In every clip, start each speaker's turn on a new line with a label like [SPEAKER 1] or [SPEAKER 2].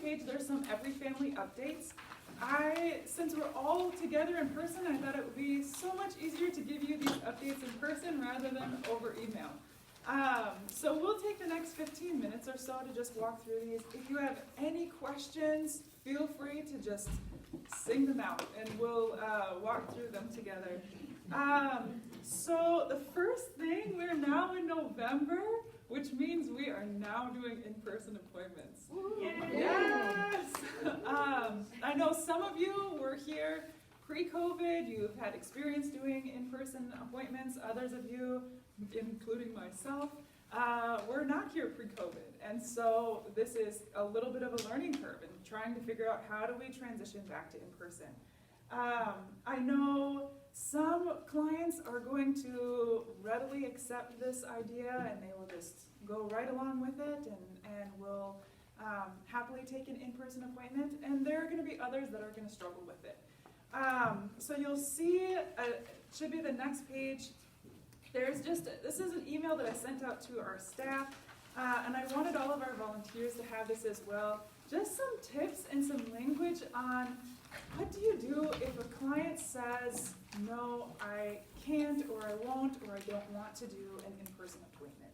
[SPEAKER 1] page, there's some Every Family updates. Since we're all together in person, I thought it would be so much easier to give you these updates in person rather than over email. So we'll take the next 15 minutes or so to just walk through these. If you have any questions, feel free to just sing them out and we'll walk through them together. So the first thing, we're now in November, which means we are now doing in-person appointments. Yes! I know some of you were here pre-COVID, you've had experience doing in-person appointments. Others of you, including myself, were not here pre-COVID. And so this is a little bit of a learning curve and trying to figure out how do we transition back to in-person. I know some clients are going to readily accept this idea and they will just go right along with it and will happily take an in-person appointment, and there are going to be others that are going to struggle with it. So you'll see, it should be the next page. There's just, this is an email that I sent out to our staff, and I wanted all of our volunteers to have this as well. Just some tips and some language on what do you do if a client says, no, I can't, or I won't, or I don't want to do an in-person appointment.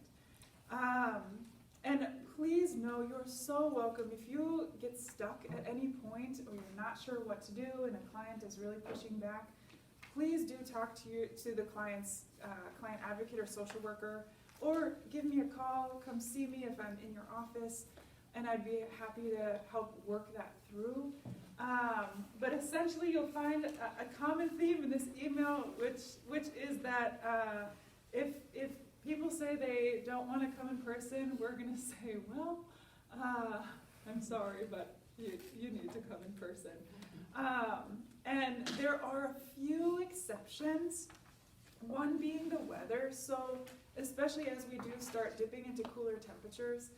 [SPEAKER 1] And please know you're so welcome. If you get stuck at any point or you're not sure what to do and a client is really pushing back, please do talk to the client's client advocate or social worker, or give me a call, come see me if I'm in your office, and I'd be happy to help work that through. But essentially you'll find a common theme in this email, which is that if people say they don't want to come in person, we're going to say, well, I'm sorry, but you need to come in person. And there are a few exceptions, one being the weather. So especially as we do start dipping into cooler temperatures,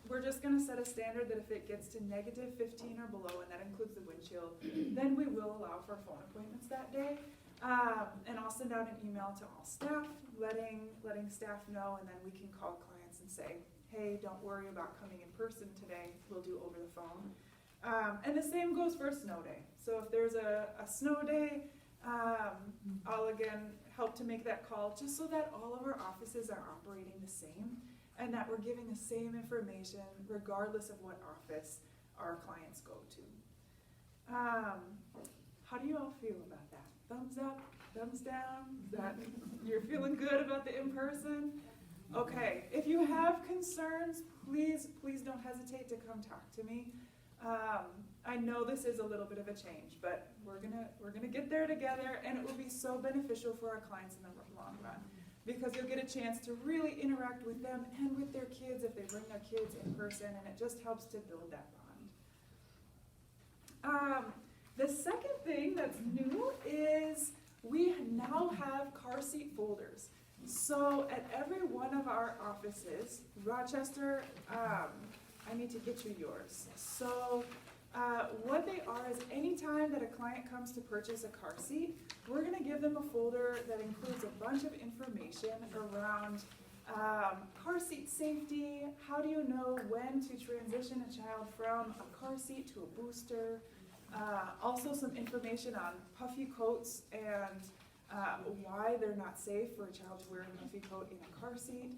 [SPEAKER 1] we're just going to set a standard that if it gets to -15 or below, and that includes the wind chill, then we will allow for phone appointments that day. And I'll send out an email to all staff, letting staff know, and then we can call clients and say, hey, don't worry about coming in person today, we'll do over the phone. And the same goes for a snow day. So if there's a snow day, I'll again help to make that call just so that all of our offices are operating the same and that we're giving the same information regardless of what office our clients go to. How do you all feel about that? Thumbs up, thumbs down? That you're feeling good about the in-person? Okay, if you have concerns, please don't hesitate to come talk to me. I know this is a little bit of a change, but we're gonna get there together, and it will be so beneficial for our clients in the long run, because you'll get a chance to really interact with them and with their kids if they bring their kids in person, and it just helps to build that bond. The second thing that's new is we now have car seat folders. So at every one of our offices, Rochester, I need to get you yours. So what they are is anytime that a client comes to purchase a car seat, we're going to give them a folder that includes a bunch of information around car seat safety, how do you know when to transition a child from a car seat to a booster, also some information on puffy coats and why they're not safe for a child to wear a puffy coat in a car seat.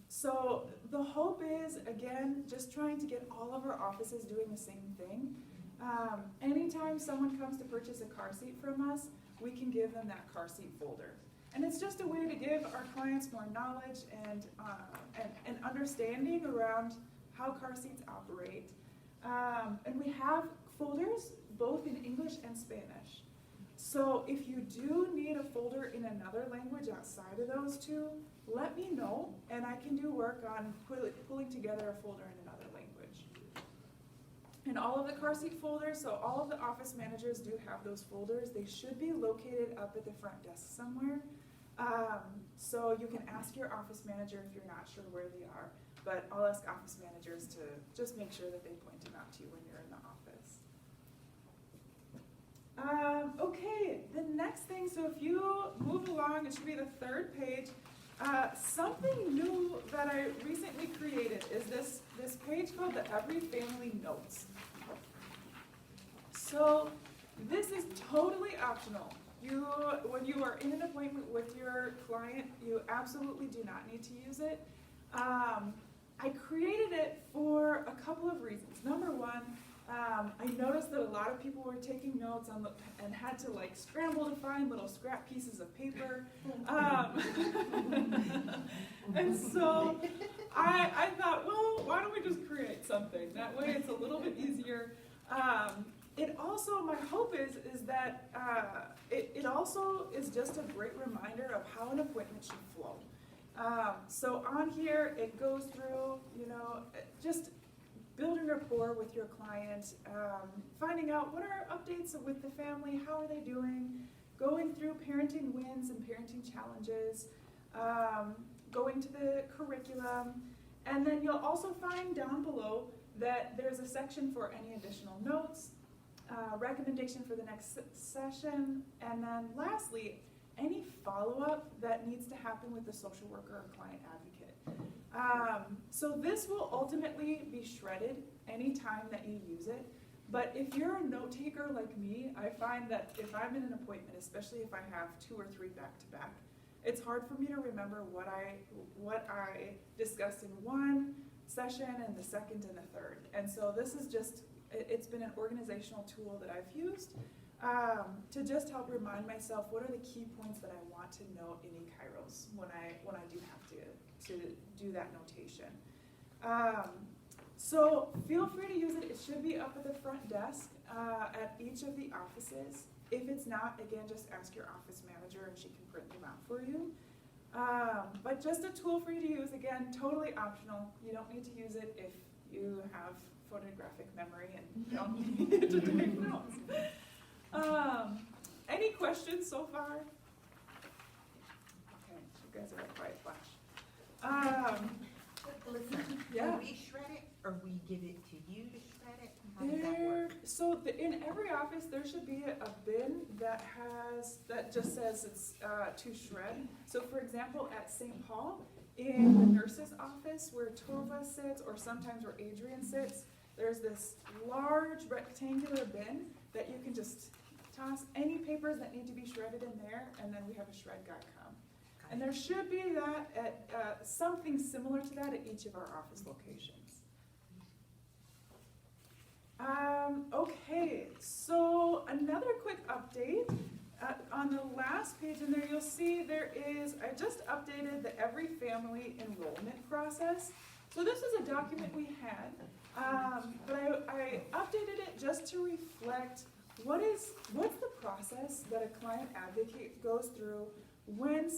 [SPEAKER 1] So the hope is, again, just trying to get all of our offices doing the same thing. Anytime someone comes to purchase a car seat from us, we can give them that car seat folder. And it's just a way to give our clients more knowledge and understanding around how car seats operate. And we have folders both in English and Spanish. So if you do need a folder in another language outside of those two, let me know, and I can do work on pulling together a folder in another language. And all of the car seat folders, so all of the office managers do have those folders. They should be located up at the front desk somewhere. So you can ask your office manager if you're not sure where they are, but I'll ask office managers to just make sure that they point them out to you when you're in the office. Okay, the next thing, so if you move along, it should be the third page. Something new that I recently created is this page called the Every Family Notes. So this is totally optional. When you are in an appointment with your client, you absolutely do not need to use it. I created it for a couple of reasons. Number one, I noticed that a lot of people were taking notes and had to like scramble to find little scrap pieces of paper. And so I thought, well, why don't we just create something? That way it's a little bit easier. It also, my hope is that it also is just a great reminder of how an appointment should flow. So on here, it goes through, just building rapport with your client, finding out what are updates with the family, how are they doing, going through parenting wins and parenting challenges, going to the curriculum, and then you'll also find down below that there's a section for any additional notes, recommendation for the next session, and then lastly, any follow-up that needs to happen with the social worker or client advocate. So this will ultimately be shredded anytime that you use it, but if you're a note taker like me, I find that if I'm in an appointment, especially if I have 2 or 3 back-to-back, it's hard for me to remember what I discussed in one session and the second and the third. And so this is just, it's been an organizational tool that I've used to just help remind myself what are the key points that I want to note in eKairos when I do have to do that notation. So feel free to use it. It should be up at the front desk at each of the offices. If it's not, again, just ask your office manager and she can print them out for you. But just a tool for you to use, again, totally optional. You don't need to use it if you have photographic memory and don't need to take notes. Any questions so far? Okay, you guys are a quiet flash.
[SPEAKER 2] Listen,
[SPEAKER 1] Yeah.
[SPEAKER 2] do we shred it or we give it to you to shred it? How does that work?
[SPEAKER 1] So in every office there should be a bin that just says it's to shred. So for example, at St. Paul, in the nurse's office where Tova sits, or sometimes where Adrian sits, there's this large rectangular bin that you can just toss any papers that need to be shredded in there, and then we have a shred guy come. And there should be that at something similar to that at each of our office locations. Okay, so another quick update. On the last page in there, you'll see I just updated the Every Family enrollment process. So this is a document we had, but I updated it just to reflect what's the process that a client advocate goes through when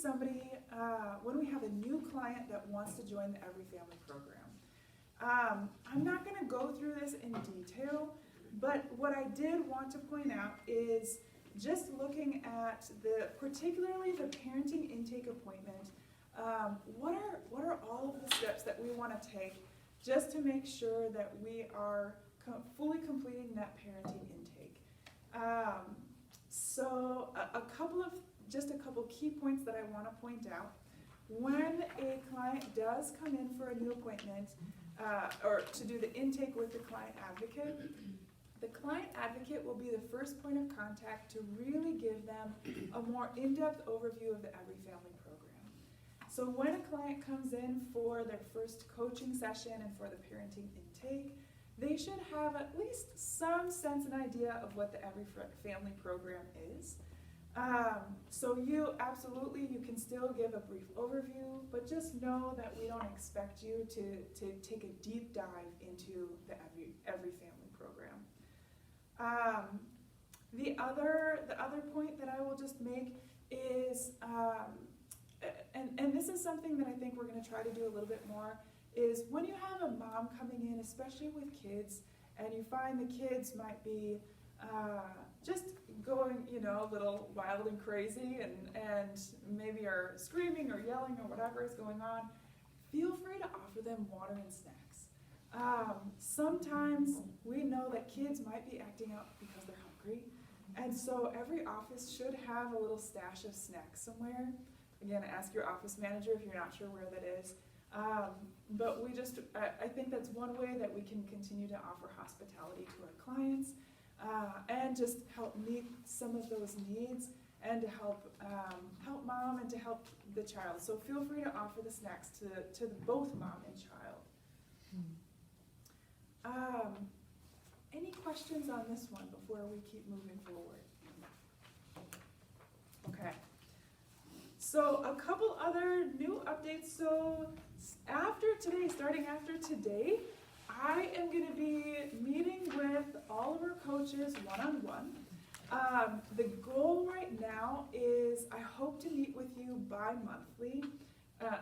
[SPEAKER 1] we have a new client that wants to join the Every Family program. I'm not going to go through this in detail, but what I did want to point out is just looking at particularly the parenting intake appointment, what are all of the steps that we want to take just to make sure that we are fully completing that parenting intake. So a couple key points that I want to point out. When a client does come in for a new appointment, or to do the intake with the client advocate will be the first point of contact to really give them a more in-depth overview of the Every Family program. So when a client comes in for their first coaching session and for the parenting intake, they should have at least some sense and idea of what the Every Family program is. So you can still give a brief overview, but just know that we don't expect you to take a deep dive into the Every Family program. The other point that I will just make is, and this is something that I think we're going to try to do a little bit more, is when you have a mom coming in, especially with kids, and you find the kids might be just going, a little wild and crazy and maybe are screaming or yelling or whatever is going on, feel free to offer them water and snacks. Sometimes we know that kids might be acting out because they're hungry, and so every office should have a little stash of snacks somewhere. Again, ask your office manager if you're not sure where that is. But I think that's one way that we can continue to offer hospitality to our clients, and just help meet some of those needs, and to help mom and to help the child. So feel free to offer the snacks to both mom and child. Any questions on this one before we keep moving forward? Okay. So a couple other new updates. So starting after today, I am going to be meeting with all of our coaches one-on-one. The goal right now is I hope to meet with you bi-monthly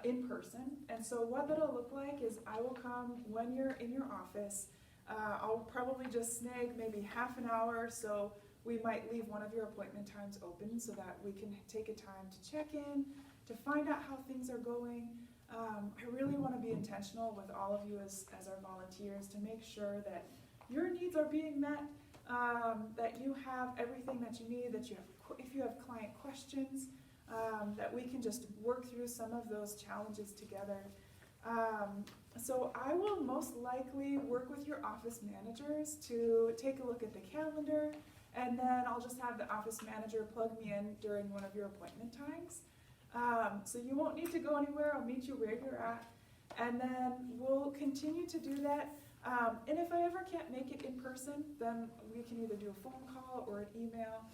[SPEAKER 1] in person. And so what that'll look like is I will come when you're in your office. I'll probably just snag maybe half an hour, so we might leave one of your appointment times open so that we can take a time to check in, to find out how things are going. I really want to be intentional with all of you as our volunteers to make sure that your needs are being met, that you have everything that you need, that if you have client questions, that we can just work through some of those challenges together. So I will most likely work with your office managers to take a look at the calendar, and then I'll just have the office manager plug me in during one of your appointment times. So you won't need to go anywhere. I'll meet you where you're at, and then we'll continue to do that. And if I ever can't make it in person, then we can either do a phone call or an email.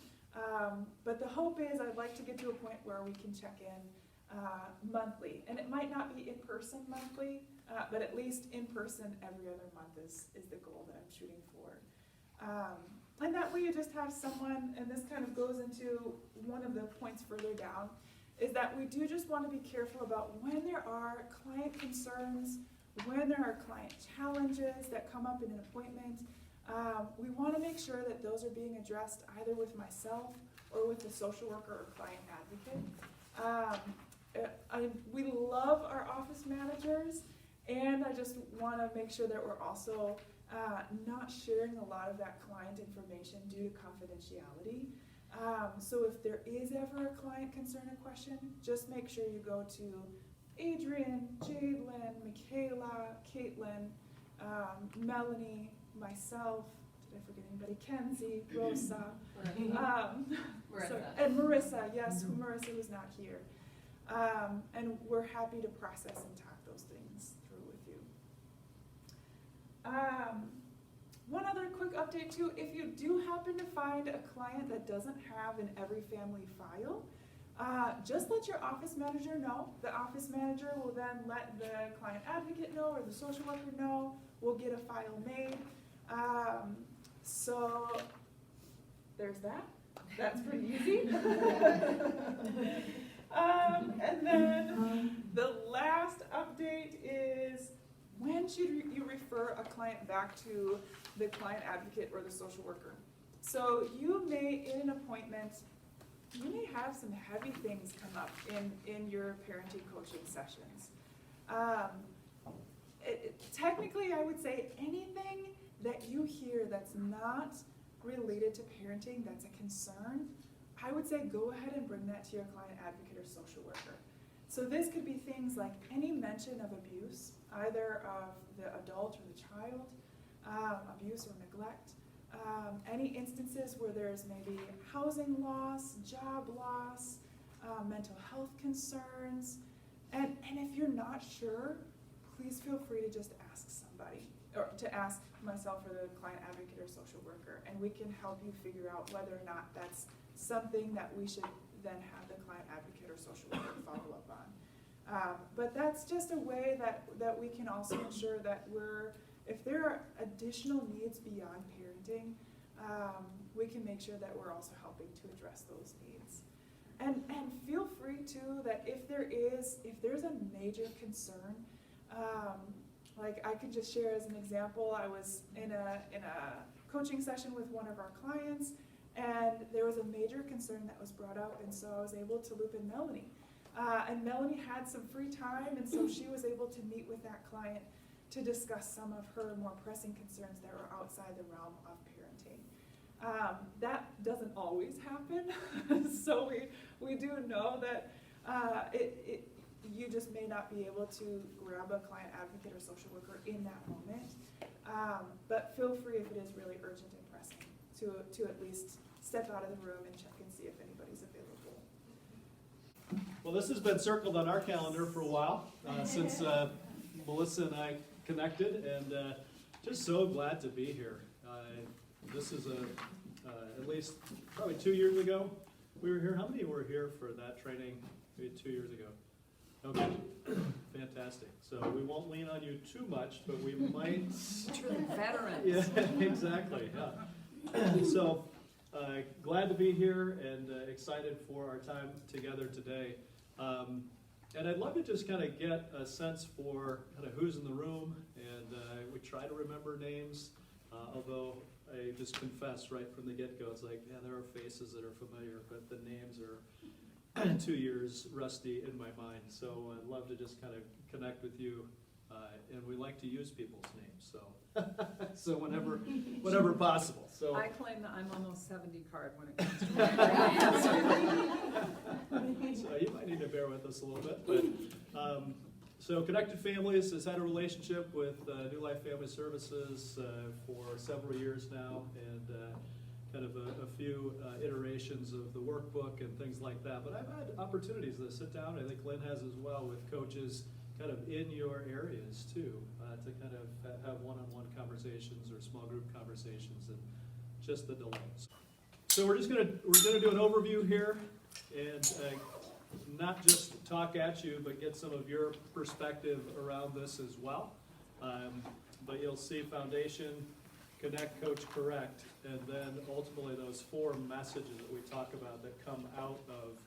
[SPEAKER 1] But the hope is I'd like to get to a point where we can check in monthly. And it might not be in person monthly, but at least in person every other month is the goal that I'm shooting for. And that way you just have someone, and this kind of goes into one of the points further down, is that we do just want to be careful about when there are client concerns, when there are client challenges that come up in an appointment. We want to make sure that those are being addressed either with myself or with the social worker or client advocate. We love our office managers, and I just want to make sure that we're also not sharing a lot of that client information due to confidentiality. So if there is ever a client concern or question, just make sure you go to Adrian, Jadelyn, Michaela, Caitlin, Melanie, myself, did I forget anybody? Kenzie, Rosa, and Marissa, yes, Marissa was not here. And we're happy to process and talk those things through with you. One other quick update too, if you do happen to find a client that doesn't have an Every Family file, just let your office manager know. The office manager will then let the client advocate know or the social worker know. We'll get a file made. So there's that. That's pretty easy. And then the last update is, when should you refer a client back to the client advocate or the social worker? So you may, in an appointment, you may have some heavy things come up in your parenting coaching sessions. Technically, I would say anything that you hear that's not related to parenting, that's a concern, I would say go ahead and bring that to your client advocate or social worker. So this could be things like any mention of abuse, either of the adult or the child, abuse or neglect, any instances where there's maybe housing loss, job loss, mental health concerns, and if you're not sure, please feel free to just ask somebody, or to ask myself or the client advocate or social worker, and we can help you figure out whether or not that's something that we should then have the client advocate or social worker follow up on. But that's just a way that we can also ensure that if there are additional needs beyond parenting, we can make sure that we're also helping to address those needs. And feel free too that if there's a major concern, like I could just share as an example, I was in a coaching session with one of our clients, and there was a major concern that was brought up, and so I was able to loop in Melanie. And Melanie had some free time, and so she was able to meet with that client to discuss some of her more pressing concerns that were outside the realm of parenting. That doesn't always happen, so we do know that You just may not be able to grab a client advocate or social worker in that moment. But feel free, if it is really urgent and pressing, to at least step out of the room and check and see if anybody's available.
[SPEAKER 3] Well, this has been circled on our calendar for a while, since Melissa and I connected, and just so glad to be here. This is at least probably 2 years ago we were here. How many were here for that training maybe 2 years ago? Okay, fantastic. So we won't lean on you too much, but we might.
[SPEAKER 2] Truly veterans.
[SPEAKER 3] Yeah, exactly. Yeah. So glad to be here and excited for our time together today. And I'd love to just kind of get a sense for kind of who's in the room, and we try to remember names, although I just confess right from the get-go, it's like, yeah, there are faces that are familiar, but the names are 2 years rusty in my mind. So I'd love to just kind of connect with you, and we like to use people's names, so whenever possible. So
[SPEAKER 4] I claim that I'm almost 70 card when it comes to my
[SPEAKER 3] so you might need to bear with us a little bit, but so Connected Families has had a relationship with New Life Family Services for several years now, and kind of a few iterations of the workbook and things like that. But I've had opportunities to sit down, I think Lynn has as well, with coaches kind of in your areas too, to kind of have one-on-one conversations or small group conversations, and just the delights. So we're gonna do an overview here, and not just talk at you, but get some of your perspective around this as well. But you'll see foundation, connect, coach, correct, and then ultimately those 4 messages that we talk about that come out of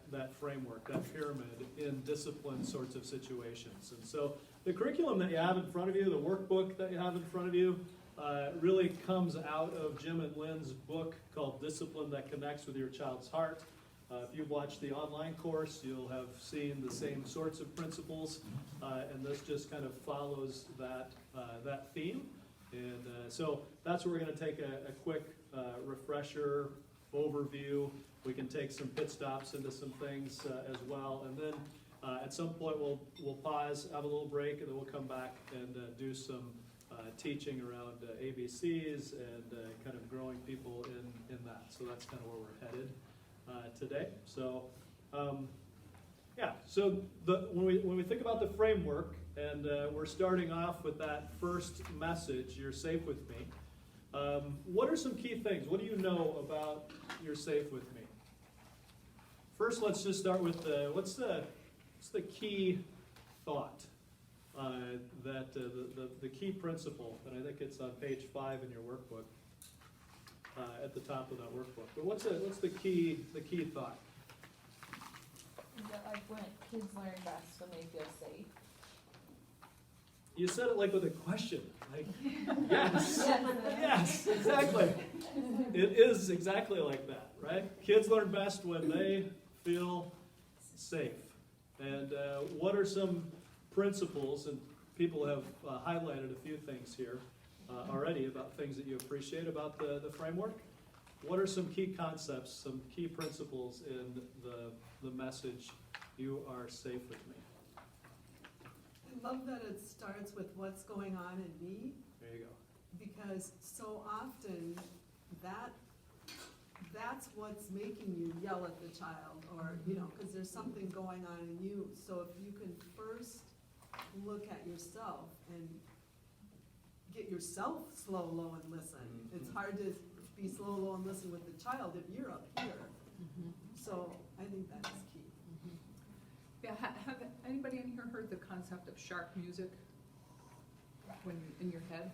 [SPEAKER 3] that framework, that pyramid in discipline sorts of situations. And so the curriculum that you have in front of you, the workbook that you have in front of you, really comes out of Jim and Lynn's book called Discipline That Connects with Your Child's Heart. If you've watched the online course, you'll have seen the same sorts of principles, and this just kind of follows that theme. And so that's where we're going to take a quick refresher, overview. We can take some pit stops into some things as well, and then at some point we'll pause, have a little break, and then we'll come back and do some teaching around ABCs and kind of growing people in that. So that's kind of where we're headed today. So so when we think about the framework, and we're starting off with that first message, you're safe with me. What are some key things? What do you know about you're safe with me? First, let's just start with what's the key thought, that the key principle, and I think it's on page 5 in your workbook, at the top of that workbook. But what's the key thought?
[SPEAKER 5] That, like, when kids learn best when they feel safe.
[SPEAKER 3] You said it like with a question. Like, yes, yes, exactly. It is exactly like that, right? Kids learn best when they feel safe. And what are some principles, and people have highlighted a few things here already about things that you appreciate about the framework. What are some key concepts, some key principles in the message, you are safe with me?
[SPEAKER 6] I love that it starts with what's going on in me,
[SPEAKER 3] There you go.
[SPEAKER 6] because so often that's what's making you yell at the child, or, because there's something going on in you. So if you can first look at yourself and get yourself slow, low, and listen. It's hard to be slow, low, and listen with the child if you're up here. So I think that is key.
[SPEAKER 4] Yeah, have anybody in here heard the concept of sharp music when in your head?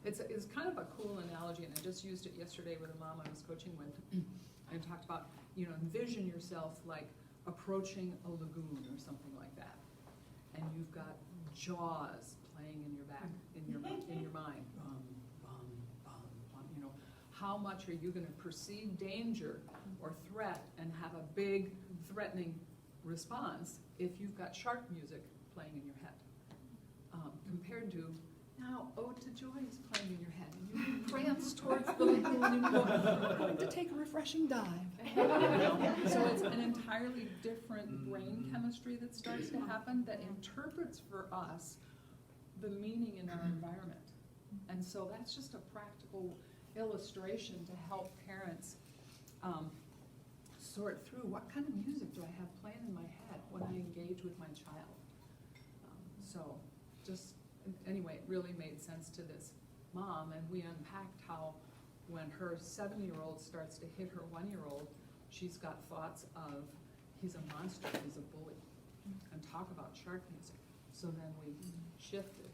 [SPEAKER 4] It's kind of a cool analogy, and I just used it yesterday with a mom I was coaching with, and talked about, envision yourself like approaching a lagoon or something like that, and you've got Jaws playing in your back, in your mind. Bum, bum, bum, bum. How much are you going to perceive danger or threat and have a big threatening response if you've got sharp music playing in your head, compared to now Ode to Joy is playing in your head, and you prance towards the lagoon, and you go, I'm going to take a refreshing dive. You know? So it's an entirely different brain chemistry that starts to happen that interprets for us the meaning in our environment. And so that's just a practical illustration to help parents sort through what kind of music do I have playing in my head when I engage with my child. So just, anyway, it really made sense to this mom, and we unpacked how when her 7-year-old starts to hit her 1-year-old, she's got thoughts of, he's a monster, he's a bully, and talk about shark music. So then we shifted,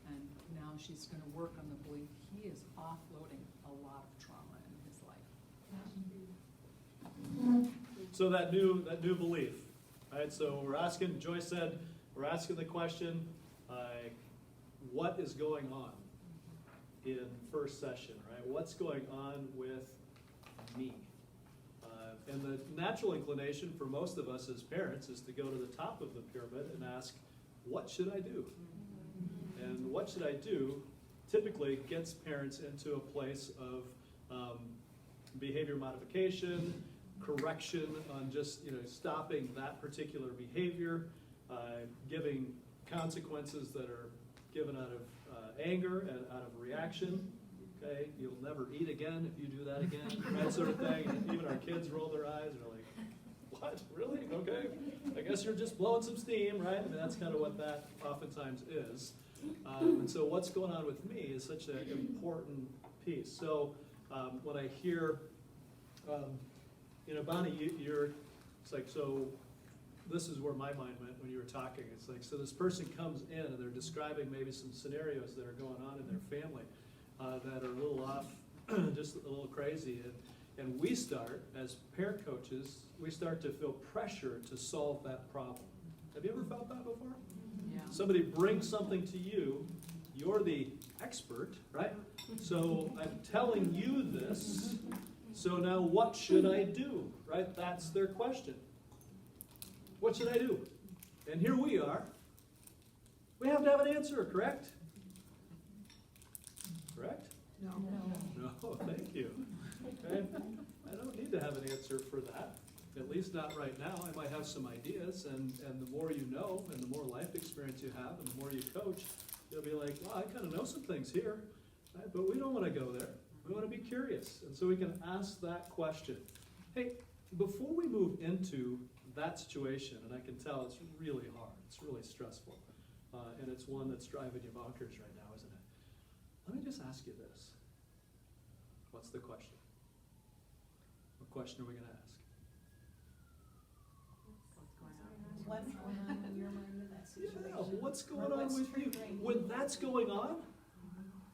[SPEAKER 4] and now she's gonna work on the belief he is offloading a lot of trauma in his life.
[SPEAKER 3] So that new belief, right? So we're asking, Joyce said, we're asking the question, what is going on in first session, right? What's going on with me? And the natural inclination for most of us as parents is to go to the top of the pyramid and ask, what should I do? And what should I do typically gets parents into a place of behavior modification, correction on just stopping that particular behavior, giving consequences that are given out of anger and out of reaction. Okay, you'll never eat again if you do that again, that sort of thing. And even our kids roll their eyes and are like, what, really? Okay, I guess you're just blowing some steam, right? I mean, that's kind of what that oftentimes is. And so what's going on with me is such an important piece. So when I hear, Bonnie, it's like, so this is where my mind went when you were talking. It's like, so this person comes in and they're describing maybe some scenarios that are going on in their family that are a little off, just a little crazy. And we start, as parent coaches, we start to feel pressure to solve that problem. Have you ever felt that before?
[SPEAKER 4] Yeah.
[SPEAKER 3] Somebody brings something to you, you're the expert, right? So I'm telling you this, so now what should I do, right? That's their question. What should I do? And here we are. We have to have an answer, correct? Correct?
[SPEAKER 6] No.
[SPEAKER 3] No, thank you. Okay. I don't need to have an answer for that, at least not right now. I might have some ideas, and the more you know, and the more life experience you have, and the more you coach, you'll be like, wow, I kind of know some things here, right? But we don't want to go there. We want to be curious, and so we can ask that question. Hey, before we move into that situation, and I can tell it's really hard, it's really stressful, and it's one that's driving you bonkers right now, isn't it? Let me just ask you this. What's the question? What question are we going to ask?
[SPEAKER 2] What's going on in your mind in that situation?
[SPEAKER 3] Yeah, what's going
[SPEAKER 2] Or
[SPEAKER 3] on
[SPEAKER 2] what's
[SPEAKER 3] with you?
[SPEAKER 2] triggering
[SPEAKER 3] When
[SPEAKER 2] you?
[SPEAKER 3] that's going on,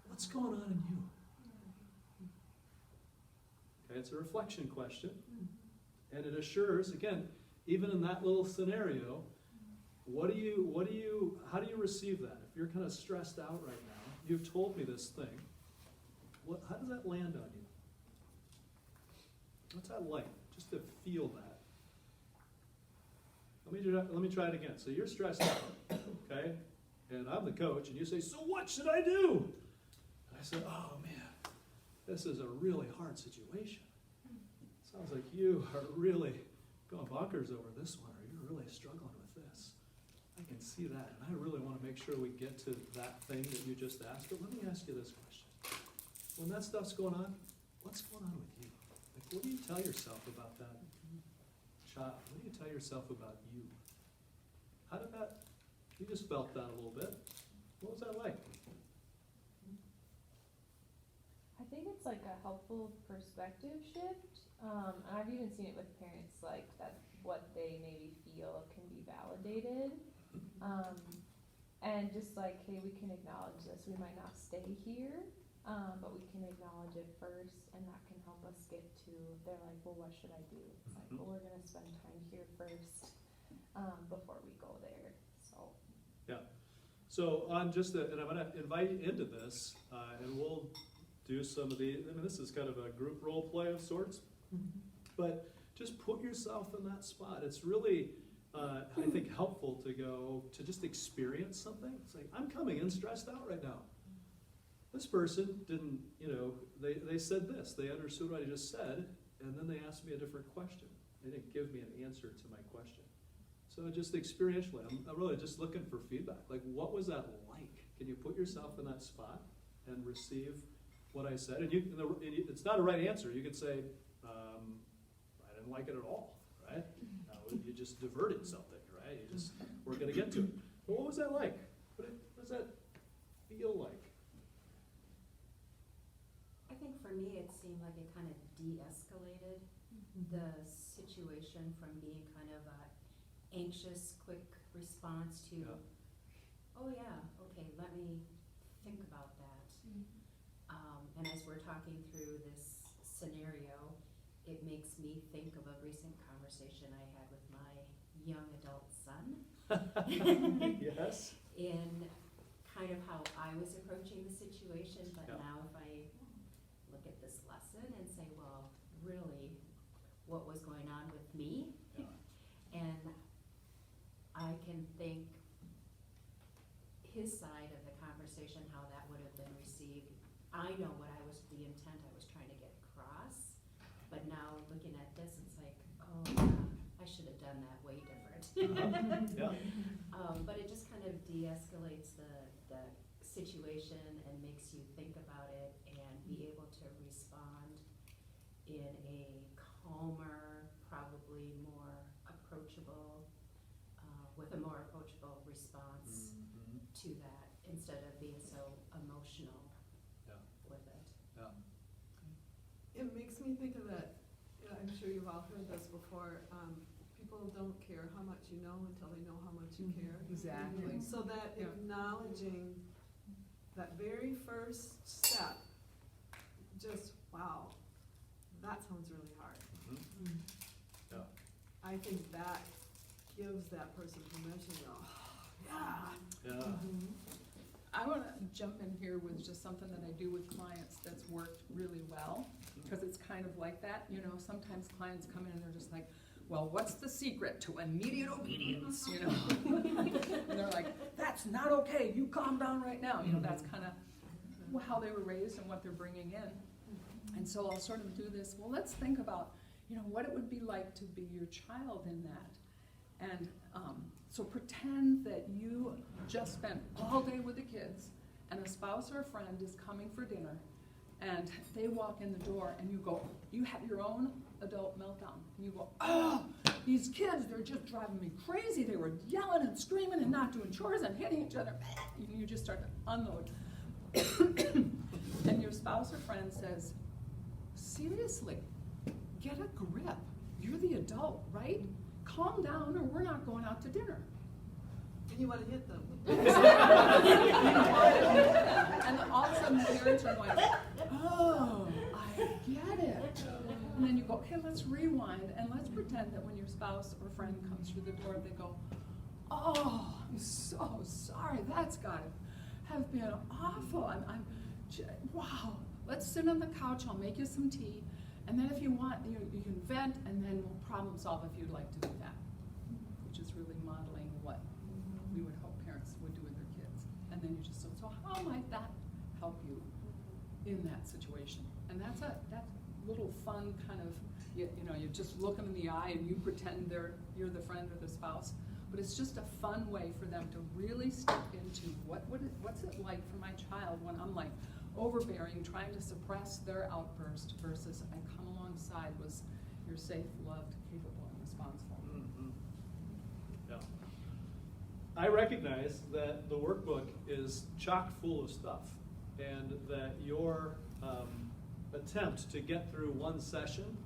[SPEAKER 3] what's going on in you? Okay, it's a reflection question. And it assures, again, even in that little scenario, how do you receive that? If you're kind of stressed out right now, you've told me this thing, how does that land on you? What's that like, just to feel that? Let me try it again. So you're stressed out, okay? And I'm the coach, and you say, so what should I do? And I said, oh man, this is a really hard situation. Sounds like you are really going bonkers over this one, or you're really struggling with this. I can see that, and I really want to make sure we get to that thing that you just asked. But let me ask you this question. When that stuff's going on, what's going on with you? Like, what do you tell yourself about that child? What do you tell yourself about you? How did that, you just felt that a little bit. What was that like?
[SPEAKER 5] I think it's like a helpful perspective shift. I've even seen it with parents, like that what they maybe feel can be validated. And just like, hey, we can acknowledge this. We might not stay here, but we can acknowledge it first, and that can help us get to, they're like, well, what should I do? It's like, well, we're gonna spend time here first, before we go there, so.
[SPEAKER 3] Yeah. So on and I'm going to invite you into this, and we'll do some of this is kind of a group role play of sorts, but just put yourself in that spot. It's really, I think, helpful to just experience something. It's like, I'm coming in stressed out right now. this person didn't, they said this, they understood what I just said, and then they asked me a different question. They didn't give me an answer to my question. So just experientially, I'm really just looking for feedback. Like, what was that like? Can you put yourself in that spot and receive what I said? And it's not a right answer. You could say, I didn't like it at all, right? No, you just diverted something, right? You just weren't going to get to it. But what was that like? What does that feel like?
[SPEAKER 7] I think for me, it seemed like it kind of de-escalated the situation from being kind of a anxious, quick response to,
[SPEAKER 3] Yeah.
[SPEAKER 7] oh yeah, okay, let me think about that. And as we're talking through this scenario, it makes me think of a recent conversation I had with my young adult son.
[SPEAKER 3] Yes.
[SPEAKER 7] In kind of how I was approaching the situation, but
[SPEAKER 3] Yeah.
[SPEAKER 7] now if I look at this lesson and say, well, really, what was going on with me?
[SPEAKER 3] Yeah.
[SPEAKER 7] And I can think his side of the conversation, how that would have been received. I know the intent I was trying to get across, but now looking at this, it's like, oh, yeah, I should have done that way different.
[SPEAKER 3] Yeah.
[SPEAKER 7] But it just kind of de-escalates the situation and makes you think about it and be able to respond in a calmer, probably more approachable, with a more approachable response
[SPEAKER 3] Mhm.
[SPEAKER 7] to that, instead of being so emotional
[SPEAKER 3] Yeah.
[SPEAKER 7] with it.
[SPEAKER 3] Yeah.
[SPEAKER 6] It makes me think of that, I'm sure you've all heard this before, people don't care how much you know until they know how much you care.
[SPEAKER 4] Exactly.
[SPEAKER 6] So that
[SPEAKER 4] Yeah.
[SPEAKER 6] acknowledging that very first step, just, wow, that sounds really hard.
[SPEAKER 3] Mhm. Yeah.
[SPEAKER 6] I think that gives that person permission to go, oh, yeah.
[SPEAKER 3] Yeah.
[SPEAKER 4] I want to jump in here with just something that I do with clients that's worked really well, because it's kind of like that. Sometimes clients come in and they're just like, well, what's the secret to immediate obedience, And they're like, that's not okay, you calm down right now. That's kind of how they were raised and what they're bringing in. And so I'll sort of do this, well, let's think about, what it would be like to be your child in that. And so pretend that you just spent all day with the kids, and a spouse or a friend is coming for dinner, and they walk in the door, and you have your own adult meltdown, and you go, oh, these kids, they're just driving me crazy. They were yelling and screaming and not doing chores and hitting each other. You just start to unload. And your spouse or friend says, seriously, get a grip. You're the adult, right? Calm down or we're not going out to dinner.
[SPEAKER 6] And you wanna hit them.
[SPEAKER 4] And all of a sudden the parents are going, oh, I get it. And then you go, okay, let's rewind and let's pretend that when your spouse or friend comes through the door, they go, oh, I'm so sorry, that's gotta have been awful. Wow, let's sit on the couch, I'll make you some tea. And then if you want, you can vent, and then we'll problem solve if you'd like to do that, which is really modeling what we would hope parents would do with their kids. And then you just, so how might that help you in that situation? And that's little fun kind of, you just look them in the eye and you pretend you're the friend or the spouse. But it's just a fun way for them to really step into what's it like for my child when I'm like overbearing, trying to suppress their outburst, versus I come alongside was you're safe, loved, capable, and responsible.
[SPEAKER 3] Mhm. Yeah. I recognize that the workbook is chock full of stuff, and that your attempt to get through one session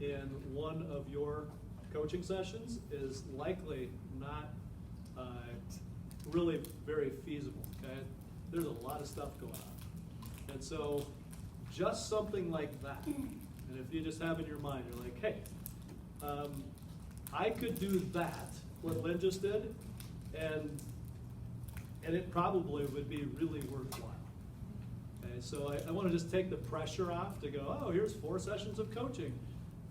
[SPEAKER 3] in one of your coaching sessions is likely not really very feasible, okay? There's a lot of stuff going on. And so just something like that, and if you just have in your mind, you're like, hey, I could do that, what Lynn just did, and it probably would be really worthwhile. Okay, so I want to just take the pressure off to go, oh, here's 4 sessions of coaching.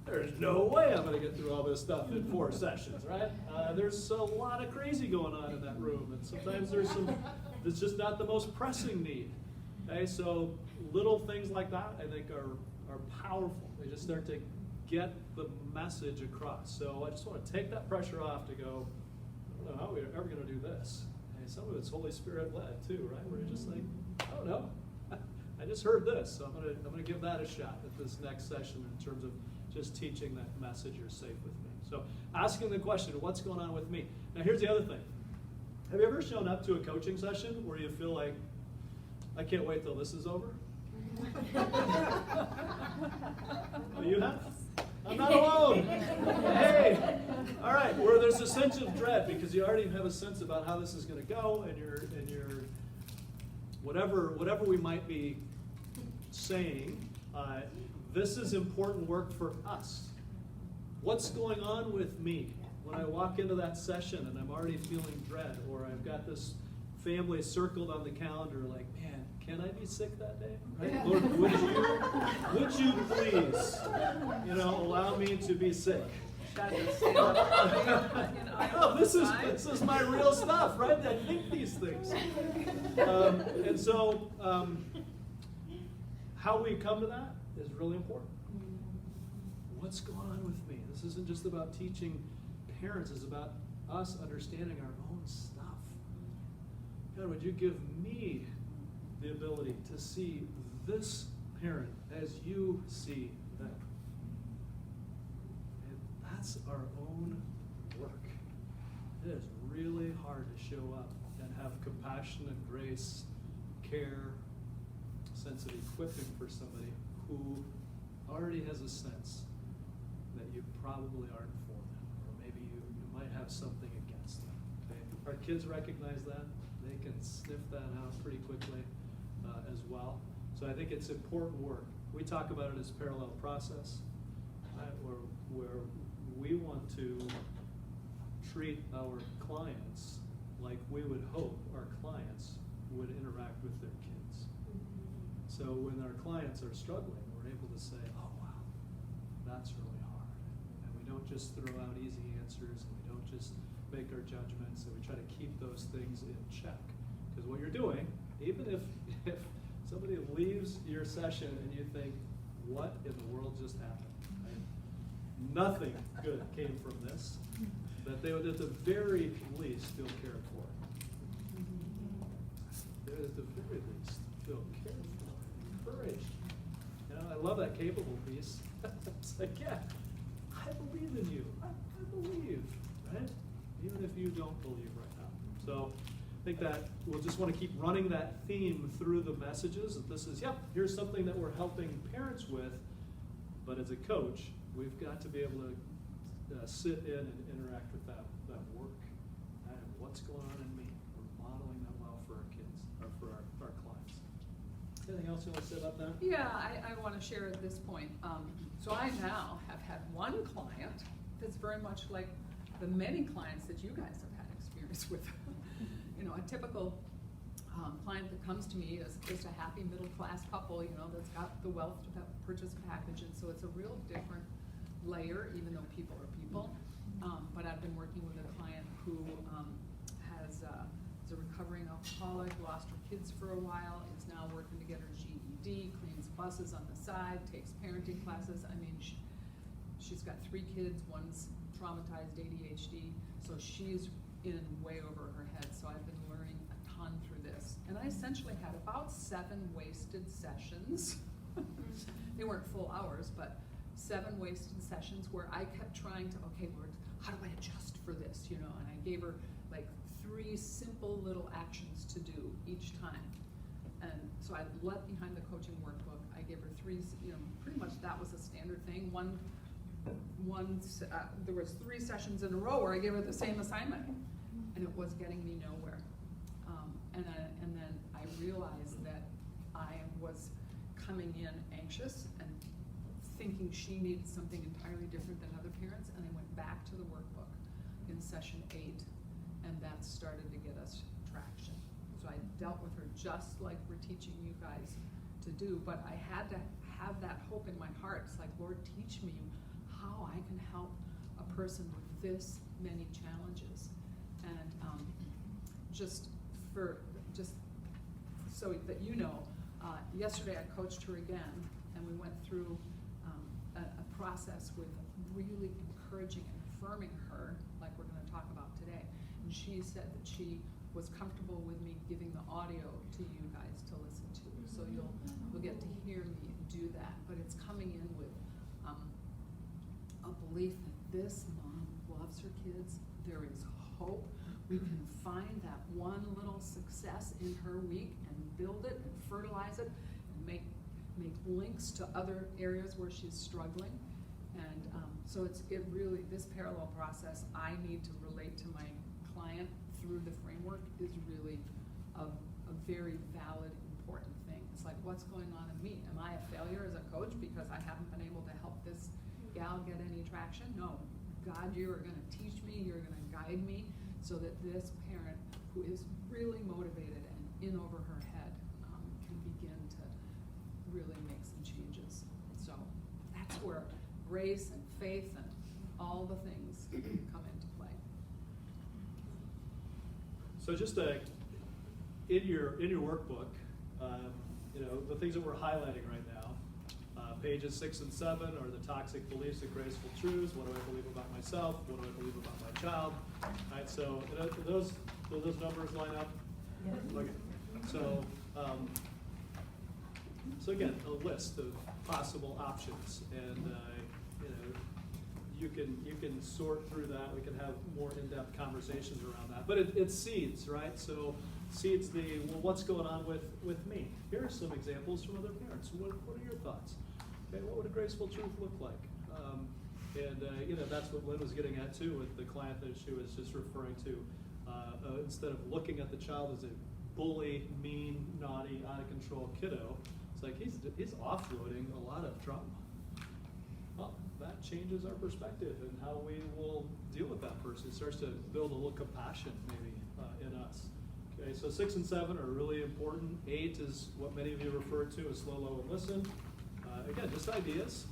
[SPEAKER 3] There's no way I'm going to get through all this stuff in 4 sessions, right? There's a lot of crazy going on in that room, and sometimes there's just not the most pressing need. Okay, so little things like that, I think, are powerful. They just start to get the message across. So I just want to take that pressure off to go, I don't know how we're ever going to do this. And some of it's Holy Spirit led too, right? Where you're just like, I don't know. I just heard this, so I'm gonna give that a shot at this next session in terms of just teaching that message, you're safe with me. So asking the question, what's going on with me? Now here's the other thing. Have you ever shown up to a coaching session where you feel like, I can't wait till this is over? Oh, you have? I'm not alone. Hey, all right. Where there's a sense of dread because you already have a sense about how this is going to go, and you're whatever we might be saying. This is important work for us. What's going on with me when I walk into that session and I'm already feeling dread, or I've got this family circled on the calendar, like, man, can I be sick that day? Right? Lord, would you please, allow me to be sick? Oh, this is my real stuff, right? I think these things. And so, how we come to that is really important. What's going on with me? This isn't just about teaching parents, it's about us understanding our own stuff. God, would you give me the ability to see this parent as you see them? And that's our own work. It is really hard to show up and have compassion and grace, care, sense of equipping for somebody who already has a sense that you probably aren't for them, or maybe you might have something against them. Okay? Our kids recognize that. They can sniff that out pretty quickly as well. So I think it's important work. We talk about it as parallel process, right? where we want to treat our clients like we would hope our clients would interact with their kids. So when our clients are struggling, we're able to say, oh wow, that's really hard. And we don't just throw out easy answers, and we don't just make our judgments, and we try to keep those things in check. Because what you're doing, even if somebody leaves your session and you think, what in the world just happened? Right? Nothing good came from this, that they would at the very least feel cared for. They would at the very least feel cared for, encouraged. I love that capable piece. It's like, yeah, I believe in you. I believe, right? Even if you don't believe right now. So I think that we'll just want to keep running that theme through the messages. That this is, here's something that we're helping parents with, but as a coach, we've got to be able to sit in and interact with that work. And what's going on in me? We're modeling that well for our kids, or for our clients. Anything else you want to say about that?
[SPEAKER 4] Yeah, I want to share at this point. So I now have had one client that's very much like the many clients that you guys have had experience with. A typical client that comes to me is a happy middle-class couple, that's got the wealth to purchase package, and so it's a real different layer, even though people are people. But I've been working with a client who is a recovering alcoholic, lost her kids for a while, is now working to get her GED, cleans buses on the side, takes parenting classes. I mean, she's got 3 kids, one's traumatized ADHD, so she's in way over her head. So I've been learning a ton through this. And I essentially had about 7 wasted sessions. They weren't full hours, but 7 wasted sessions where I kept trying to, okay, Lord, how do I adjust for this, And I gave her like 3 simple little actions to do each time. And so I left behind the coaching workbook. I gave her 3, pretty much that was a standard thing. There was 3 sessions in a row where I gave her the same assignment, and it was getting me nowhere. And then I realized that I was coming in anxious and thinking she needed something entirely different than other parents, and I went back to the workbook in session 8, and that started to get us traction. So I dealt with her just like we're teaching you guys to do, but I had to have that hope in my heart. It's like, Lord, teach me how I can help a person with this many challenges. And just so that Yesterday I coached her again, and we went through a process with really encouraging and affirming her, like we're gonna talk about today. And she said that she was comfortable with me giving the audio to you guys to listen to. So you'll get to hear me do that, but it's coming in with a belief that this mom loves her kids. There is hope. We can find that one little success in her week and build it and fertilize it and make links to other areas where she's struggling. And so it really, this parallel process I need to relate to my client through the framework is really a very valid, important thing. It's like, what's going on in me? Am I a failure as a coach because I haven't been able to help this gal get any traction? No, God, you are gonna teach me, you're gonna guide me so that this parent who is really motivated and in over her head can begin to really make some changes. So that's where grace and faith and all the things come into play.
[SPEAKER 3] So just in your workbook, the things that we're highlighting right now, pages 6 and 7 are the toxic beliefs and graceful truths. What do I believe about myself? What do I believe about my child? Right. So do those numbers line up?
[SPEAKER 2] Yeah.
[SPEAKER 3] Okay. So so again, a list of possible options, and you can sort through that. We can have more in-depth conversations around that. But it's seeds, right? So seeds what's going on with me? Here are some examples from other parents. What are your thoughts? Okay, what would a graceful truth look like? That's what Lynn was getting at too with the client that she was just referring to. Instead of looking at the child as a bully, mean, naughty, out of control kiddo, it's like he's offloading a lot of trauma. Well, that changes our perspective and how we will deal with that person. It starts to build a little compassion maybe in us. Okay, so 6 and 7 are really important. 8 is what many of you refer to as slow, low, and listen. Again, just ideas.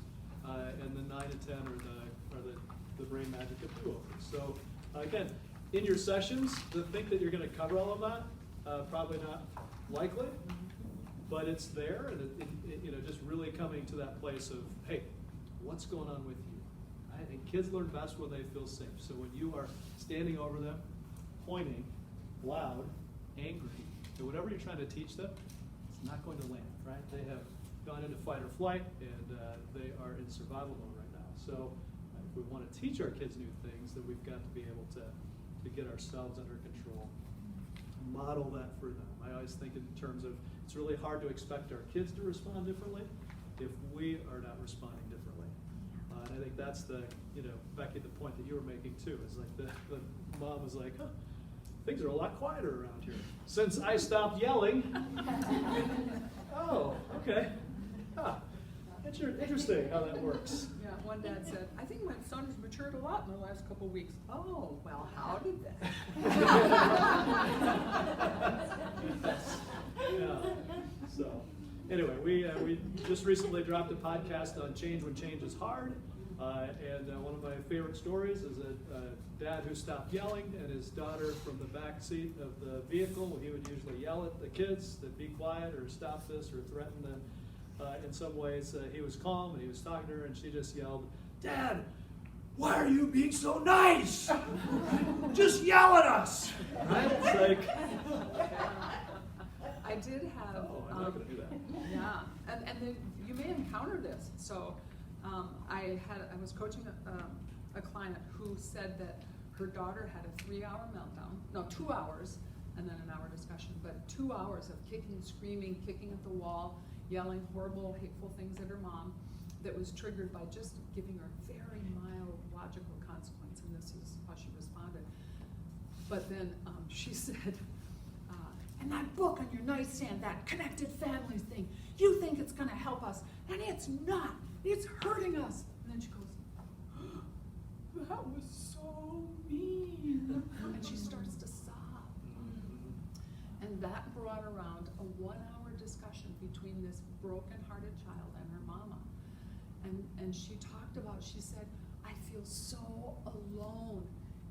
[SPEAKER 3] And then 9 and 10 are the brain magic of do-overs. So again, in your sessions, to think that you're going to cover all of that, probably not likely, but it's there, and just really coming to that place of, hey, what's going on with you? I think kids learn best when they feel safe. So when you are standing over them, pointing, loud, angry, and whatever you're trying to teach them, it's not going to land, right? They have gone into fight or flight, and they are in survival mode right now. So if we want to teach our kids new things, then we've got to be able to get ourselves under control, model that for them. I always think in terms of, it's really hard to expect our kids to respond differently if we are not responding differently. And I think that's Becky, the point that you were making too, is like the mom was like, huh, things are a lot quieter around here since I stopped yelling. Oh, okay. Huh. Interesting how that works.
[SPEAKER 4] Yeah, one dad said, I think my son has matured a lot in the last couple of weeks. Oh, well, how did that?
[SPEAKER 3] Yeah. So, anyway, we just recently dropped a podcast on change when change is hard. And one of my favorite stories is a dad who stopped yelling, and his daughter from the back seat of the vehicle, he would usually yell at the kids to be quiet or stop this or threaten them. In some ways, he was calm and he was talking to her, and she just yelled, "Dad, why are you being so nice? Just yell at us!" Right? It's like,
[SPEAKER 4] I did have.
[SPEAKER 3] oh, I'm not going to do that.
[SPEAKER 4] Yeah, and then you may encounter this. So I was coaching a client who said that her daughter had a 3-hour meltdown. No, 2 hours, and then an hour discussion. But 2 hours of kicking, screaming, kicking at the wall, yelling horrible, hateful things at her mom, that was triggered by just giving her very mild logical consequence, and this is how she responded. But then she said, and that book on your nightstand, that connected families thing, you think it's gonna help us, and it's not, it's hurting us. And then she goes, that was so mean. And she starts to sob. And that brought around a 1-hour discussion between this broken-hearted child and her mama. And she talked about, she said, I feel so alone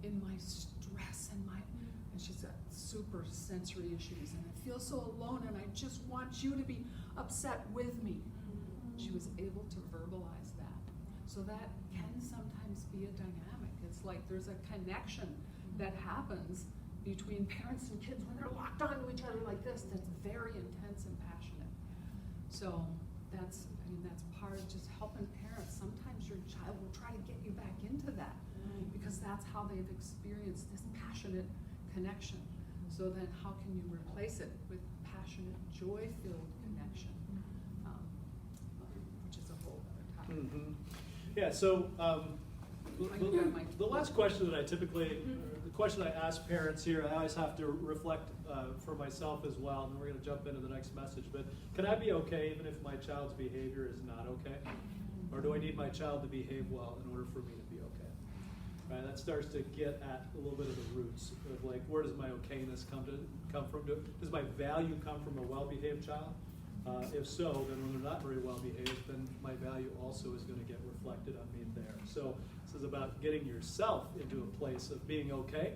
[SPEAKER 4] in my stress and she said, so super sensory issues, and I feel so alone, and I just want you to be upset with me. She was able to verbalize that. So that can sometimes be a dynamic. It's like there's a connection that happens between parents and kids when they're locked onto each other like this, that's very intense and passionate. So that's part of just helping parents. Sometimes your child will try to get you back into that because that's how they've experienced this passionate connection. So then how can you replace it with passionate, joy-filled connection, which is a whole other topic.
[SPEAKER 3] Yeah, so
[SPEAKER 4] I can grab my-
[SPEAKER 3] the last question that I typically, the question I ask parents here, I always have to reflect for myself as well, and then we're going to jump into the next message, but can I be okay even if my child's behavior is not okay? Or do I need my child to behave well in order for me to be okay? Right, that starts to get at a little bit of the roots of like, where does my okayness come from? Does my value come from a well-behaved child? If so, then when they're not very well behaved, then my value also is going to get reflected on me there. So this is about getting yourself into a place of being okay,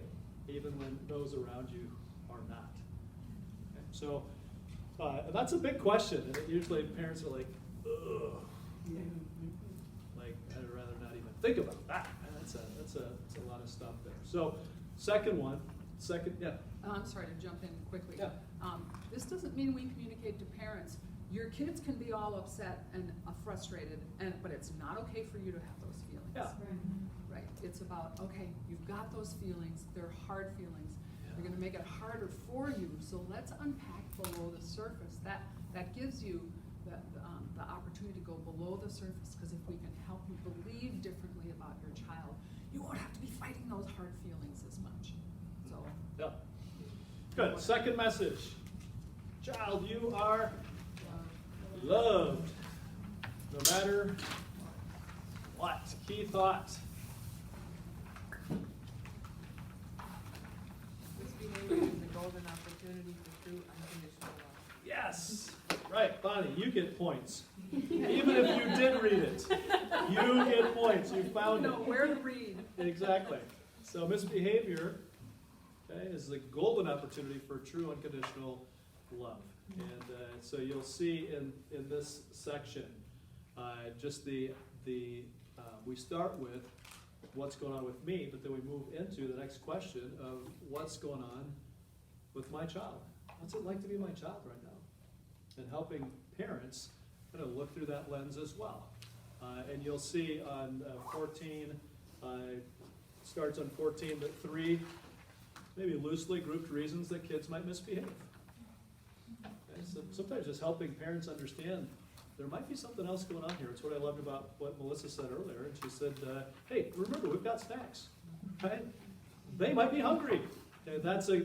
[SPEAKER 3] even when those around you are not. Okay, so that's a big question, and usually parents are like, ugh. Like, I'd rather not even think about that. And that's a lot of stuff there. So yeah.
[SPEAKER 4] I'm sorry to jump in quickly.
[SPEAKER 3] Yeah.
[SPEAKER 4] This doesn't mean we communicate to parents, your kids can be all upset and frustrated, but it's not okay for you to have those feelings.
[SPEAKER 3] Yeah.
[SPEAKER 4] Right? It's about, okay, you've got those feelings, they're hard feelings. They're gonna make it harder for you, so let's unpack below the surface. That gives you the opportunity to go below the surface, because if we can help you believe differently about your child, you won't have to be fighting those hard feelings as much. So.
[SPEAKER 3] Yeah. Good. Second message. Child, you are loved. No matter what. Key thought.
[SPEAKER 2] This behavior is the golden opportunity for true unconditional love.
[SPEAKER 3] Yes. Right, Bonnie, you get points. Even if you did read it, you get points. You found it.
[SPEAKER 4] Know where to read.
[SPEAKER 3] Exactly. So misbehavior, okay, is the golden opportunity for true unconditional love. And so you'll see in this section, just we start with what's going on with me, but then we move into the next question of what's going on with my child. What's it like to be my child right now? And helping parents kind of look through that lens as well. And you'll see on 14, starts on 14, that 3 maybe loosely grouped reasons that kids might misbehave. Okay, so sometimes just helping parents understand there might be something else going on here. It's what I loved about what Melissa said earlier. And she said, hey, remember, we've got snacks, right? They might be hungry. Okay, that's a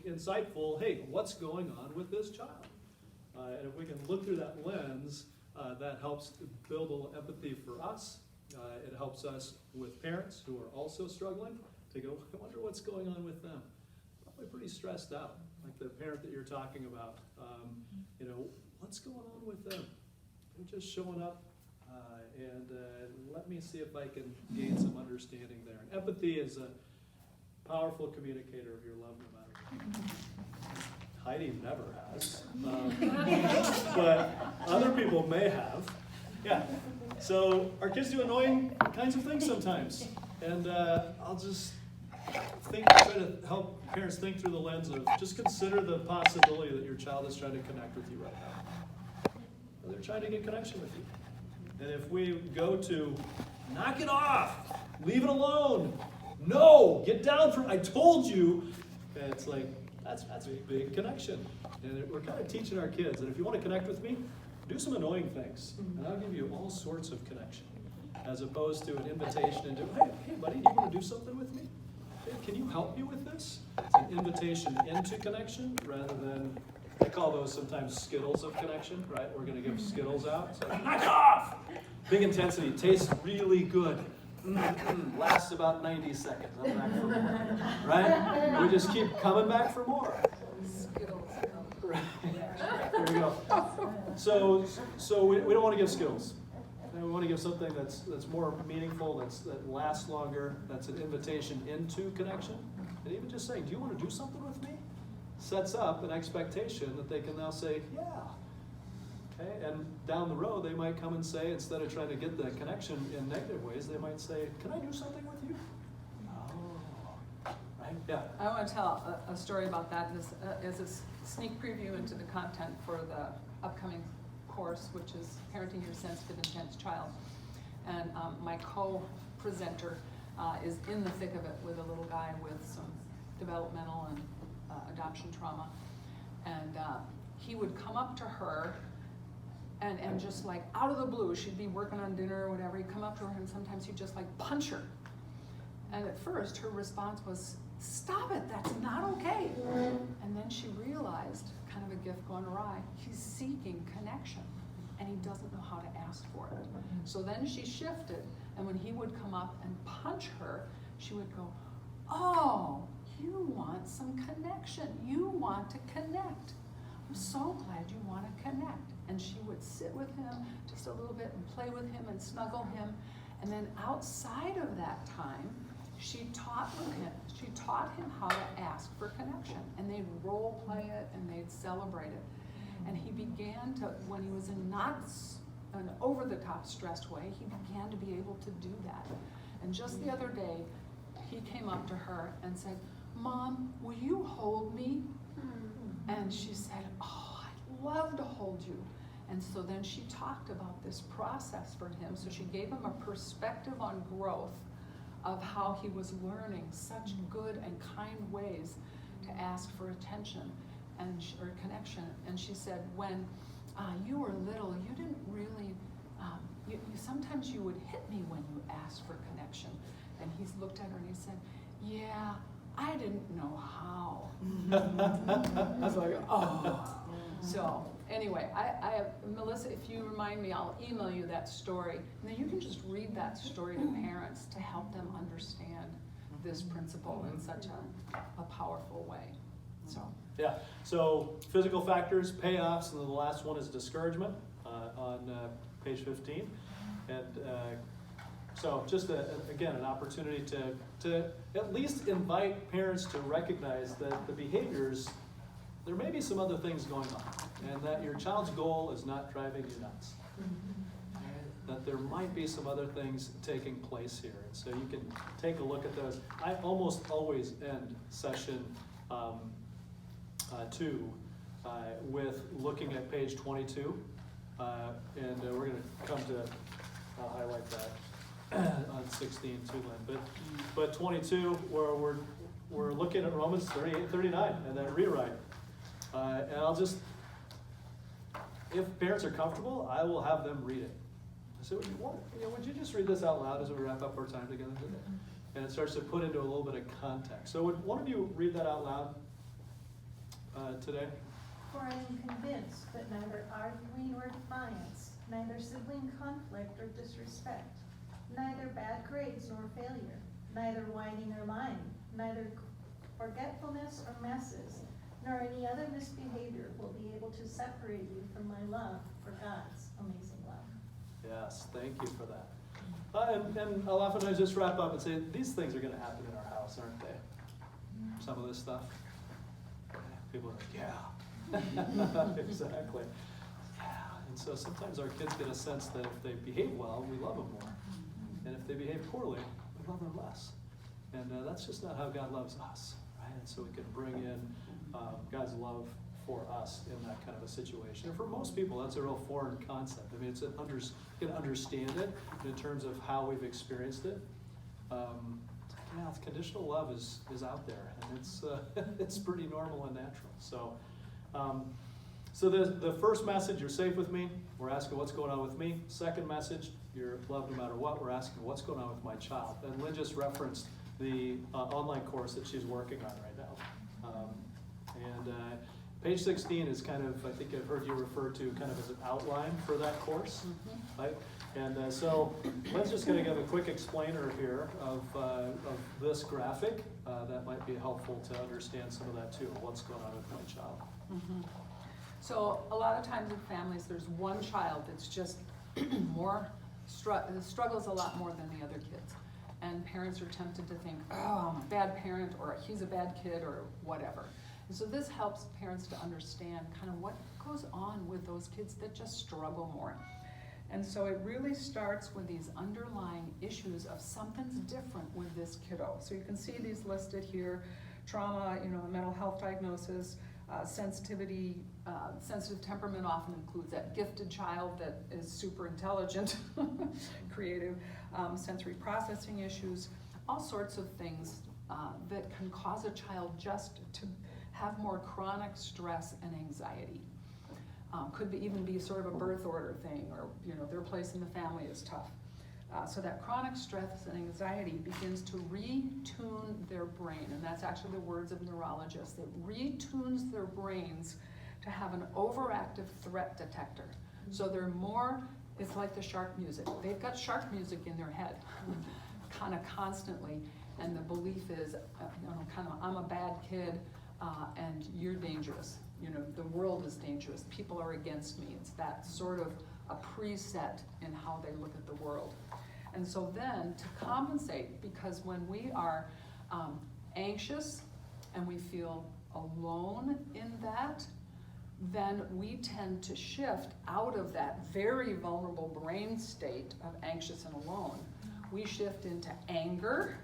[SPEAKER 3] insightful, hey, what's going on with this child? And if we can look through that lens, that helps to build a little empathy for us. It helps us with parents who are also struggling to go, I wonder what's going on with them. Probably pretty stressed out, like the parent that you're talking about. What's going on with them? They're just showing up, and let me see if I can gain some understanding there. And empathy is a powerful communicator of your love, no matter what. Heidi never has, but other people may have. Yeah. So our kids do annoying kinds of things sometimes, and I'll just try to help parents think through the lens of just consider the possibility that your child is trying to connect with you right now. They're trying to get connection with you, and if we go to knock it off, leave it alone, no, get down from, I told you, and it's like, that's a big connection. And we're kind of teaching our kids that if you want to connect with me, do some annoying things, and I'll give you all sorts of connection, as opposed to an invitation into, hey buddy, do you want to do something with me? Hey, can you help me with this? It's an invitation into connection rather than, I call those sometimes Skittles of connection, right? We're going to give Skittles out. It's like, knock it off! Big intensity, tastes really good. Lasts about 90 seconds. I'm back for more. Right? We just keep coming back for more.
[SPEAKER 4] Skittles.
[SPEAKER 3] Right. There we go. So we don't want to give Skittles. We want to give something that's more meaningful, that lasts longer, that's an invitation into connection. And even just saying, do you want to do something with me? sets up an expectation that they can now say, yeah. Okay, and down the road, they might come and say, instead of trying to get the connection in negative ways, they might say, can I do something with you? Oh, right, yeah.
[SPEAKER 4] I want to tell a story about that as a sneak preview into the content for the upcoming course, which is Parenting Your Sensitive Intense Child. And my co-presenter is in the thick of it with a little guy with some developmental and adoption trauma. And he would come up to her and just like out of the blue, she'd be working on dinner or whatever, he'd come up to her and sometimes he'd just like punch her. And at first her response was, stop it, that's not okay. And then she realized, kind of a gift gone awry, he's seeking connection and he doesn't know how to ask for it. So then she shifted, and when he would come up and punch her, she would go, oh, you want some connection, you want to connect. I'm so glad you want to connect. And she would sit with him just a little bit and play with him and snuggle him. And then outside of that time, she taught him how to ask for connection. And they'd role play it and they'd celebrate it. And he began to, when he was in not an over-the-top stressed way, he began to be able to do that. And just the other day, he came up to her and said, Mom, will you hold me? And she said, oh, I'd love to hold you. And so then she talked about this process for him. So she gave him a perspective on growth of how he was learning such good and kind ways to ask for attention or connection. And she said, when you were little, you didn't really, sometimes you would hit me when you asked for connection. And he looked at her and he said, yeah, I didn't know how. I was like, oh. So anyway, Melissa, if you remind me, I'll email you that story. And then you can just read that story to parents to help them understand this principle in such a powerful way. So.
[SPEAKER 3] Yeah, so physical factors, payoffs, and then the last one is discouragement on page 15. And so just, again, an opportunity to at least invite parents to recognize that the behaviors, there may be some other things going on, and that your child's goal is not driving you nuts. That there might be some other things taking place here. And so you can take a look at those. I almost always end session 2 with looking at page 22. And we're going to come to highlight that on 16 too, Lynn. But 22, where we're looking at Romans 38, 39, and that rewrite. And I'll just, if parents are comfortable, I will have them read it. I say, would you just read this out loud as we wrap up our time together today? And it starts to put into a little bit of context. So would one of you read that out loud today?
[SPEAKER 8] For I am convinced that neither arguing or defiance, neither sibling conflict or disrespect, neither bad grades nor failure, neither whining or lying, neither forgetfulness or messes, nor any other misbehavior will be able to separate you from my love for God's amazing love.
[SPEAKER 3] Yes, thank you for that. And I'll oftentimes just wrap up and say, these things are going to happen in our house, aren't they? Some of this stuff. People are like, yeah. Exactly. Yeah. And so sometimes our kids get a sense that if they behave well, we love them more. And if they behave poorly, we love them less. And that's just not how God loves us, right? And so we can bring in God's love for us in that kind of a situation. And for most people, that's a real foreign concept. I mean, you can understand it in terms of how we've experienced it. Yeah, conditional love is out there, and it's pretty normal and natural. So, so the first message, you're safe with me. We're asking what's going on with me. Second message, you're loved no matter what. We're asking what's going on with my child. And Lynn just referenced the online course that she's working on right now. And page 16 is kind of, I think I've heard you refer to kind of as an outline for that course, right? And so Lynn's just going to give a quick explainer here of this graphic that might be helpful to understand some of that too, what's going on with my child.
[SPEAKER 4] Mm-hmm. So a lot of times in families, there's one child that's just more struggles a lot more than the other kids. And parents are tempted to think, oh, I'm a bad parent, or he's a bad kid, or whatever. And so this helps parents to understand kind of what goes on with those kids that just struggle more. And so it really starts with these underlying issues of something's different with this kiddo. So you can see these listed here: trauma, mental health diagnosis, sensitivity, sensitive temperament often includes that gifted child that is super intelligent, creative, sensory processing issues, all sorts of things that can cause a child just to have more chronic stress and anxiety. Could even be sort of a birth order thing, or their place in the family is tough. So that chronic stress and anxiety begins to retune their brain, and that's actually the words of neurologists. It retunes their brains to have an overactive threat detector. So they're more, it's like the shark music. They've got shark music in their head, kind of constantly, and the belief is, I'm a bad kid, and you're dangerous. The world is dangerous. People are against me. It's that sort of a preset in how they look at the world. And so then to compensate, because when we are anxious and we feel alone in that, then we tend to shift out of that very vulnerable brain state of anxious and alone. We shift into anger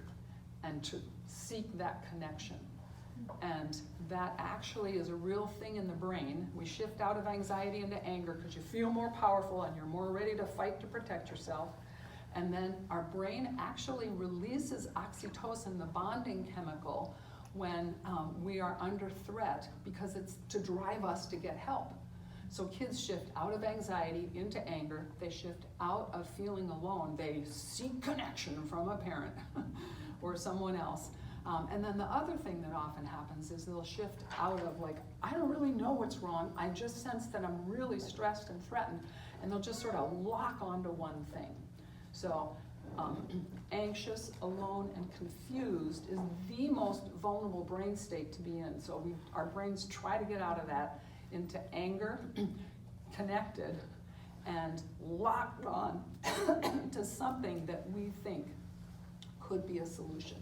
[SPEAKER 4] and to seek that connection. And that actually is a real thing in the brain. We shift out of anxiety into anger because you feel more powerful and you're more ready to fight to protect yourself. And then our brain actually releases oxytocin, the bonding chemical, when we are under threat, because it's to drive us to get help. So kids shift out of anxiety into anger. They shift out of feeling alone. They seek connection from a parent or someone else. And then the other thing that often happens is they'll shift out of I don't really know what's wrong. I just sense that I'm really stressed and threatened. And they'll just sort of lock onto one thing. So anxious, alone, and confused is the most vulnerable brain state to be in. So our brains try to get out of that into anger, connected, and locked on to something that we think could be a solution.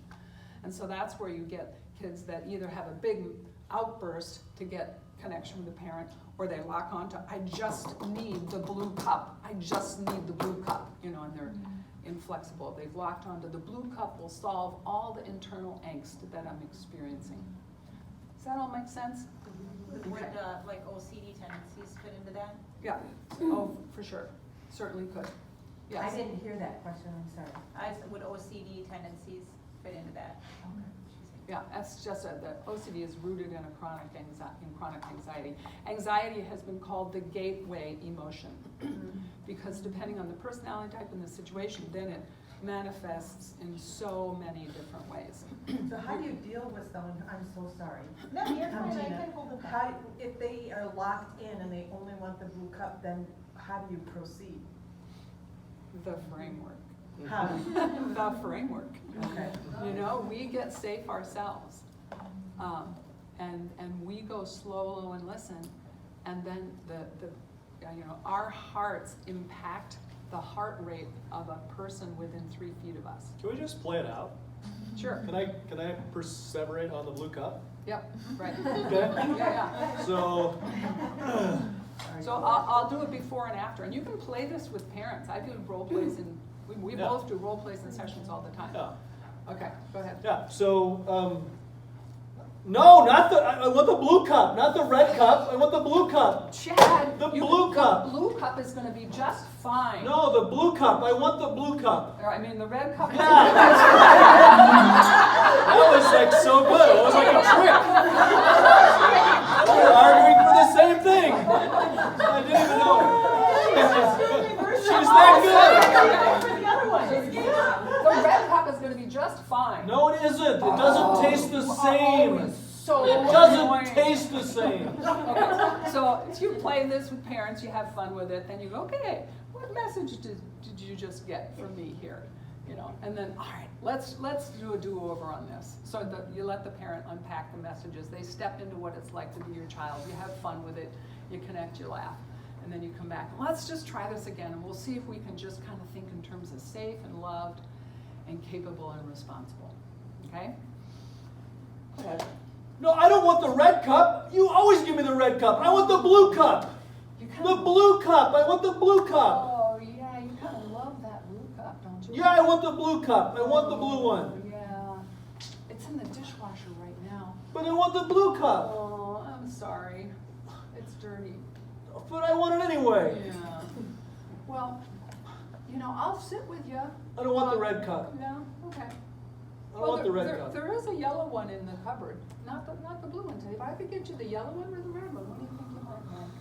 [SPEAKER 4] And so that's where you get kids that either have a big outburst to get connection with the parent, or they lock onto, I just need the blue cup. I just need the blue cup, and they're inflexible. They've locked onto the blue cup will solve all the internal angst that I'm experiencing. Does that all make sense?
[SPEAKER 9] Would OCD tendencies fit into that?
[SPEAKER 4] Yeah, oh, for sure, certainly could. Yes.
[SPEAKER 10] I didn't hear that question, I'm sorry.
[SPEAKER 9] Would OCD tendencies fit into that?
[SPEAKER 4] Yeah, that's just that OCD is rooted in chronic anxiety. Anxiety has been called the gateway emotion because depending on the personality type and the situation, then it manifests in so many different ways.
[SPEAKER 10] So how do you deal with someone, I'm so sorry.
[SPEAKER 8] No, you're fine, I
[SPEAKER 10] Gina,
[SPEAKER 8] can hold it back.
[SPEAKER 10] if they are locked in and they only want the blue cup, then how do you proceed?
[SPEAKER 4] The framework.
[SPEAKER 10] How?
[SPEAKER 4] The framework.
[SPEAKER 10] Okay.
[SPEAKER 4] We get safe ourselves. And we go slow and listen, and then our hearts impact the heart rate of a person within 3 feet of us.
[SPEAKER 3] Can we just play it out?
[SPEAKER 4] Sure.
[SPEAKER 3] Can I perseverate on the blue cup?
[SPEAKER 4] Yep, right.
[SPEAKER 3] Okay.
[SPEAKER 4] Yeah.
[SPEAKER 3] So
[SPEAKER 4] I'll do it before and after, and you can play this with parents. I do role plays we
[SPEAKER 3] Yeah.
[SPEAKER 4] both do role plays in sessions all the time.
[SPEAKER 3] yeah.
[SPEAKER 4] Okay, go ahead.
[SPEAKER 3] Yeah, so, no, I want the blue cup, not the red cup. I want the blue cup.
[SPEAKER 4] Chad,
[SPEAKER 3] The blue cup.
[SPEAKER 4] The blue cup is going to be just fine.
[SPEAKER 3] No, the blue cup. I want the blue cup.
[SPEAKER 4] Or, I mean, the red cup.
[SPEAKER 3] Yeah. That was so good. It was like a trick. We're arguing for the same thing. I didn't even know it. She's that good.
[SPEAKER 4] The red cup is going to be just fine.
[SPEAKER 3] No, it isn't. It doesn't taste the same.
[SPEAKER 4] So
[SPEAKER 3] It doesn't
[SPEAKER 4] annoying.
[SPEAKER 3] taste the same.
[SPEAKER 4] Okay, so if you play this with parents, you have fun with it, then you go, okay, what message did you just get from me here? And then, all right, let's do a do-over on this. So you let the parent unpack the messages. They step into what it's like to be your child. You have fun with it. You connect, you laugh. And then you come back, let's just try this again, and we'll see if we can just kind of think in terms of safe and loved and capable and responsible. Okay? Go ahead.
[SPEAKER 3] No, I don't want the red cup. You always give me the red cup. I want the blue cup.
[SPEAKER 4] You
[SPEAKER 3] The blue cup. I want the blue cup.
[SPEAKER 4] Oh, yeah, you kind of love that blue cup, don't you?
[SPEAKER 3] Yeah, I want the blue cup. I want the blue one.
[SPEAKER 4] Yeah. It's in the dishwasher right now.
[SPEAKER 3] But I want the blue cup.
[SPEAKER 4] Oh, I'm sorry. It's dirty.
[SPEAKER 3] But I want it anyway.
[SPEAKER 4] Yeah. Well, you know, I'll sit with you.
[SPEAKER 3] I don't want the red cup.
[SPEAKER 4] Yeah, okay.
[SPEAKER 3] I don't want the red
[SPEAKER 4] there,
[SPEAKER 3] cup.
[SPEAKER 4] There is a yellow one in the cupboard, not the blue one. If I could get you the yellow one or the red one, what do you think you might like?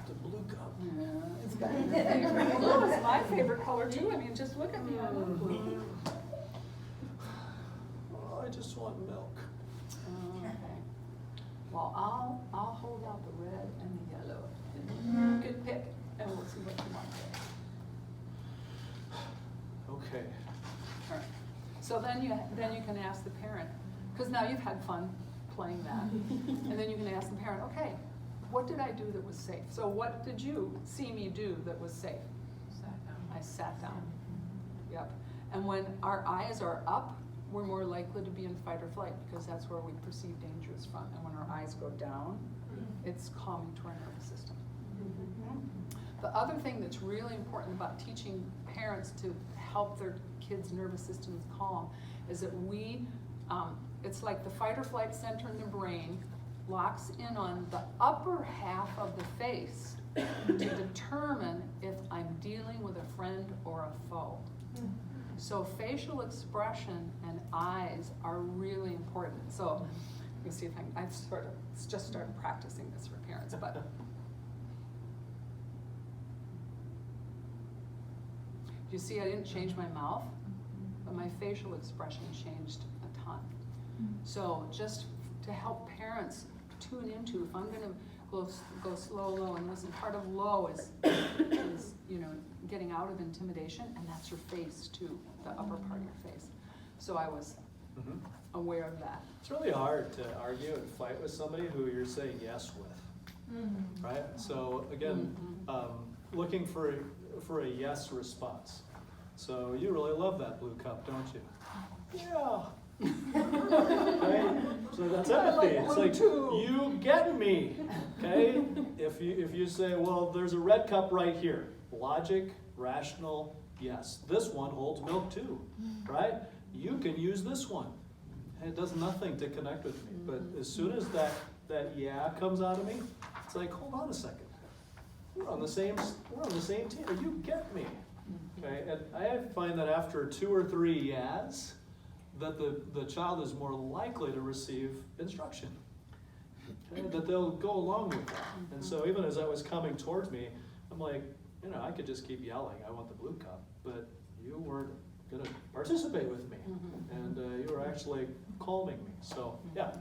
[SPEAKER 3] The blue cup.
[SPEAKER 4] Yeah, it's got your favorite. Blue is my favorite color too. I mean, just look at me. I love blue.
[SPEAKER 3] Oh, I just want milk.
[SPEAKER 4] Okay. Well, I'll hold out the red and the yellow. You can pick, and we'll see what you want.
[SPEAKER 3] Okay.
[SPEAKER 4] All right. So then you can ask the parent, because now you've had fun playing that, and then you can ask the parent, okay, what did I do that was safe? So what did you see me do that was safe?
[SPEAKER 2] Sat down.
[SPEAKER 4] I sat down. Yep. And when our eyes are up, we're more likely to be in fight or flight because that's where we perceive danger is from. And when our eyes go down, it's calming to our nervous system. The other thing that's really important about teaching parents to help their kids' nervous systems calm is that it's like the fight or flight center in the brain locks in on the upper half of the face to determine if I'm dealing with a friend or a foe. So facial expression and eyes are really important. So let me see if I've just started practicing this for parents, but you see I didn't change my mouth, but my facial expression changed a ton. So just to help parents tune into, if I'm gonna go slow, low, and listen, part of low is getting out of intimidation, and that's your face too, the upper part of your face. So I was aware of that.
[SPEAKER 3] It's really hard to argue and fight with somebody who you're saying yes with, right? So again, looking for a yes response. So you really love that blue cup, don't you? Yeah. Right? So that's empathy. It's like you get me. Okay? If you say, well, there's a red cup right here. Logic, rational, yes. This one holds milk too, right? You can use this one. And it does nothing to connect with me. But as soon as that yeah comes out of me, it's like, hold on a second. We're on the same team. You get me. Okay? And I find that after 2 or 3 yeahs, that the child is more likely to receive instruction. Okay? That they'll go along with that. And so even as that was coming towards me, I'm like, I could just keep yelling, I want the blue cup, but you weren't going to participate with me. And you were actually calming me. So, yeah.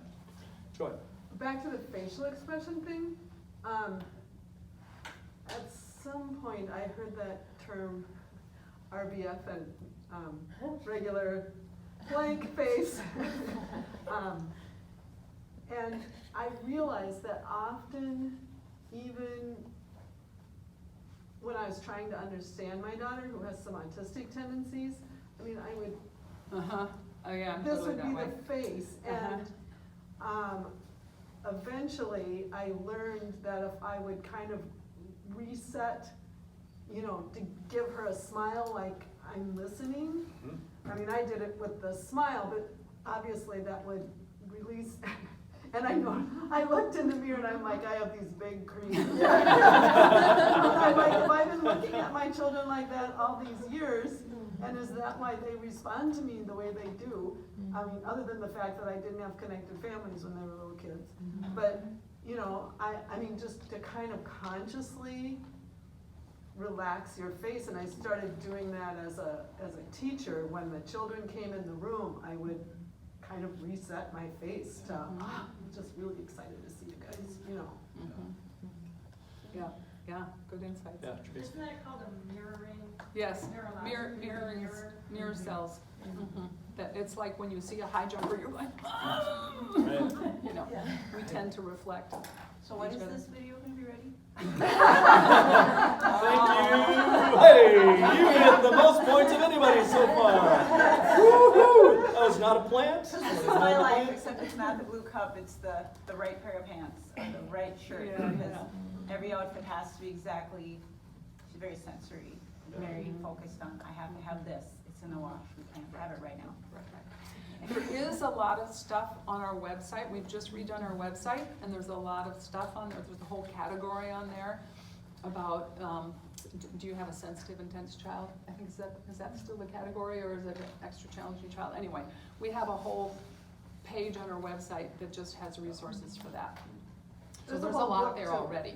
[SPEAKER 3] Joy.
[SPEAKER 6] Back to the facial expression thing. At some point, I heard that term RBF and regular blank face. And I realized that often, even when I was trying to understand my daughter, who has some autistic tendencies, I would,
[SPEAKER 4] Oh yeah, I'm
[SPEAKER 6] this
[SPEAKER 4] totally
[SPEAKER 6] would
[SPEAKER 4] that
[SPEAKER 6] be
[SPEAKER 4] way.
[SPEAKER 6] the face. And eventually, I learned that if I would kind of reset, to give her a smile like I'm listening. I did it with the smile, but obviously that would release. And I looked in the mirror and I'm like, I have these big creams. And I'm like, have I been looking at my children like that all these years? And is that why they respond to me the way they do? Other than the fact that I didn't have connected families when they were little kids. But, just to kind of consciously relax your face. And I started doing that as a teacher. When the children came in the room, I would kind of reset my face to, I'm just really excited to see you guys,
[SPEAKER 4] Yeah, good insights.
[SPEAKER 3] Yeah, Tracy.
[SPEAKER 8] Isn't that called a mirroring?
[SPEAKER 4] Yes,
[SPEAKER 8] Neurological
[SPEAKER 4] mirror cells. That it's like when you see a high jumper, you're like,
[SPEAKER 3] Right.
[SPEAKER 4] we tend to reflect.
[SPEAKER 9] So when is this video gonna be ready?
[SPEAKER 3] Thank you. Hey, you get the most points of anybody so far. Woo-hoo. Marshmallow is not a plant?
[SPEAKER 9] This
[SPEAKER 3] It's
[SPEAKER 9] is
[SPEAKER 3] not
[SPEAKER 9] my
[SPEAKER 3] a
[SPEAKER 9] life,
[SPEAKER 3] plant?
[SPEAKER 9] except it's not the blue cup, it's the right pair of pants, or the right shirt,
[SPEAKER 4] Yeah,
[SPEAKER 9] because
[SPEAKER 4] yeah.
[SPEAKER 9] every outfit has to be exactly, she's very sensory, very focused on, I have to have this, it's in the wash, we can't have it right now.
[SPEAKER 4] There is a lot of stuff on our website. We've just redone our website, and there's a lot of stuff on there. There's a whole category on there about, do you have a sensitive, intense child? I think, is that still the category, or is it an extra challenging child? Anyway, we have a whole page on our website that just has resources for that. So
[SPEAKER 6] There's a
[SPEAKER 4] there's a
[SPEAKER 6] whole
[SPEAKER 4] lot
[SPEAKER 6] book,
[SPEAKER 4] there
[SPEAKER 6] too.
[SPEAKER 4] already.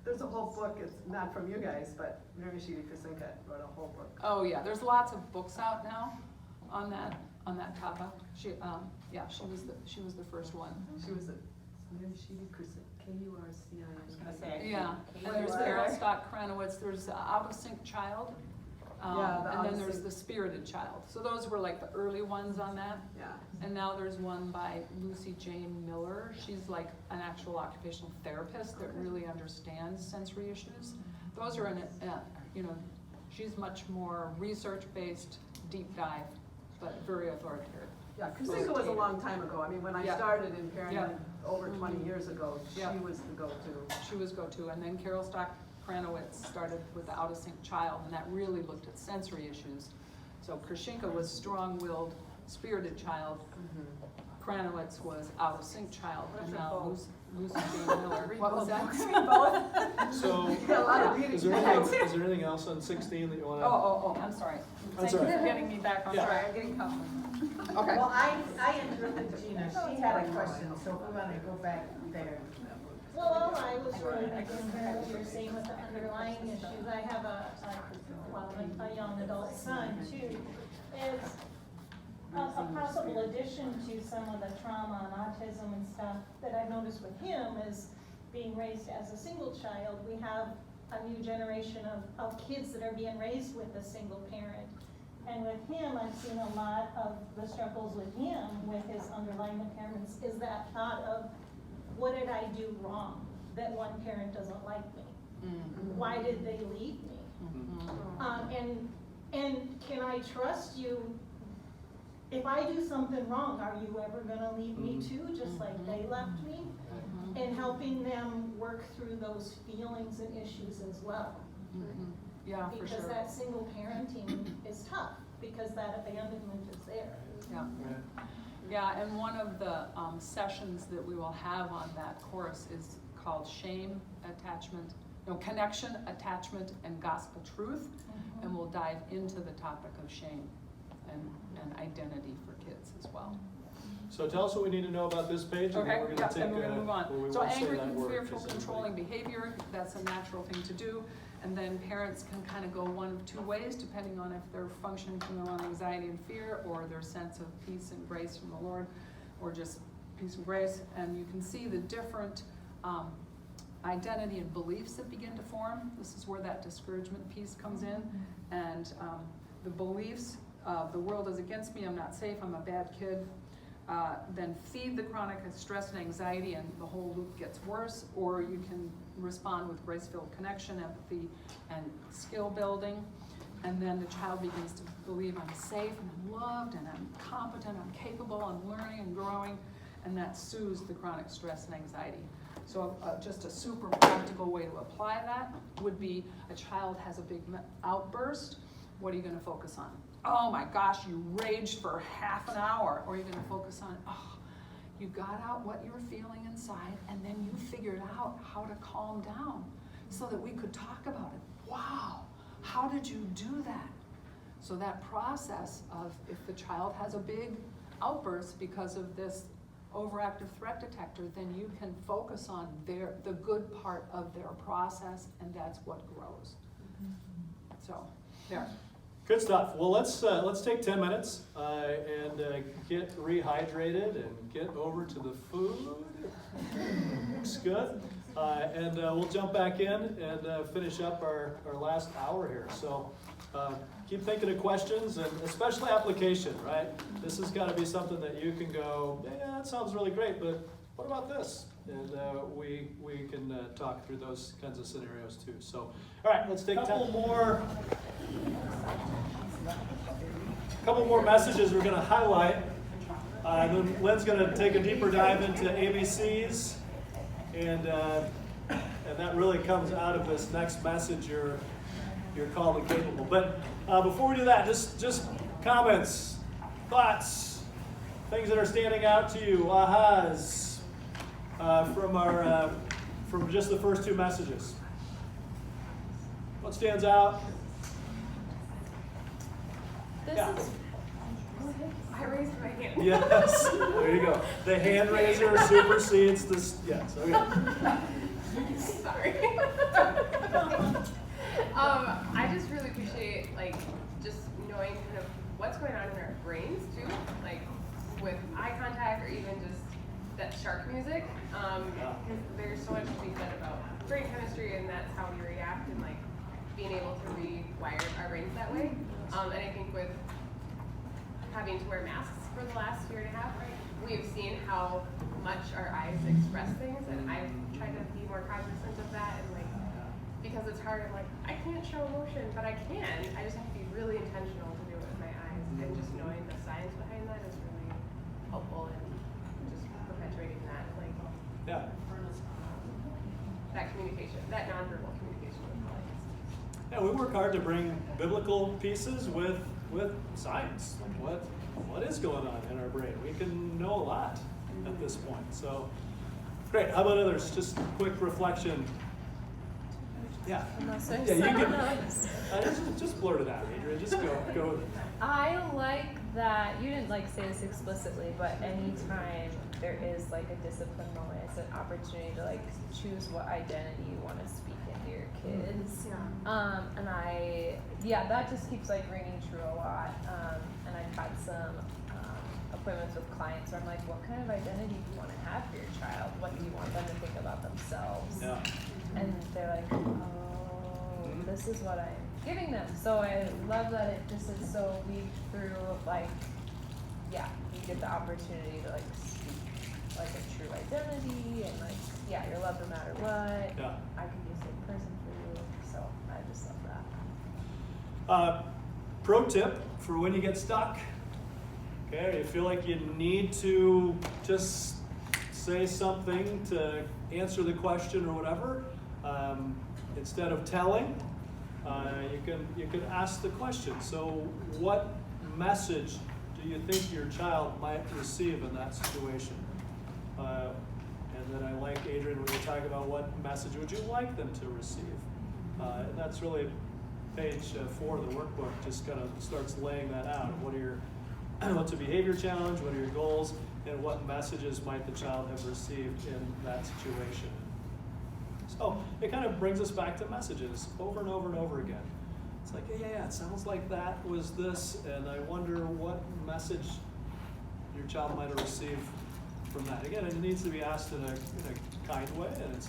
[SPEAKER 6] There's a whole book, it's not from you guys, but Mary Sheedy Krasinka wrote a whole book.
[SPEAKER 4] Oh, yeah, there's lots of books out now on that topic. She, she was the first one.
[SPEAKER 6] She was a, Mary Sheedy Krasinka, K-U-R-C-I-N.
[SPEAKER 9] I was gonna say, I
[SPEAKER 4] Yeah,
[SPEAKER 9] can't-
[SPEAKER 4] and there's Carol Stock Kranowitz, there's Out of Sync Child,
[SPEAKER 6] Yeah, the Out
[SPEAKER 4] and
[SPEAKER 6] of
[SPEAKER 4] then there's
[SPEAKER 6] Sync.
[SPEAKER 4] The Spirited Child. So those were like the early ones on that.
[SPEAKER 6] Yeah.
[SPEAKER 4] And now there's one by Lucy Jane Miller. She's like an actual occupational therapist that really understands sensory issues. Those are she's much more research-based, deep dive, but very authoritative.
[SPEAKER 6] Yeah, Krasinka was a long time ago. I mean, when I
[SPEAKER 4] Yeah.
[SPEAKER 6] started in Parenting
[SPEAKER 4] Yeah.
[SPEAKER 6] over 20 years ago, she
[SPEAKER 4] Yeah.
[SPEAKER 6] was the go-to.
[SPEAKER 4] She was go-to, and then Carol Stock Kranowitz started with the Out of Sync Child, and that really looked at sensory issues. So Krasinka was strong-willed, spirited child. Kranowitz was Out of Sync Child, and now Lucy Jane Miller. What was that?
[SPEAKER 3] So,
[SPEAKER 6] You got a lot of reading.
[SPEAKER 3] is there anything else on 16 that you wanna?
[SPEAKER 4] Oh, I'm sorry.
[SPEAKER 3] That's
[SPEAKER 4] Thank you
[SPEAKER 3] all right.
[SPEAKER 4] for getting me back on
[SPEAKER 3] Yeah.
[SPEAKER 4] track. I'm getting comfortable. Okay.
[SPEAKER 10] Well, I interrupted Gina, she had a question, so if we wanna go back there.
[SPEAKER 8] Well, all I was really thinking, what you're saying with the underlying issues, I have a young adult son too, is a possible addition to some of the trauma and autism and stuff that I've noticed with him is being raised as a single child. We have a new generation of kids that are being raised with a single parent. And with him, I've seen a lot of the struggles with him, with his underlying impairments, is that thought of, what did I do wrong that one parent doesn't like me? Why did they leave me? And can I trust you? If I do something wrong, are you ever gonna leave me too, just like they left me? And helping them work through those feelings and issues as well.
[SPEAKER 4] Yeah, for
[SPEAKER 8] Because
[SPEAKER 4] sure.
[SPEAKER 8] that single parenting is tough, because that abandonment is there.
[SPEAKER 4] Yeah. Yeah, and one of the sessions that we will have on that course is called Connection, Attachment, and Gospel Truth. And we'll dive into the topic of shame and identity for kids as well.
[SPEAKER 3] So tell us what we need to know about this page, and then
[SPEAKER 4] Okay,
[SPEAKER 3] we're gonna
[SPEAKER 4] yeah,
[SPEAKER 3] take,
[SPEAKER 4] and we're gonna move
[SPEAKER 3] well,
[SPEAKER 4] on.
[SPEAKER 3] we
[SPEAKER 4] So
[SPEAKER 3] won't say
[SPEAKER 4] angry,
[SPEAKER 3] that word,
[SPEAKER 4] fearful,
[SPEAKER 3] 'cause
[SPEAKER 4] controlling behavior, that's a natural thing to do. And then parents can kind of go one of two ways, depending on if they're functioning from their own anxiety and fear, or their sense of peace and grace from the Lord, or just peace and grace. And you can see the different identity and beliefs that begin to form. This is where that discouragement piece comes in. And the beliefs of the world is against me, I'm not safe, I'm a bad kid. Then feed the chronic stress and anxiety, and the whole loop gets worse. Or you can respond with grace-filled connection, empathy, and skill building. And then the child begins to believe I'm safe and I'm loved and I'm competent, I'm capable, I'm learning and growing. And that soothes the chronic stress and anxiety. So just a super practical way to apply that would be a child has a big outburst. What are you going to focus on? Oh my gosh, you raged for half an hour. Or you're going to focus on, you got out what you were feeling inside, and then you figured out how to calm down so that we could talk about it. Wow, how did you do that? So that process of, if the child has a big outburst because of this overactive threat detector, then you can focus on the good part of their process, and that's what grows. So, there.
[SPEAKER 3] Good stuff. Well, let's take 10 minutes and get rehydrated and get over to the food. Looks good. And we'll jump back in and finish up our last hour here. So keep thinking of questions, and especially application, right? This has got to be something that you can go, yeah, that sounds really great, but what about this? And we can talk through those kinds of scenarios too. So, all right, let's take a couple more messages we're going to highlight. Then Lynn's gonna take a deeper dive into ABCs, and that really comes out of this next message, you're called and capable. But before we do that, just comments, thoughts, things that are standing out to you, ahas, from just the first two messages. What stands out? Yeah.
[SPEAKER 11] I raised my hand.
[SPEAKER 3] Yes, there you go. The hand raiser supersedes this, yes, okay.
[SPEAKER 11] Sorry. I just really appreciate just knowing kind of what's going on in our brains too, like with eye contact or even just that shark music. Because there's so much to be said about brain chemistry, and that's how we react, and being able to rewire our brains that way. And I think with having to wear masks for the last year and a half, we have seen how much our eyes express things, and I've tried to be more cognizant of that, and because it's hard, I'm I can't show emotion, but I can. I just have to be really intentional to do it with my eyes, and just knowing the science behind that is really helpful in just perpetuating that,
[SPEAKER 3] Yeah.
[SPEAKER 11] that communication, that nonverbal communication with colleagues.
[SPEAKER 3] Yeah, we work hard to bring biblical pieces with science. What is going on in our brain? We can know a lot at this point. So, great. How about others? Just quick reflection. Yeah.
[SPEAKER 5] Unless
[SPEAKER 3] Yeah,
[SPEAKER 5] there's
[SPEAKER 3] you
[SPEAKER 5] someone
[SPEAKER 3] can.
[SPEAKER 5] else.
[SPEAKER 3] Just blurt it out, Adrian. Just go with it.
[SPEAKER 5] I like that, you didn't say this explicitly, but anytime there is a discipline moment, it's an opportunity to choose what identity you want to speak into your kids. And that just keeps ringing true a lot. And I've had some appointments with clients where I'm what kind of identity do you want to have for your child? What do you want them to think about themselves?
[SPEAKER 3] Yeah.
[SPEAKER 5] And they're oh, this is what I'm giving them. So I love that it just is so weaved through you get the opportunity to speak a true identity and you're loved no matter what.
[SPEAKER 3] Yeah.
[SPEAKER 5] I can be a safe person for you. So I just love that.
[SPEAKER 3] Pro tip for when you get stuck. Okay, you feel like you need to just say something to answer the question or whatever. Instead of telling, you can ask the question. So, what message do you think your child might receive in that situation? And then I like, Adrian, when you talk about what message would you like them to receive. And that's really page 4 of the workbook, just kind of starts laying that out. What's a behavior challenge, what are your goals, and what messages might the child have received in that situation. So it kind of brings us back to messages over and over and over again. It's yeah, it sounds like that was this, and I wonder what message your child might have received from that. Again, it needs to be asked in a kind way, and it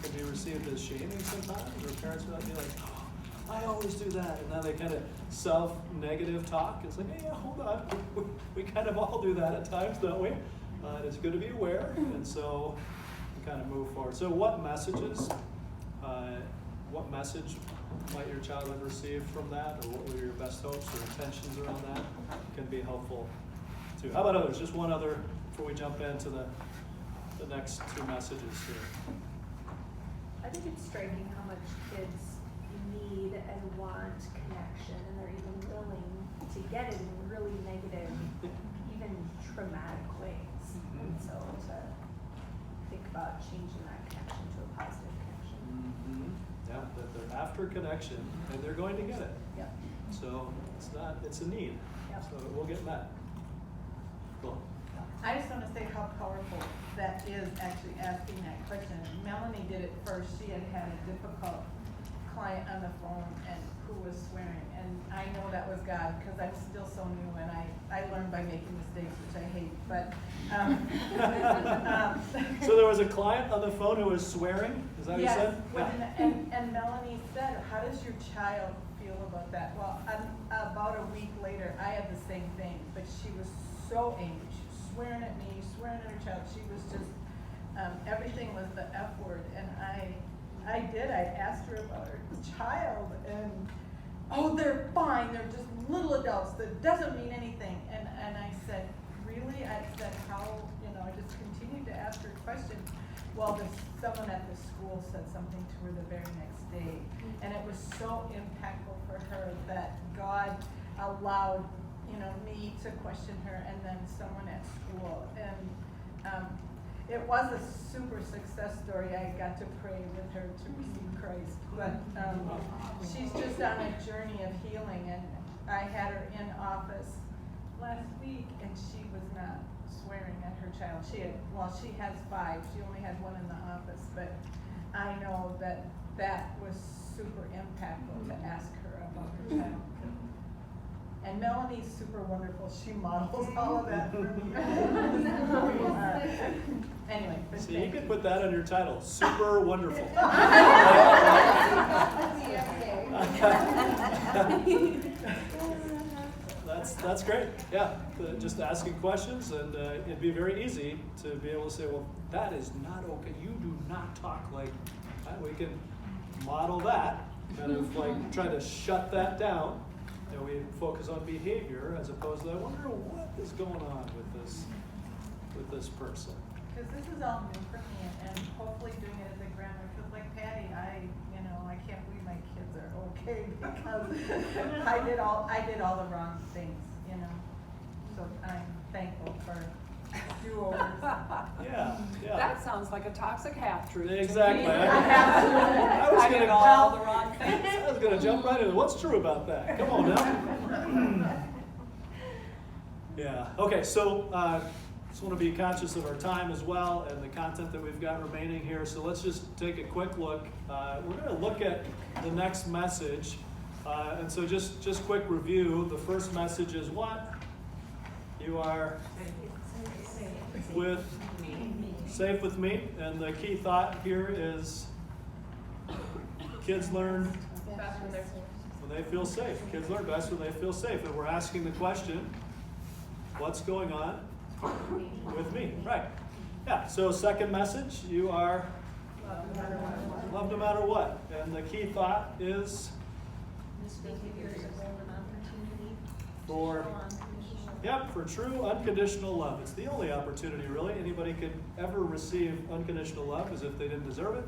[SPEAKER 3] can be received as shaming sometimes, or parents might be oh, I always do that, and then they kind of self-negative talk. It's yeah, hold on, we kind of all do that at times, don't we? And it's good to be aware, and so we kind of move forward. So what messages, what message might your child have received from that, or what were your best hopes or intentions around that can be helpful too. How about others? Just one other before we jump into the next two messages here.
[SPEAKER 12] I think it's striking how much kids need and want connection, and they're even willing to get it in really negative, even traumatic ways. And so to think about changing that connection to a positive connection.
[SPEAKER 3] Mm-hmm. Yeah, that they're after connection and they're going to get it.
[SPEAKER 12] Yep.
[SPEAKER 3] So it's a need.
[SPEAKER 12] Yep.
[SPEAKER 3] So it will get met. Cool.
[SPEAKER 10] I just want to say how powerful that is, actually asking that question. Melanie did it first. She had a difficult client on the phone and who was swearing, and I know that was God because I'm still so new and I learn by making mistakes, which I hate. But
[SPEAKER 3] so there was a client on the phone who was swearing. Is that what you said?
[SPEAKER 10] Yes. And Melanie said, "How does your child feel about that?" Well, about a week later, I had the same thing, but she was so angry. She was swearing at me, swearing at her child. She was just everything was the F word, and I asked her about her child, and oh, they're fine, they're just little adults, that doesn't mean anything. And I said, really? well, someone at the school said something to her the very next day. And it was so impactful for her that God allowed, me to question her and then someone at school. And it was a super success story. I got to pray with her to receive Christ. But she's just on a journey of healing. And I had her in office last week and she was not swearing at her child. She has 5. She only had 1 in the office. But I know that was super impactful to ask her about her child. And Melanie's super wonderful. She models all of that for me. Anyway.
[SPEAKER 3] So you could put that on your title, super wonderful. That's great. Yeah, just asking questions, and it'd be very easy to be able to say, well, that is not okay. You do not talk like that. We can model that, kind of like try to shut that down. And we focus on behavior as opposed to, I wonder what is going on with this person.
[SPEAKER 10] Because this is all new for me, and hopefully doing it as a grandma. Because like Patty, I can't believe my kids are okay because I did all the wrong things, So I'm thankful for do-overs.
[SPEAKER 3] Yeah.
[SPEAKER 2] That sounds like a toxic half-truth.
[SPEAKER 3] Exactly.
[SPEAKER 2] I did all the wrong things.
[SPEAKER 3] I was going to jump right in. What's true about that? Come on now. Yeah. Okay. So just want to be conscious of our time as well and the content that we've got remaining here. So let's just take a quick look. We're going to look at the next message. And so just quick review. The first message is what? You are safe with me. And the key thought here is kids learn when they feel safe. Kids learn best when they feel safe. And we're asking the question, what's going on with me? Right. Yeah, so second message, you are loved no matter what. And the key thought is for true unconditional love. It's the only opportunity really anybody could ever receive unconditional love is if they didn't deserve it.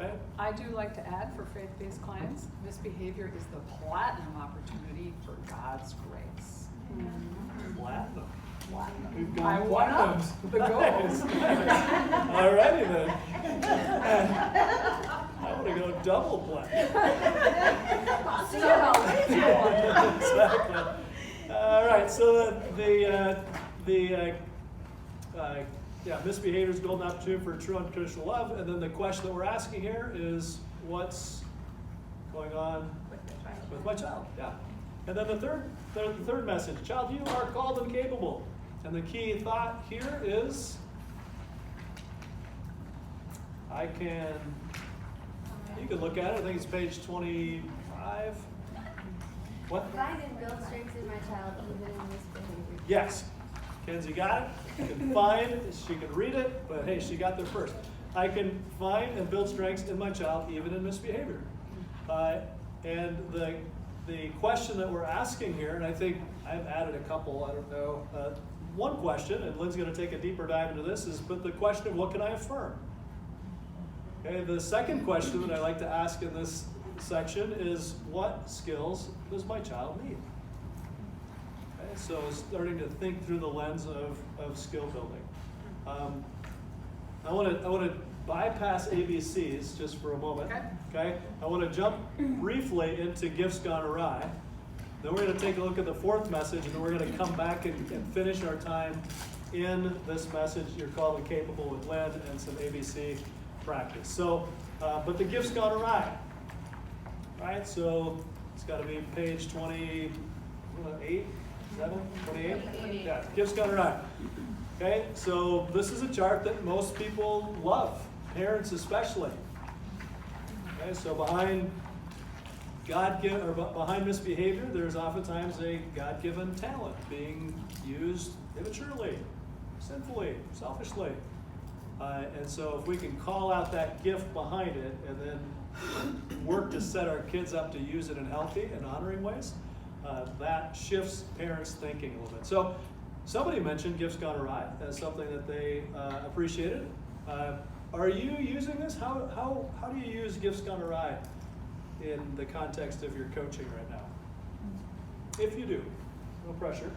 [SPEAKER 3] Okay?
[SPEAKER 4] I do like to add for faith-based clients, misbehavior is the platinum opportunity for God's grace.
[SPEAKER 3] Platinum. We've
[SPEAKER 4] I
[SPEAKER 3] got
[SPEAKER 4] won up
[SPEAKER 3] platinums.
[SPEAKER 4] the gold.
[SPEAKER 3] Nice. All righty then. I want to go double platinum. Exactly. All right. So misbehavior is a golden opportunity for true unconditional love. And then the question that we're asking here is, what's going on with my child? Yeah. And then the third message, child, you are called and capable. And the key thought here is, you can look at it, I think it's page 25. What?
[SPEAKER 13] Find and build strengths in my child even in misbehavior.
[SPEAKER 3] Yes. Kenzie got it. She can find, she can read it, but hey, she got there first. I can find and build strengths in my child even in misbehavior. And the question that we're asking here, and I think I've added a couple, I don't know, one question, and Lynn's going to take a deeper dive into this, but the question of what can I affirm? Okay, the second question that I like to ask in this section is, what skills does my child need? Okay, so starting to think through the lens of skill building. I want to bypass ABCs just for a moment. Okay? I want to jump briefly into gifts gone awry. Then we're going to take a look at the fourth message, and then we're going to come back and finish our time in this message, You're Called and Capable with Lynn, and some ABC practice. So, but the gifts gone awry, right? So it's got to be page 28, 28? Yeah, gifts gone awry. Okay, so this is a chart that most people love, parents especially. Okay, so behind behind misbehavior, there's oftentimes a God-given talent being used immaturely, sinfully, selfishly. And so if we can call out that gift behind it and then work to set our kids up to use it in healthy and honoring ways, that shifts parents' thinking a little bit. So somebody mentioned gifts gone awry as something that they appreciated. are you using this? How do you use Gifts Gone Awry in the context of your coaching right now? If you do, no pressure.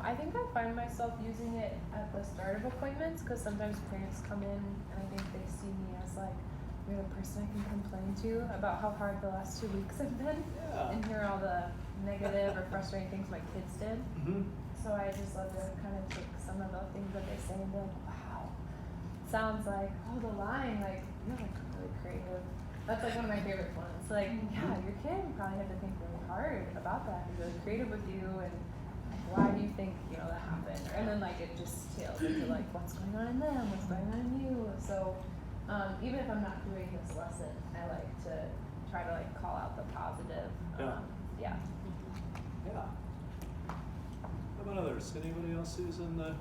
[SPEAKER 5] I think I find myself using it at the start of appointments, because sometimes parents come in and I think they see me as like, you're the person I can complain to about how hard the last 2 weeks have been,
[SPEAKER 3] Yeah.
[SPEAKER 5] and hear all the negative or frustrating things my kids did.
[SPEAKER 3] Mm-hmm.
[SPEAKER 5] So I just love to kind of take some of the things that they say and be like, wow, sounds like, oh, the line, like, you're like really creative. That's like one of my favorite ones. Like, yeah, your kid probably had to think really hard about that. He's really creative with you, and like, why do you think, that happened? And then like it just tails into like, what's going on in them, what's going on in you. So even if I'm not doing this lesson, I like to try to like call out the positive.
[SPEAKER 3] Yeah. Yeah. How about others? Anybody else who's in the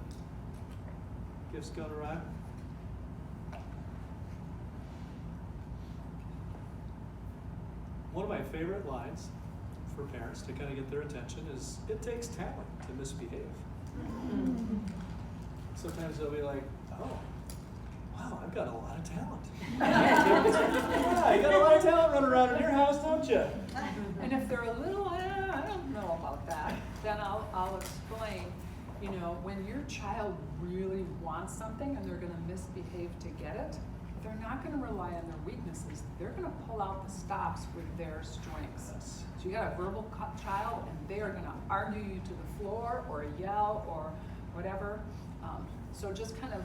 [SPEAKER 3] Gifts Gone Awry? One of my favorite lines for parents to kind of get their attention is, it takes talent to misbehave. Sometimes they'll be like, oh, wow, I've got a lot of talent. Yeah, you got a lot of talent running around in your house, don't you?
[SPEAKER 4] And if they're a little, I don't know about that, then I'll explain, when your child really wants something and they're gonna misbehave to get it, they're not gonna rely on their weaknesses. They're gonna pull out the stops with their strengths.
[SPEAKER 3] Yes.
[SPEAKER 4] So you got a verbal child and they are gonna argue you to the floor or yell or whatever. So just kind of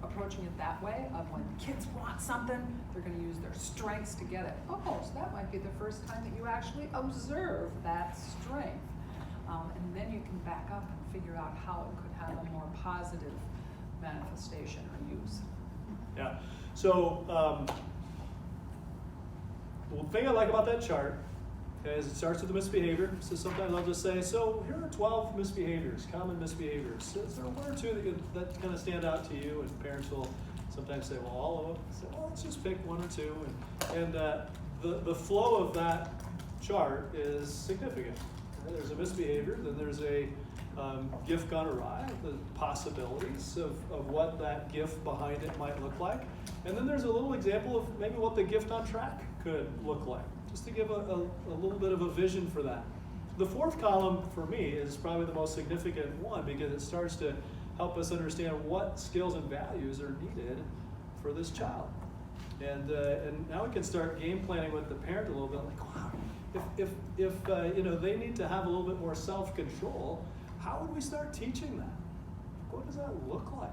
[SPEAKER 4] approaching it that way, of when kids want something, they're gonna use their strengths to get it. Oh, so that might be the first time that you actually observe that strength. And then you can back up and figure out how it could have a more positive manifestation or use.
[SPEAKER 3] Yeah. So the thing I like about that chart, okay, is it starts with the misbehavior. So sometimes I'll just say, so here are 12 misbehaviors, common misbehaviors. So is there one or two that kind of stand out to you? And parents will sometimes say, well, all of them. So, well, let's just pick one or two. And the flow of that chart is significant. Okay, there's a misbehavior, then there's a gift gone awry, the possibilities of what that gift behind it might look like. And then there's a little example of maybe what the gift on track could look like, just to give a little bit of a vision for that. The fourth column for me is probably the most significant one, because it starts to help us understand what skills and values are needed for this child. And now we can start game planning with the parent a little bit, like, wow, if they need to have a little bit more self-control, how would we start teaching that? What does that look like?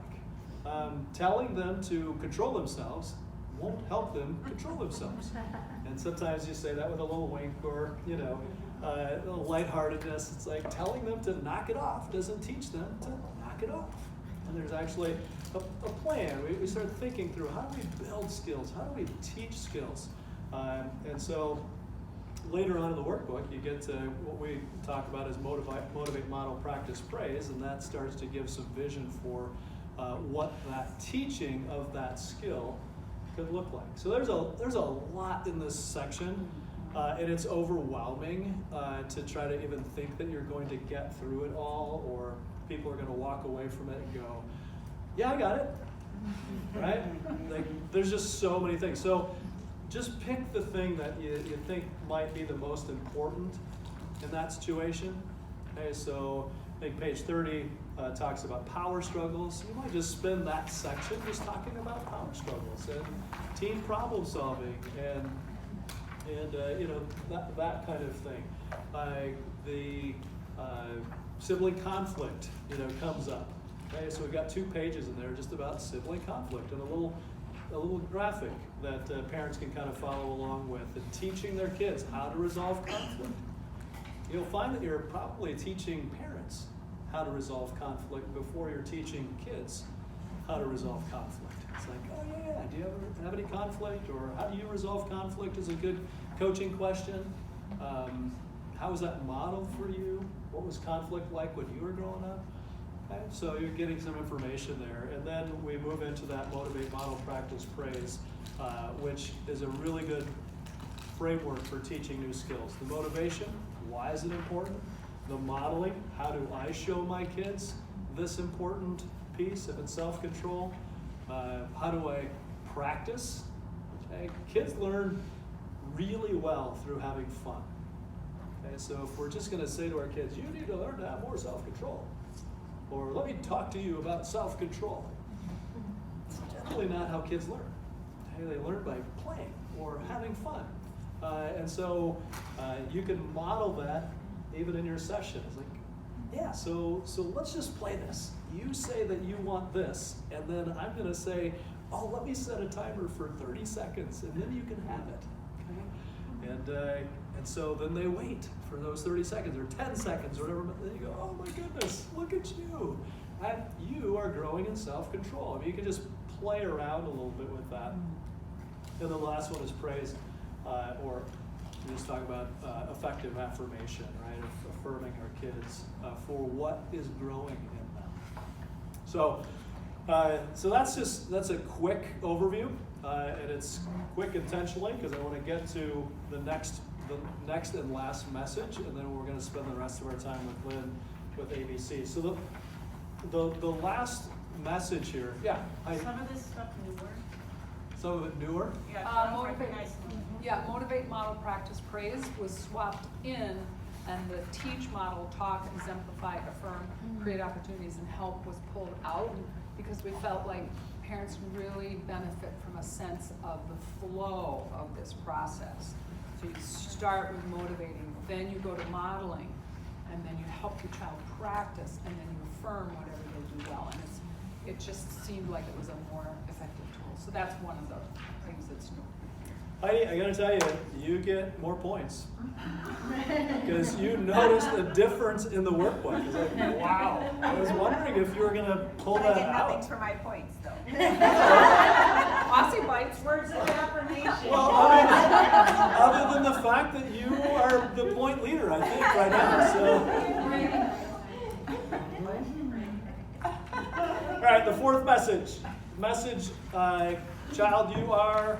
[SPEAKER 3] Telling them to control themselves won't help them control themselves. And sometimes you say that with a little wink or, a little lightheartedness. It's like telling them to knock it off doesn't teach them to knock it off. And there's actually a plan. We start thinking through, how do we build skills? How do we teach skills? And so later on in the workbook, you get to what we talk about as motivate, model, practice, praise, and that starts to give some vision for what that teaching of that skill could look like. So there's a lot in this section, and it's overwhelming to try to even think that you're going to get through it all, or people are going to walk away from it and go, yeah, I got it, right? Like, there's just so many things. So just pick the thing that you think might be the most important in that situation. Okay, so I think page 30 talks about power struggles. You might just spend that section just talking about power struggles and team problem solving and that kind of thing. The sibling conflict, comes up. Okay, so we've got 2 pages in there just about sibling conflict and a little graphic that parents can kind of follow along with, and teaching their kids how to resolve conflict. You'll find that you're probably teaching parents how to resolve conflict before you're teaching kids how to resolve conflict. It's like, oh yeah, do you ever have any conflict, or how do you resolve conflict is a good coaching question. How was that modeled for you? What was conflict like when you were growing up? Okay, so you're getting some information there. And then we move into that motivate, model, practice, praise, which is a really good framework for teaching new skills. The motivation, why is it important? The modeling, how do I show my kids this important piece, if it's self-control, how do I practice? Okay, kids learn really well through having fun. Okay, so if we're just gonna say to our kids, you need to learn to have more self-control, or let me talk to you about self-control, it's generally not how kids learn. Okay, they learn by playing or having fun. And so you can model that even in your session. It's like, yeah, so let's just play this. You say that you want this, and then I'm gonna say, oh, let me set a timer for 30 seconds, and then you can have it. Okay? And so then they wait for those 30 seconds or 10 seconds or whatever. Then you go, oh my goodness, look at you. And you are growing in self-control. I mean, you can just play around a little bit with that. And the last one is praise, or we just talk about effective affirmation, right? Affirming our kids for what is growing in them. So that's a quick overview, and it's quick intentionally because I want to get to the next and last message, and then we're going to spend the rest of our time with Lynn with ABC. So the last message here,
[SPEAKER 9] Some of this stuff newer.
[SPEAKER 3] some of it newer.
[SPEAKER 9] Yeah,
[SPEAKER 4] Motivate.
[SPEAKER 9] recognize them.
[SPEAKER 4] Yeah, motivate, model, practice, praise was swapped in, and the teach, model, talk, exemplify, affirm, create opportunities, and help was pulled out because we felt like parents really benefit from a sense of the flow of this process. So you start with motivating, then you go to modeling, and then you help your child practice, and then you affirm whatever they do well. And it just seemed like it was a more effective tool. So that's one of the things that's new.
[SPEAKER 3] Heidi, I gotta tell you, you get more points. Because you noticed a difference in the workbook. It's like, wow. I was wondering if you were gonna pull
[SPEAKER 9] I
[SPEAKER 3] that
[SPEAKER 9] get nothing
[SPEAKER 3] out.
[SPEAKER 9] for my points, though.
[SPEAKER 4] Aussie bites.
[SPEAKER 10] Words of affirmation.
[SPEAKER 3] Well, other than the fact that you are the point leader, I think, right now. So. All right, the fourth message. Child, you are.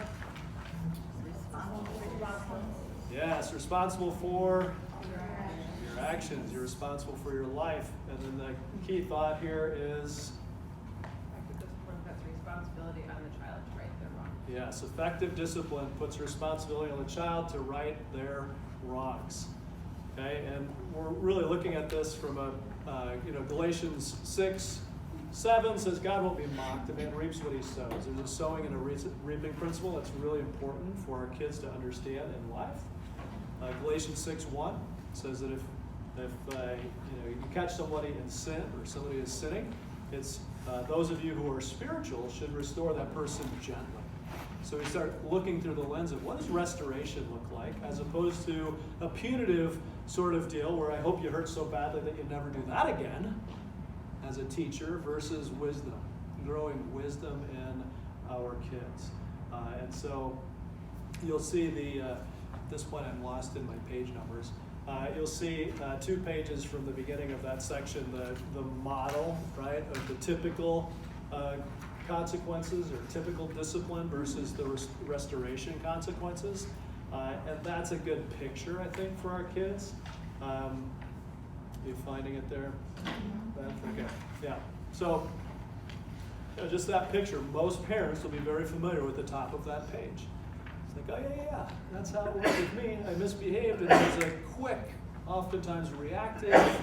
[SPEAKER 3] Yes, responsible for your actions. You're responsible for your life. And then the key thought here is,
[SPEAKER 2] Effective discipline puts responsibility on the child to right their wrongs.
[SPEAKER 3] yes, effective discipline puts responsibility on the child to right their wrongs. Okay, and we're really looking at this from a, Galatians 6:7 says God won't be mocked. A man reaps what he sows. There's a sowing and a reaping principle that's really important for our kids to understand in life. Galatians 6:1 says that if you catch somebody in sin or somebody is sinning, it's those of you who are spiritual should restore that person gently. So we start looking through the lens of what does restoration look like, as opposed to a punitive sort of deal where I hope you hurt so badly that you never do that again as a teacher, versus wisdom, growing wisdom in our kids. And so you'll see at this point I'm lost in my page numbers. You'll see 2 pages from the beginning of that section, the model, right, of the typical consequences or typical discipline versus the restoration consequences. And that's a good picture, I think, for our kids. You finding it there? Okay, yeah. So just that picture, most parents will be very familiar with the top of that page. It's like, oh yeah, that's how it was with me. I misbehaved, and there's a quick, oftentimes reactive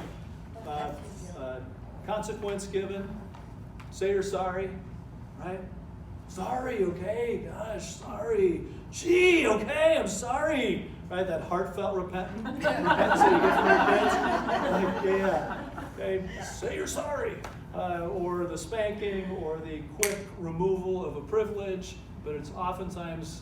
[SPEAKER 3] consequence given. Say you're sorry, right? Sorry, okay, gosh, sorry. Gee, okay, I'm sorry. Right, that heartfelt repentance that you get from your kids. Like, yeah, okay, say you're sorry. Or the spanking, or the quick removal of a privilege, but it's oftentimes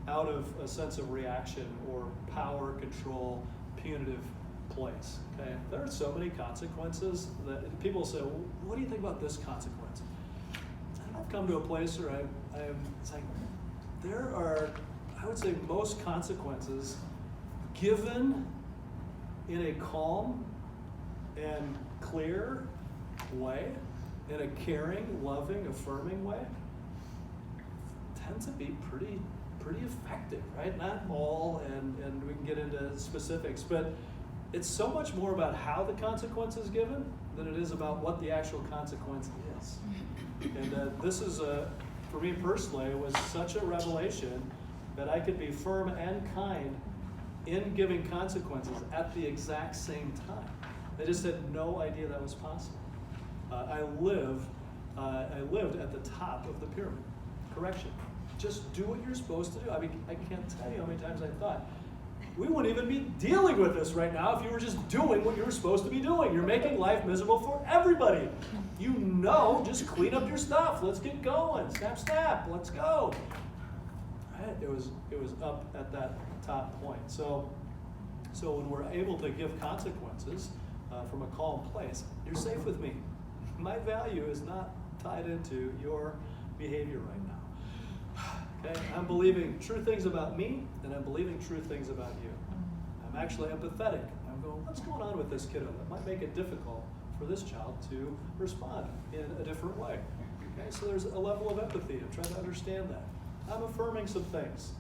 [SPEAKER 3] out of a sense of reaction or power, control, punitive place. Okay, there are so many consequences that people say, well, what do you think about this consequence? And I've come to a place where it's like, there are, I would say, most consequences given in a calm and clear way, in a caring, loving, affirming way, tend to be pretty effective, right? Not all, and we can get into specifics, but it's so much more about how the consequence is given than it is about what the actual consequence is. And this is, for me personally, it was such a revelation that I could be firm and kind in giving consequences at the exact same time. I just had no idea that was possible. I lived at the top of the pyramid. Correction. Just do what you're supposed to do. I mean, I can't tell you how many times I thought, we wouldn't even be dealing with this right now if you were just doing what you were supposed to be doing. You're making life miserable for everybody. You know, just clean up your stuff. Let's get going. Snap, snap. Let's go. Right? It was up at that top point. So when we're able to give consequences from a calm place, you're safe with me. My value is not tied into your behavior right now. Okay? I'm believing true things about me, and I'm believing true things about you. I'm actually empathetic. I'm going, what's going on with this kiddo that might make it difficult for this child to respond in a different way? Okay? So there's a level of empathy. I'm trying to understand that. I'm affirming some things.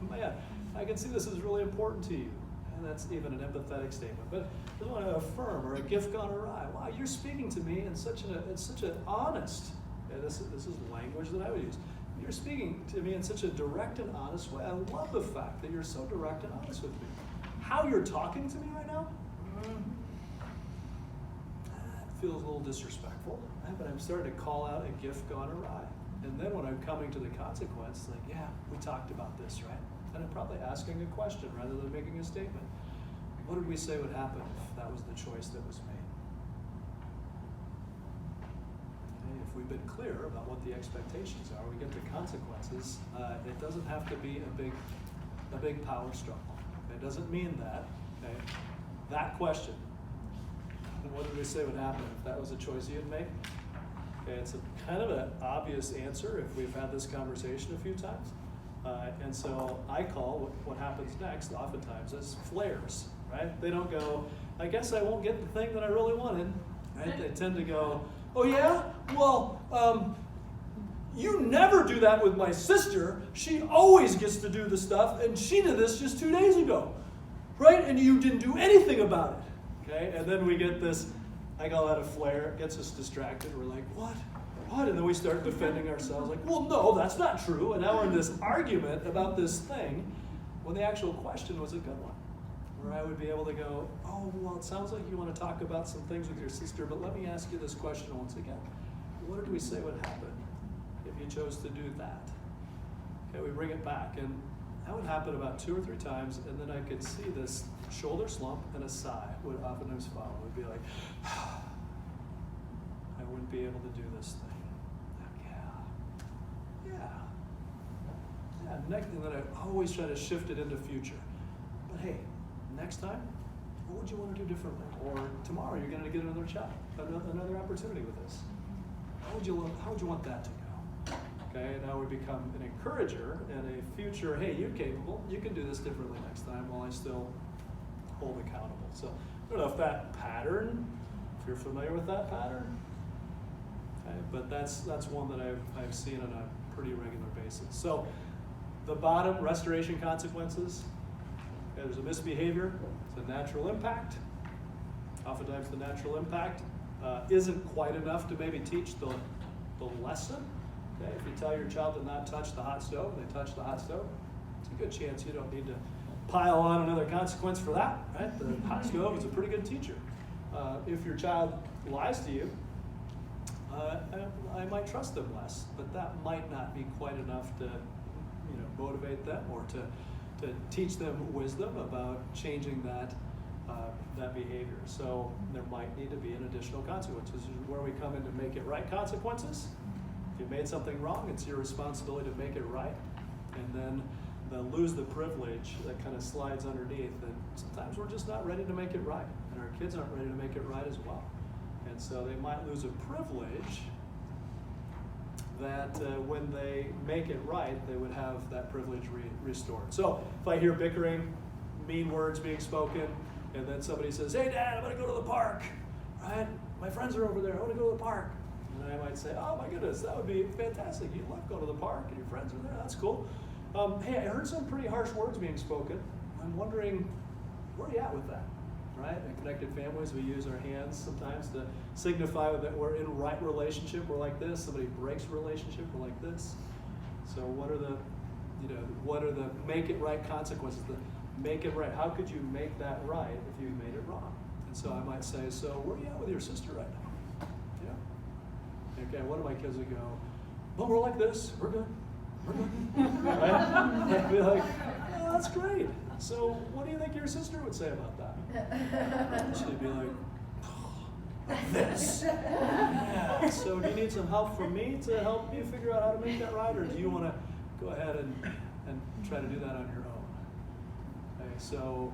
[SPEAKER 3] Man, I can see this is really important to you. And that's even an empathetic statement. But I just want to affirm, or a gift gone awry. Wow, you're speaking to me in such an honest, and this is language that I would use. You're speaking to me in such a direct and honest way. I love the fact that you're so direct and honest with me. How you're talking to me right now, feels a little disrespectful, right? But I'm starting to call out a gift gone awry. And then when I'm coming to the consequence, like, yeah, we talked about this, right? And I'm probably asking a question rather than making a statement. What did we say would happen if that was the choice that was made? Okay, if we've been clear about what the expectations are, we get the consequences. It doesn't have to be a big power struggle. It doesn't mean that. Okay? That question, what did we say would happen if that was a choice you'd make? Okay, it's a kind of an obvious answer if we've had this conversation a few times. And so I call what happens next oftentimes as flares, right? They don't go, I guess I won't get the thing that I really wanted, right? They tend to go, oh yeah? Well, you never do that with my sister. She always gets to do the stuff, and she did this just 2 days ago, right? And you didn't do anything about it, okay? And then we get this, I call that a flare. It gets us distracted. We're like, what? And then we start defending ourselves like, well, no, that's not true. And now we're in this argument about this thing when the actual question was a good one. Where I would be able to go, oh, well, it sounds like you want to talk about some things with your sister, but let me ask you this question once again. What did we say would happen if you chose to do that? Okay, we bring it back. And that would happen about 2 or 3 times, and then I could see this shoulder slump and a sigh would oftentimes follow. It would be like, I wouldn't be able to do this thing. Next, and then I always try to shift it into future. But hey, next time, what would you want to do differently? Or tomorrow you're going to get another shot, another opportunity with this. How would you want that to go? Okay, now we become an encourager and a future, hey, you're capable, you can do this differently next time while I still hold accountable. So I don't know if that pattern, if you're familiar with that pattern, okay, but that's one that I've seen on a pretty regular basis. So the bottom, restoration consequences. Okay, there's a misbehavior, it's a natural impact. Oftentimes the natural impact isn't quite enough to maybe teach the lesson. Okay, if you tell your child to not touch the hot stove and they touch the hot stove, it's a good chance you don't need to pile on another consequence for that, right? The hot stove is a pretty good teacher. If your child lies to you, I might trust them less, but that might not be quite enough to motivate them or to teach them wisdom about changing that behavior. So there might need to be an additional consequence. This is where we come in to make it right consequences. If you made something wrong, it's your responsibility to make it right. And then the lose the privilege that kind of slides underneath. And sometimes we're just not ready to make it right. And our kids aren't ready to make it right as well. And so they might lose a privilege that when they make it right, they would have that privilege restored. So if I hear bickering, mean words being spoken, and then somebody says, hey Dad, I'm gonna go to the park, right? My friends are over there, I wanna go to the park. And I might say, oh my goodness, that would be fantastic. You love going to the park and your friends are there, that's cool. Hey, I heard some pretty harsh words being spoken. I'm wondering, where are you at with that? right? In Connected Families, we use our hands sometimes to signify that we're in right relationship, we're like this. Somebody breaks relationship, we're like this. So what are the, what are the make it right consequences? The make it right. How could you make that right if you made it wrong? And so I might say, so where are you at with your sister right now? Yeah. Okay, one of my kids would go, well, we're like this, we're good. We're good. Right? I'd be like, oh, that's great. So what do you think your sister would say about that? She'd be like, like this. Yeah. So do you need some help from me to help you figure out how to make that right, or do you want to go ahead and try to do that on your own? Okay, so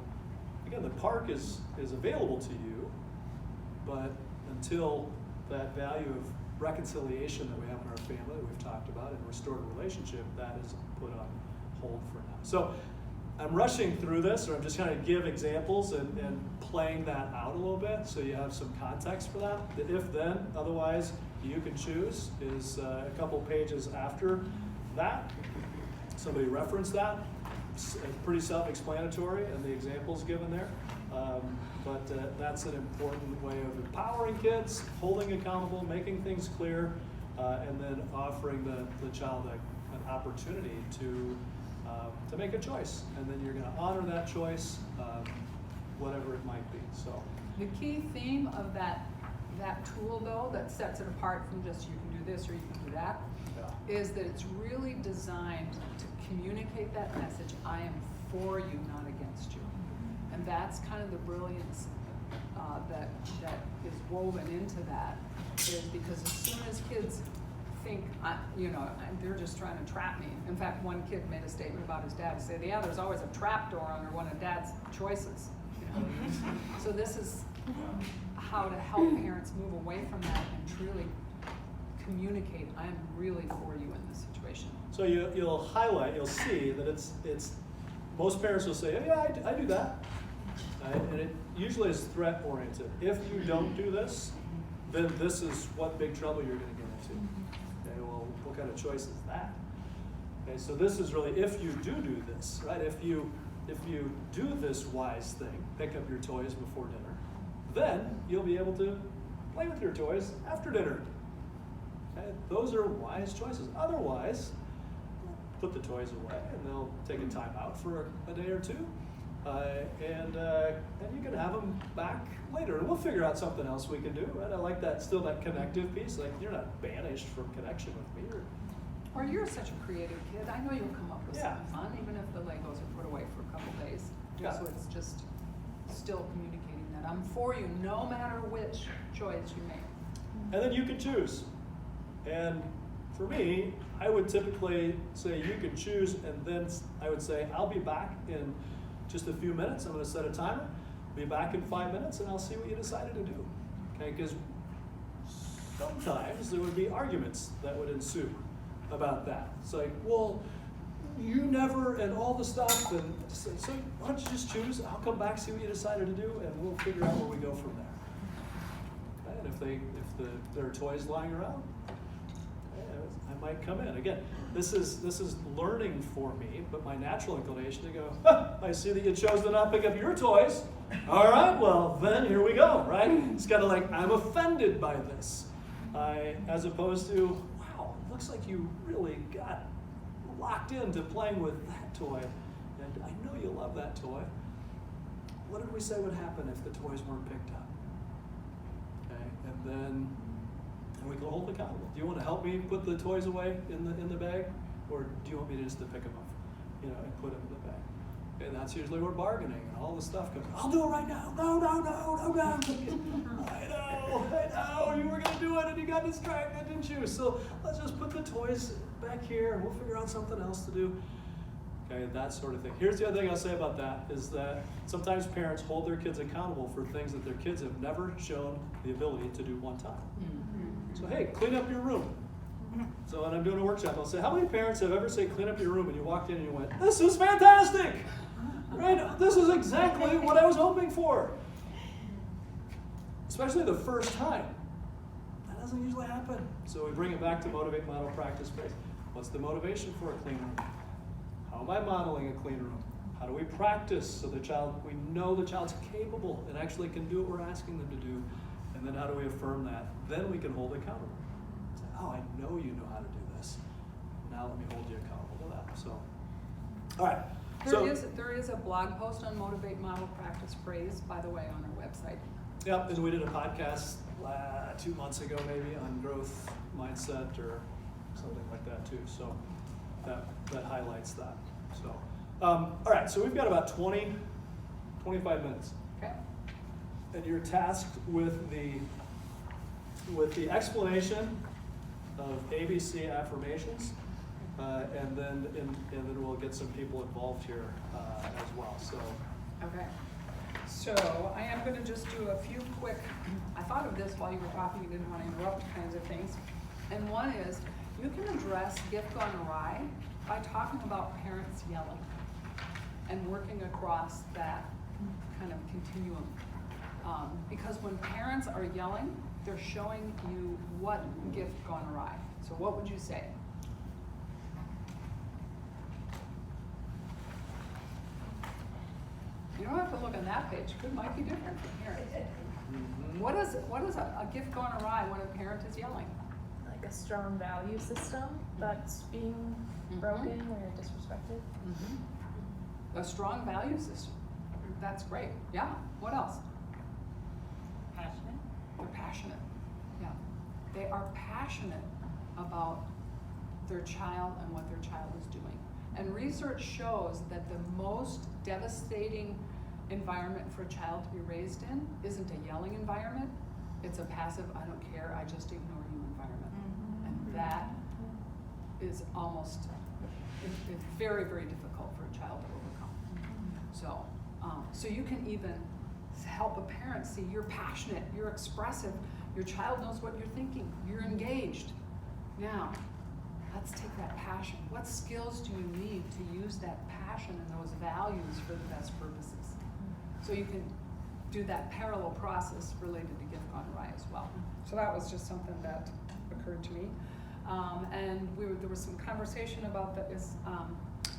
[SPEAKER 3] again, the park is available to you, but until that value of reconciliation that we have in our family that we've talked about and restored relationship, that is put on hold for now. So I'm rushing through this, or I'm just trying to give examples and playing that out a little bit so you have some context for that. The if then, otherwise, you can choose is a couple pages after that. Somebody referenced that. It's pretty self-explanatory and the examples given there. But that's an important way of empowering kids, holding accountable, making things clear, and then offering the child an opportunity to make a choice. And then you're going to honor that choice, whatever it might be. So
[SPEAKER 4] the key theme of that tool, though, that sets it apart from just you can do this or you can do that, is that it's really designed to communicate that message, I am for you, not against you. And that's kind of the brilliance that is woven into that, is because as soon as kids think, they're just trying to trap me. In fact, one kid made a statement about his dad. He said, yeah, there's always a trap door under one of Dad's choices. So this is how to help parents move away from that and truly communicate, I'm really for you in this situation.
[SPEAKER 3] So you'll see that it's most parents will say, yeah, I do that. And it usually is threat oriented. If you don't do this, then this is what big trouble you're going to get into. Okay, well, what kind of choice is that? Okay, so this is really if you do this, right? If you do this wise thing, pick up your toys before dinner, then you'll be able to play with your toys after dinner. Okay, those are wise choices. Otherwise, put the toys away and they'll take a time out for a day or two. And you can have them back later, and we'll figure out something else we can do. Right? I like that connective piece. Like you're not banished from connection with me.
[SPEAKER 4] Or you're such a creative kid. I know you'll come up with something fun, even if the Legos are put away for a couple days.
[SPEAKER 3] Yeah.
[SPEAKER 4] So it's just still communicating that I'm for you, no matter which choice you make.
[SPEAKER 3] And then you can choose. And for me, I would typically say you can choose, and then I would say I'll be back in just a few minutes. I'm going to set a timer. Be back in 5 minutes, and I'll see what you decided to do. Okay? Because sometimes there would be arguments that would ensue about that. It's like, well, you never, and all the stuff, and so why don't you just choose? I'll come back, see what you decided to do, and we'll figure out where we go from there. Okay? And if there are toys lying around, I might come in. Again, this is learning for me, but my natural inclination to go, I see that you chose to not pick up your toys. All right, well, then here we go, right? It's kind of like, I'm offended by this. As opposed to, wow, it looks like you really got locked into playing with that toy. And I know you love that toy. What did we say would happen if the toys weren't picked up? Okay, and then we can hold accountable. Do you want to help me put the toys away in the bag, or do you want me just to pick them up, and put them in the bag? And that's usually where bargaining and all the stuff comes. I'll do it right now. No. I know. You were gonna do it, and you got distracted, didn't you? So let's just put the toys back here, and we'll figure out something else to do. Okay, that sort of thing. Here's the other thing I'll say about that is that sometimes parents hold their kids accountable for things that their kids have never shown the ability to do one time. So hey, clean up your room. So when I'm doing a workshop, I'll say, how many parents have ever said clean up your room and you walked in and you went, this is fantastic! Right? This is exactly what I was hoping for. Especially the first time. That doesn't usually happen. So we bring it back to motivate, model, practice, praise. What's the motivation for a clean room? How am I modeling a clean room? How do we practice so we know the child's capable and actually can do what we're asking them to do? And then how do we affirm that? Then we can hold accountable. Say, oh, I know you know how to do this. Now let me hold you accountable to that. So, all right.
[SPEAKER 4] There is a blog post on Motivate, Model, Practice, Praise, by the way, on our website.
[SPEAKER 3] Yep, and we did a podcast 2 months ago maybe on growth mindset or something like that too. So that highlights that. So, all right, so we've got about 25 minutes.
[SPEAKER 4] Okay.
[SPEAKER 3] And you're tasked with the explanation of ABC affirmations, and then we'll get some people involved here as well. So.
[SPEAKER 4] Okay. So I am going to just do a few quick, I thought of this while you were talking, you didn't want to interrupt kinds of things. And one is, you can address gift gone awry by talking about parents yelling and working across that kind of continuum. Because when parents are yelling, they're showing you what gift gone awry. So what would you say? You don't have to look on that page. It might be different from here. What is a gift gone awry when a parent is yelling?
[SPEAKER 5] Like a strong value system that's being broken or disrespected.
[SPEAKER 4] A strong value system. That's great. Yeah. What else?
[SPEAKER 9] Passionate.
[SPEAKER 4] They're passionate. Yeah. They are passionate about their child and what their child is doing. And research shows that the most devastating environment for a child to be raised in isn't a yelling environment. It's a passive, I don't care, I just ignore you environment. And that is almost, it's very, very difficult for a child to overcome. So you can even help a parent see you're passionate, you're expressive, your child knows what you're thinking, you're engaged. Now, let's take that passion. What skills do you need to use that passion and those values for the best purposes? So you can do that parallel process related to gift gone awry as well. So that was just something that occurred to me. And there was some conversation about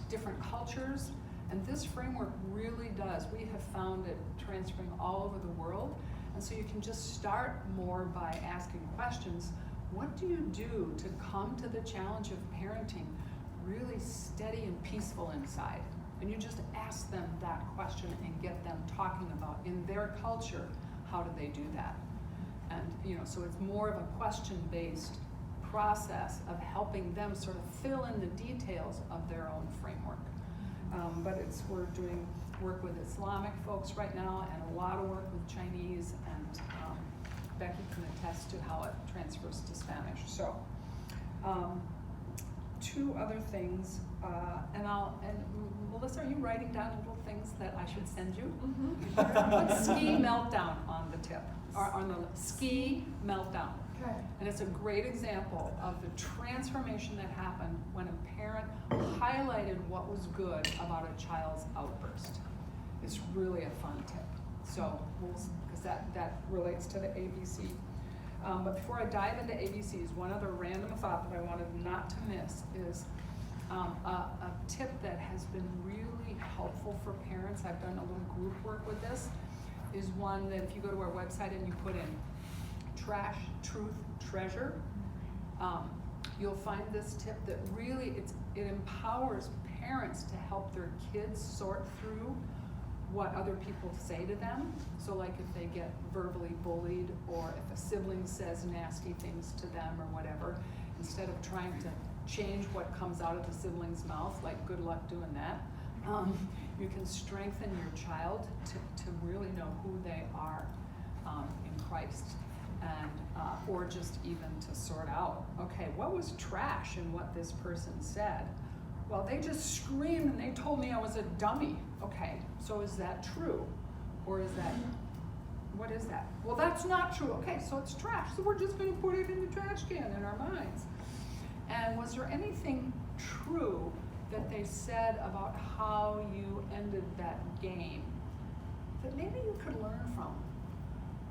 [SPEAKER 4] different cultures. And this framework really does. We have found it transferring all over the world. And so you can just start more by asking questions. What do you do to come to the challenge of parenting really steady and peaceful inside? And you just ask them that question and get them talking about, in their culture, how do they do that? And so it's more of a question-based process of helping them sort of fill in the details of their own framework. But we're doing work with Islamic folks right now and a lot of work with Chinese, and Becky can attest to how it transfers to Spanish. So, two other things, and Melissa, are you writing down little things that I should send you? Put ski meltdown on the tip, or on the ski meltdown. Okay. And it's a great example of the transformation that happened when a parent highlighted what was good about a child's outburst. It's really a fun tip. So, because that relates to the ABC. But before I dive into ABCs, one other random thought that I wanted not to miss is a tip that has been really helpful for parents. I've done a little group work with this. Is one that if you go to our website and you put in trash, truth, treasure, you'll find this tip that really it empowers parents to help their kids sort through what other people say to them. So like if they get verbally bullied, or if a sibling says nasty things to them or whatever, instead of trying to change what comes out of the sibling's mouth, like good luck doing that, you can strengthen your child to really know who they are in Christ, and or just even to sort out, okay, what was trash in what this person said? Well, they just screamed and they told me I was a dummy. Okay, so is that true? Or is that, what is that? Well, that's not true. Okay, so it's trash. So we're just going to put it in the trash can in our minds. And was there anything true that they said about how you ended that game that maybe you could learn from?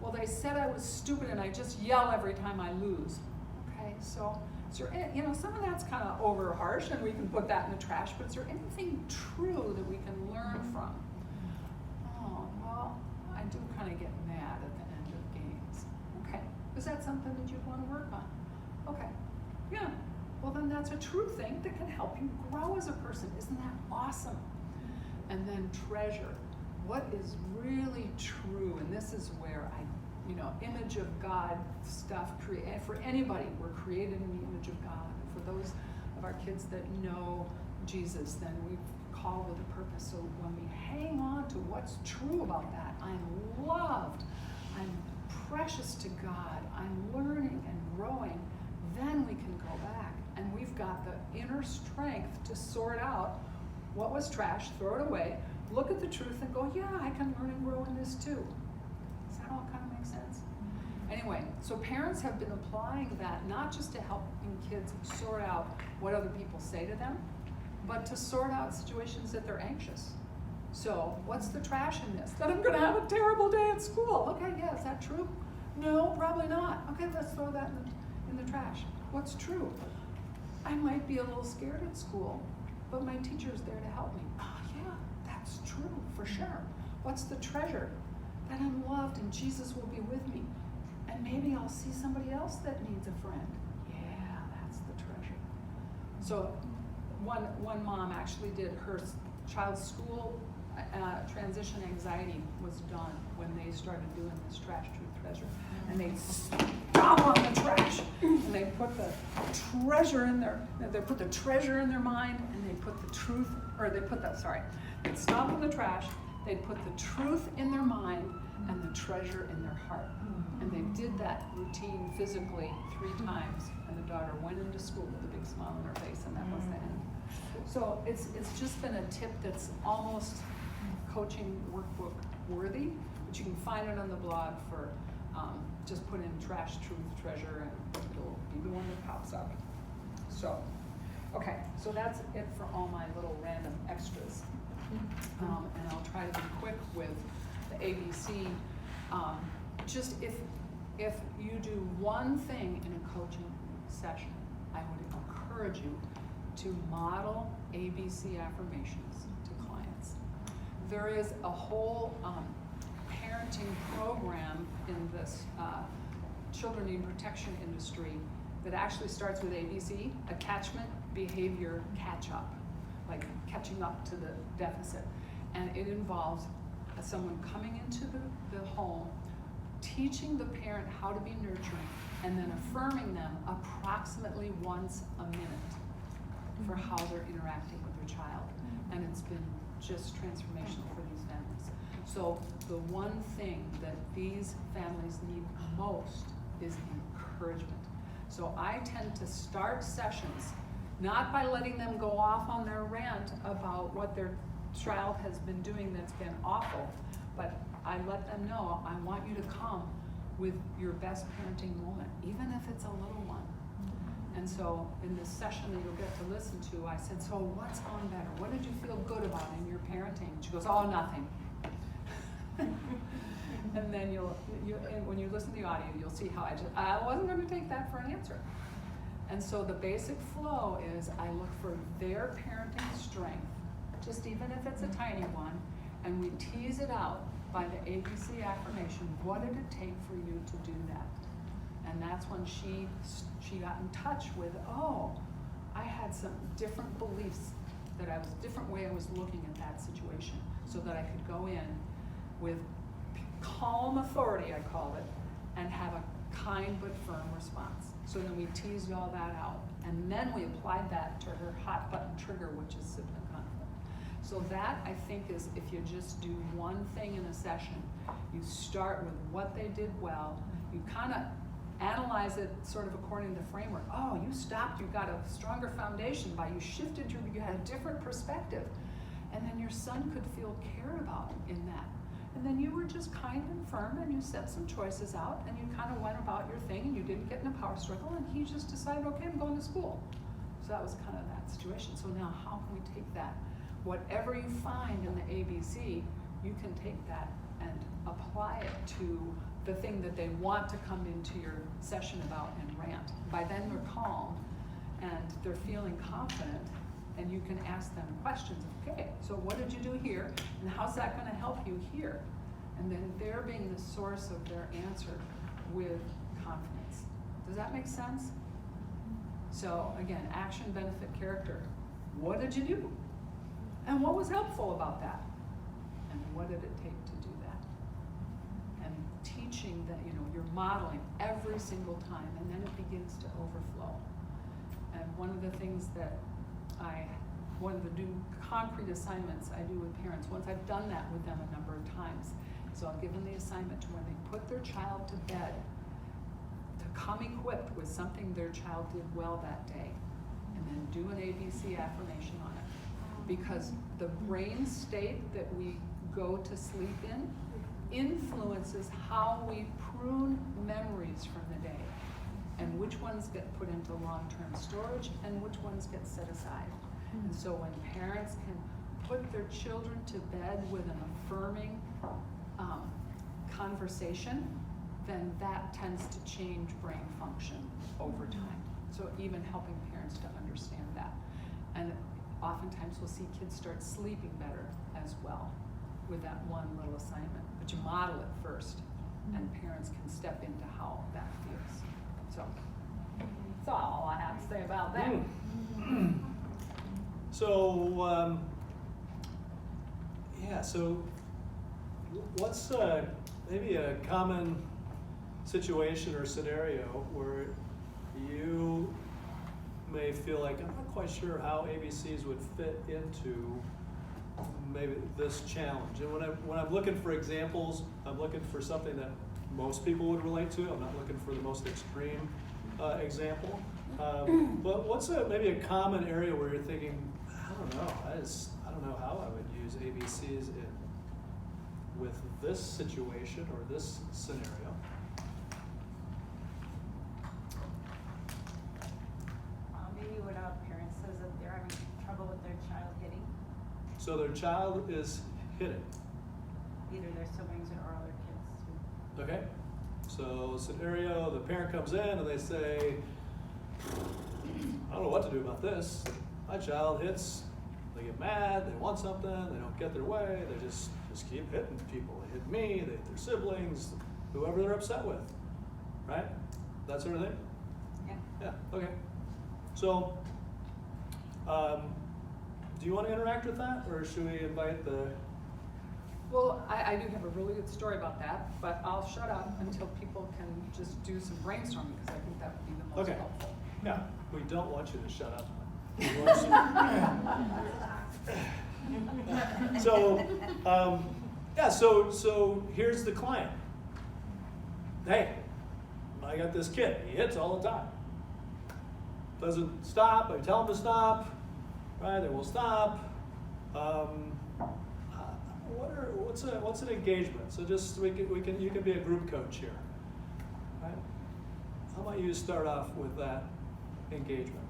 [SPEAKER 4] Well, they said I was stupid and I just yell every time I lose. Okay, so is there, you know, some of that's kind of over harsh and we can put that in the trash, but is there anything true that we can learn from? Oh, well, I do kind of get mad at the end of games. Okay, is that something that you'd want to work on? Okay, yeah, well then that's a true thing that can help you grow as a person. Isn't that awesome? And then treasure. What is really true? And this is where image of God stuff, for anybody, we're created in the image of God. And for those of our kids that know Jesus, then we've called with a purpose. So when we hang on to what's true about that, I'm loved, I'm precious to God, I'm learning and growing, then we can go back. And we've got the inner strength to sort out what was trash, throw it away, look at the truth and go, yeah, I can learn and grow in this too. Does that all kind of make sense? Anyway, so parents have been applying that not just to helping kids sort out what other people say to them, but to sort out situations that they're anxious. So what's the trash in this? That I'm gonna have a terrible day at school. Okay, yeah, is that true? No, probably not. Okay, let's throw that in the trash. What's true? I might be a little scared at school, but my teacher's there to help me. Oh yeah, that's true, for sure. What's the treasure? That I'm loved and Jesus will be with me. And maybe I'll see somebody else that needs a friend. Yeah, that's the treasure. So one mom actually did her child's school transition anxiety was done when they started doing this trash, truth, treasure. And they'd stomp on the trash and they put the treasure in their mind and they put the truth, they'd stomp on the trash, they'd put the truth in their mind and the treasure in their heart. And they did that routine physically 3 times, and the daughter went into school with a big smile on her face, and that was the end. So it's just been a tip that's almost coaching workbook worthy, but you can find it on the blog for just put in trash, truth, treasure, and it'll be the one that pops up. So, okay, so that's it for all my little random extras. And I'll try to be quick with the ABC. Just if you do one thing in a coaching session, I would encourage you to model ABC affirmations to clients. There is a whole parenting program in this children need protection industry that actually starts with ABC, attachment, behavior, catch up, like catching up to the deficit. And it involves someone coming into the home, teaching the parent how to be nurturing, and then affirming them approximately once a minute for how they're interacting with their child. And it's been just transformational for these families. So the one thing that these families need most is encouragement. So I tend to start sessions not by letting them go off on their rant about what their child has been doing that's been awful, but I let them know, I want you to come with your best parenting moment, even if it's a little one. And so in this session that you'll get to listen to, I said, so what's gone better? What did you feel good about in your parenting? She goes, oh, nothing. And then when you listen to the audio, you'll see how I wasn't going to take that for an answer. And so the basic flow is I look for their parenting strength, just even if it's a tiny one, and we tease it out by the ABC affirmation. What did it take for you to do that? And that's when she got in touch with, oh, I had some different beliefs, different way I was looking at that situation, so that I could go in with calm authority, I called it, and have a kind but firm response. So then we teased all that out, and then we applied that to her hot button trigger, which is sibling conflict. So that, I think, is if you just do one thing in a session, you start with what they did well, you kind of analyze it sort of according to the framework. Oh, you stopped, you got a stronger foundation by you shifted, you had a different perspective. And then your son could feel cared about in that. And then you were just kind and firm, and you set some choices out, and you kind of went about your thing, and you didn't get in a power struggle, and he just decided, okay, I'm going to school. So that was kind of that situation. So now how can we take that? Whatever you find in the ABC, you can take that and apply it to the thing that they want to come into your session about and rant. By then they're calm and they're feeling confident, and you can ask them questions. Okay, so what did you do here, and how's that gonna help you here? And then they're being the source of their answer with confidence. Does that make sense? So again, action, benefit, character. What did you do? And what was helpful about that? And what did it take to do that? And teaching that, you're modeling every single time, and then it begins to overflow. And one of the things that one of the new concrete assignments I do with parents, once I've done that with them a number of times, so I'll give them the assignment to when they put their child to bed, to come equipped with something their child did well that day, and then do an ABC affirmation on it. Because the brain state that we go to sleep in influences how we prune memories from the day, and which ones get put into long-term storage and which ones get set aside. And so when parents can put their children to bed with an affirming conversation, then that tends to change brain function over time. So even helping parents to understand that. And oftentimes we'll see kids start sleeping better as well with that one little assignment. But you model it first, and parents can step into how that feels. So that's all I have to say about that.
[SPEAKER 3] So, so what's maybe a common situation or scenario where you may feel like, I'm not quite sure how ABCs would fit into maybe this challenge? And when I'm looking for examples, I'm looking for something that most people would relate to. I'm not looking for the most extreme example. But what's maybe a common area where you're thinking, I don't know, I don't know how I would use ABCs with this situation or this scenario?
[SPEAKER 9] Maybe when a parent says that they're having trouble with their child hitting,
[SPEAKER 3] So their child is hitting.
[SPEAKER 9] either their siblings or other kids too.
[SPEAKER 3] Okay, so scenario, the parent comes in and they say, I don't know what to do about this. My child hits, they get mad, they want something, they don't get their way, they just keep hitting people. They hit me, they hit their siblings, whoever they're upset with, right? That sort of thing?
[SPEAKER 9] Yeah.
[SPEAKER 3] Yeah, okay. So, do you want to interact with that, or should we invite the...
[SPEAKER 4] Well, I do have a really good story about that, but I'll shut up until people can just do some brainstorming, because I think that would be the most
[SPEAKER 3] Okay.
[SPEAKER 4] helpful.
[SPEAKER 3] Yeah, we don't want you to shut up. So here's the client. Hey, I got this kid. He hits all the time. Doesn't stop. I tell him to stop. Right? They will stop. What's an engagement? So just you can be a group coach here. Right? How about you start off with that engagement?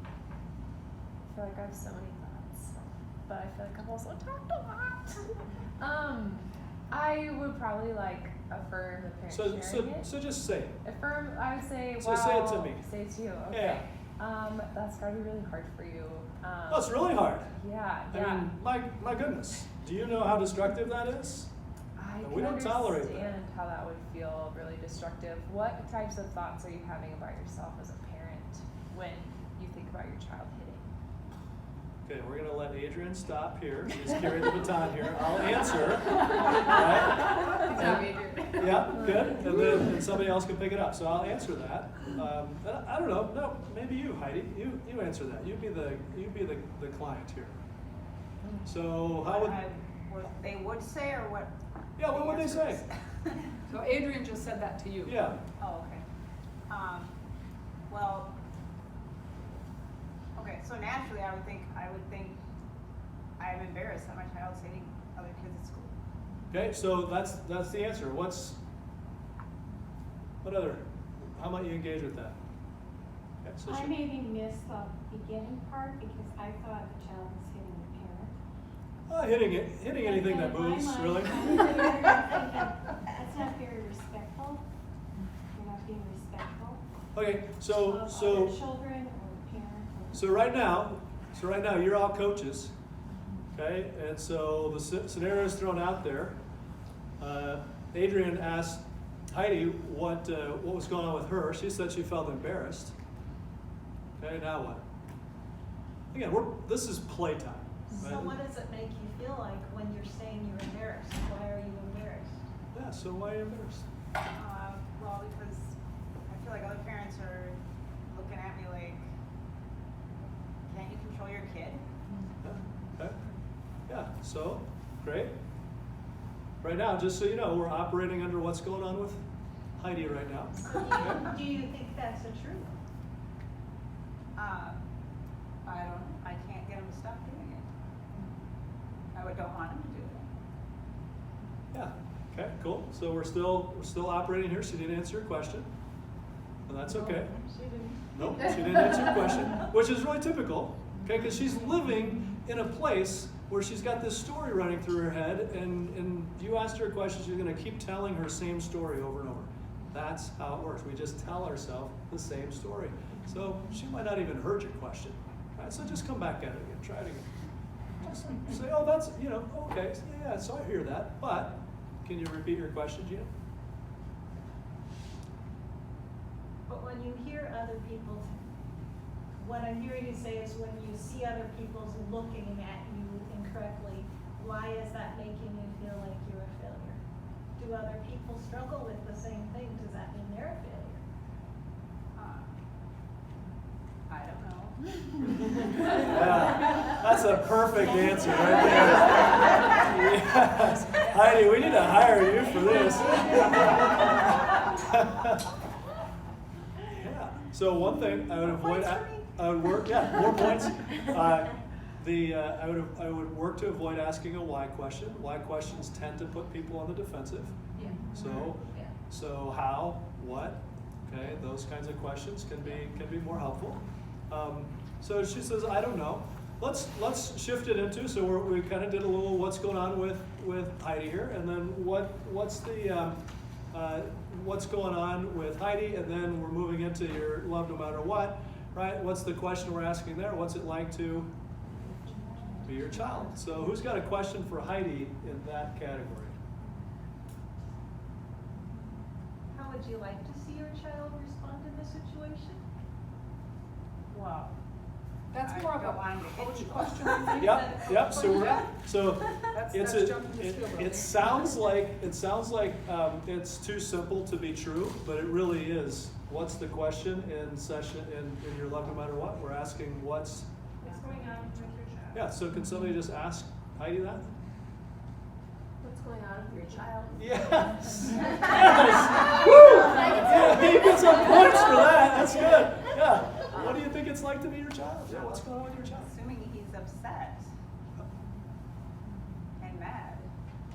[SPEAKER 5] I feel like I have so many thoughts, but I feel like I've also talked a lot. I would probably affirm the parent sharing it.
[SPEAKER 3] So just say it.
[SPEAKER 5] Affirm, I would say,
[SPEAKER 3] So say it to me.
[SPEAKER 5] Say it to you, okay.
[SPEAKER 3] Yeah.
[SPEAKER 5] That's gotta be really hard for you.
[SPEAKER 3] Oh, it's really hard.
[SPEAKER 5] Yeah,
[SPEAKER 3] I
[SPEAKER 5] yeah.
[SPEAKER 3] mean, my goodness. Do you know how destructive that is?
[SPEAKER 5] I
[SPEAKER 3] We
[SPEAKER 5] can
[SPEAKER 3] don't tolerate that.
[SPEAKER 5] understand how that would feel really destructive. What types of thoughts are you having about yourself as a parent when you think about your child hitting?
[SPEAKER 3] Okay, we're gonna let Adrian stop here. She's carrying the baton here. I'll answer. Right?
[SPEAKER 11] Good job, Adrian.
[SPEAKER 3] Yeah, good. And then somebody else can pick it up. So I'll answer that. I don't know. No, maybe you, Heidi. You answer that. You be the client here. So how would?
[SPEAKER 9] What they would say, or what?
[SPEAKER 3] Yeah, what would they say?
[SPEAKER 4] So Adrian just said that to you.
[SPEAKER 3] Yeah.
[SPEAKER 9] Oh, okay. Well, okay, so naturally I would think I'm embarrassed that my child's hitting other kids at school.
[SPEAKER 3] Okay, so that's the answer. How might you engage with that? Okay, so
[SPEAKER 14] I maybe missed the beginning part because I thought the child was hitting the parent.
[SPEAKER 3] Hitting anything that moves, really.
[SPEAKER 13] That's not very respectful. You're not being respectful.
[SPEAKER 3] Okay,
[SPEAKER 13] Of
[SPEAKER 3] so
[SPEAKER 13] other children or parents.
[SPEAKER 3] so right now you're all coaches, okay? And so the scenario is thrown out there. Adrian asked Heidi what was going on with her. She said she felt embarrassed. Okay, now what? Again, this is playtime.
[SPEAKER 8] So
[SPEAKER 3] Right?
[SPEAKER 8] what does it make you feel like when you're saying you're embarrassed? Why are you embarrassed?
[SPEAKER 3] Yeah. So why are you embarrassed?
[SPEAKER 9] Well, because I feel like other parents are looking at me like, can't you control your kid?
[SPEAKER 3] Yeah. Okay. Yeah. So great. Right now, just so you know, we're operating under what's going on with Heidi right now.
[SPEAKER 8] So do you think that's the truth?
[SPEAKER 9] I don't know. I can't get him to stop doing it. I don't want him to do it.
[SPEAKER 3] Yeah. Okay. Cool. So we're still operating here. She didn't answer your question, and that's okay.
[SPEAKER 8] She didn't.
[SPEAKER 3] Nope. She didn't answer your question, which is really typical. Okay, because she's living in a place where she's got this story running through her head, and you asked her a question, she's going to keep telling her same story over and over. That's how it works. We just tell ourselves the same story. So she might not even heard your question. Right? So just come back at it again. Try it again. Just say, oh, that's, okay. Yeah, so I hear that. But can you repeat your question, Gina?
[SPEAKER 8] But when you hear other people, what I'm hearing you say is when you see other people looking at you incorrectly, why is that making you feel like you're a failure? Do other people struggle with the same thing? Does that mean they're a failure?
[SPEAKER 9] I don't know.
[SPEAKER 3] Yeah, that's a perfect answer right there. Yes. Heidi, we need to hire you for this. Yeah. So one thing I would avoid, I would work. Yeah, more points. I would work to avoid asking a why question. Why questions tend to put people on the defensive.
[SPEAKER 4] Yeah.
[SPEAKER 3] So how, what, okay, those kinds of questions can be more helpful. So she says, I don't know. Let's shift it into, so we kind of did a little what's going on with Heidi here, and then what's going on with Heidi, and then we're moving into your love no matter what, right? What's the question we're asking there? What's it like to be your child? So who's got a question for Heidi in that category?
[SPEAKER 8] How would you like to see your child respond in this situation?
[SPEAKER 9] Well,
[SPEAKER 4] That's more of a coach question, I think.
[SPEAKER 3] Yep. So
[SPEAKER 4] That's
[SPEAKER 3] it's
[SPEAKER 4] jumping the field, I
[SPEAKER 3] it
[SPEAKER 4] think.
[SPEAKER 3] sounds like it's too simple to be true, but it really is. What's the question in your love no matter what? We're asking what's
[SPEAKER 11] What's going on with your child?
[SPEAKER 3] Yeah, so can somebody just ask Heidi that?
[SPEAKER 13] What's going on with your child?
[SPEAKER 3] Yes. Yes. Woo! Yeah, he gets some points for that. That's good. Yeah. What do you think it's like to be your child? Yeah, what's going on with your child?
[SPEAKER 9] assuming he's upset and mad,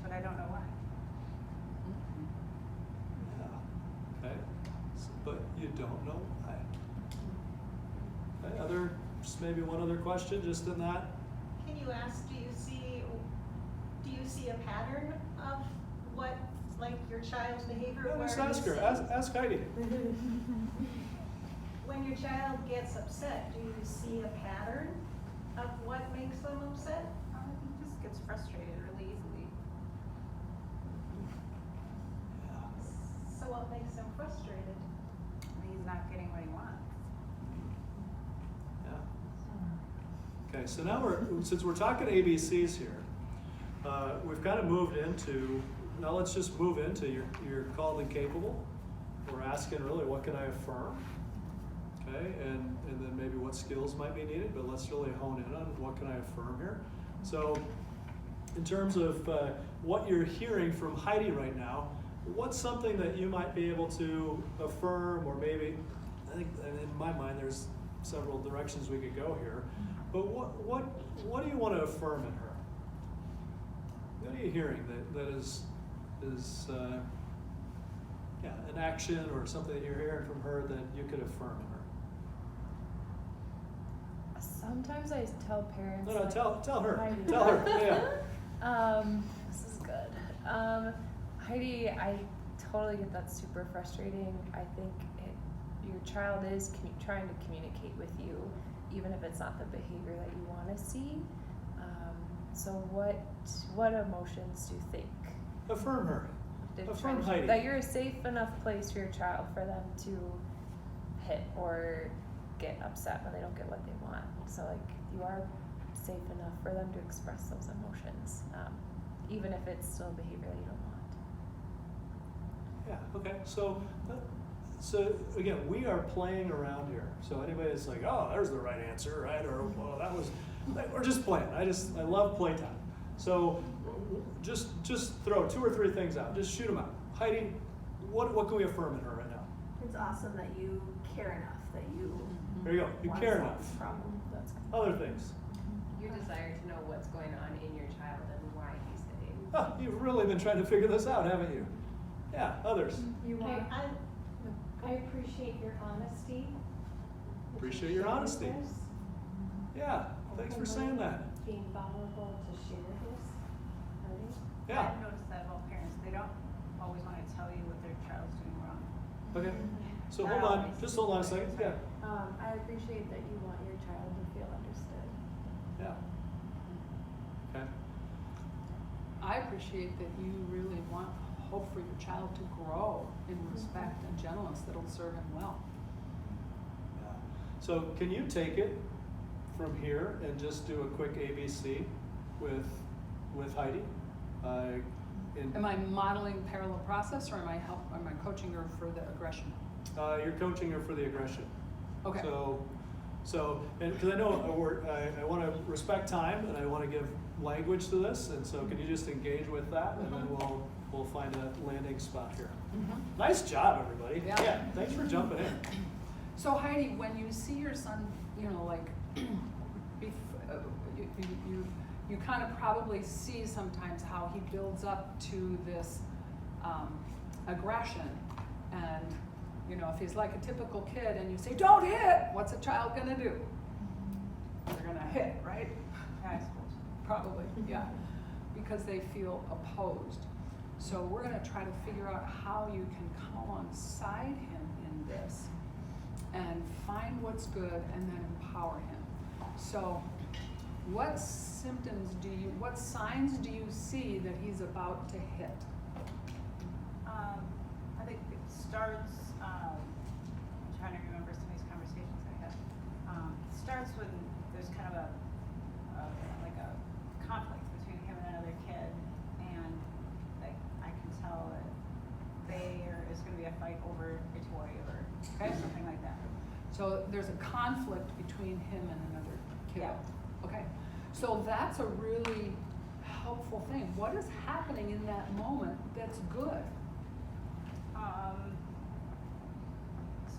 [SPEAKER 9] but I don't know why.
[SPEAKER 3] Yeah. Okay. But you don't know why. Okay. Just maybe one other question, just in that.
[SPEAKER 8] Can you ask, do you see a pattern of what, like your child's behavior?
[SPEAKER 3] Yeah,
[SPEAKER 8] where
[SPEAKER 3] just
[SPEAKER 8] you
[SPEAKER 3] ask her.
[SPEAKER 8] see-
[SPEAKER 3] Ask Heidi.
[SPEAKER 8] When your child gets upset, do you see a pattern of what makes them upset?
[SPEAKER 9] He just gets frustrated really easily.
[SPEAKER 8] So what makes them frustrated?
[SPEAKER 9] He's not getting what he wants.
[SPEAKER 3] Yeah. Okay, so now since we're talking ABCs here, we've kind of moved into, now let's just move into you're called and capable. We're asking really, what can I affirm? Okay, and then maybe what skills might be needed, but let's really hone in on what can I affirm here. So in terms of what you're hearing from Heidi right now, what's something that you might be able to affirm, or maybe, I think in my mind there's several directions we could go here, but what do you want to affirm in her? What are you hearing that is an action or something that you're hearing from her that you could affirm in her?
[SPEAKER 9] So
[SPEAKER 5] Sometimes I tell parents.
[SPEAKER 3] No,
[SPEAKER 5] like,
[SPEAKER 3] tell her,
[SPEAKER 5] Heidi.
[SPEAKER 3] tell her, yeah.
[SPEAKER 5] This is good. Heidi, I totally get that's super frustrating. I think your child is trying to communicate with you, even if it's not the behavior that you want to see. So what emotions do you think?
[SPEAKER 3] Affirm her.
[SPEAKER 5] They're
[SPEAKER 3] Affirm
[SPEAKER 5] trying to-
[SPEAKER 3] Heidi.
[SPEAKER 5] That you're a safe enough place for your child for them to hit or get upset when they don't get what they want. So like you are safe enough for them to express those emotions, even if it's still behavior that you don't want.
[SPEAKER 3] Yeah, okay, so again, we are playing around here. So anybody that's like, oh, there's the right answer, right? Or, well, that was, we're just playing. I love playtime. So just throw 2 or 3 things out. Just shoot them out. Heidi, what can we affirm in her right now?
[SPEAKER 12] It's awesome that you care enough, that you
[SPEAKER 3] There you go. You
[SPEAKER 12] want
[SPEAKER 3] care
[SPEAKER 12] to solve
[SPEAKER 3] enough.
[SPEAKER 12] this problem.
[SPEAKER 5] That's good.
[SPEAKER 3] Other things.
[SPEAKER 11] Your desire to know what's going on in your child and why he's hitting.
[SPEAKER 3] Oh, you've really been trying to figure this out, haven't you? Yeah, others.
[SPEAKER 12] You want,
[SPEAKER 13] I appreciate your honesty. that you
[SPEAKER 3] Appreciate your
[SPEAKER 13] share
[SPEAKER 3] honesty.
[SPEAKER 13] this,
[SPEAKER 3] Yeah, thanks for saying that.
[SPEAKER 13] Being vulnerable to share this. Right?
[SPEAKER 3] Yeah,
[SPEAKER 9] I've noticed that about parents, they don't always wanna tell you what their child's doing wrong.
[SPEAKER 3] okay. So
[SPEAKER 9] Not
[SPEAKER 3] hold on,
[SPEAKER 9] always.
[SPEAKER 3] just hold on a second. Yeah,
[SPEAKER 12] I appreciate that you want your child to feel understood.
[SPEAKER 3] yeah. Okay.
[SPEAKER 4] I appreciate that you really want hope for your child to grow in respect and gentleness that'll serve him well.
[SPEAKER 3] Yeah. So can you take it from here and just do a quick ABC with Heidi?
[SPEAKER 4] Am I modeling parallel process, or am I coaching her for the aggression?
[SPEAKER 3] You're coaching her for the aggression.
[SPEAKER 4] Okay.
[SPEAKER 3] So, and because I know I want to respect time and I want to give language to this, and so can you just engage with that, and then we'll find a landing spot here. Nice job, everybody.
[SPEAKER 4] Yeah.
[SPEAKER 3] Thanks for jumping in.
[SPEAKER 4] So Heidi, when you see your son, like, you kind of probably see sometimes how he builds up to this aggression, and if he's like a typical kid and you say, don't hit, what's a child gonna do? They're gonna hit, right?
[SPEAKER 9] Yeah, I suppose.
[SPEAKER 4] Probably, yeah, because they feel opposed. So we're gonna try to figure out how you can come alongside him in this and find what's good and then empower him. So what signs do you see that he's about to hit?
[SPEAKER 9] I think it starts, I'm trying to remember some of these conversations I had. It starts when there's kind of like a conflict between him and another kid, and like I can tell that there's gonna be a fight over a toy or something like that.
[SPEAKER 4] So there's a conflict between him and another kid.
[SPEAKER 9] Yeah.
[SPEAKER 4] Okay, so that's a really helpful thing. What is happening in that moment that's good?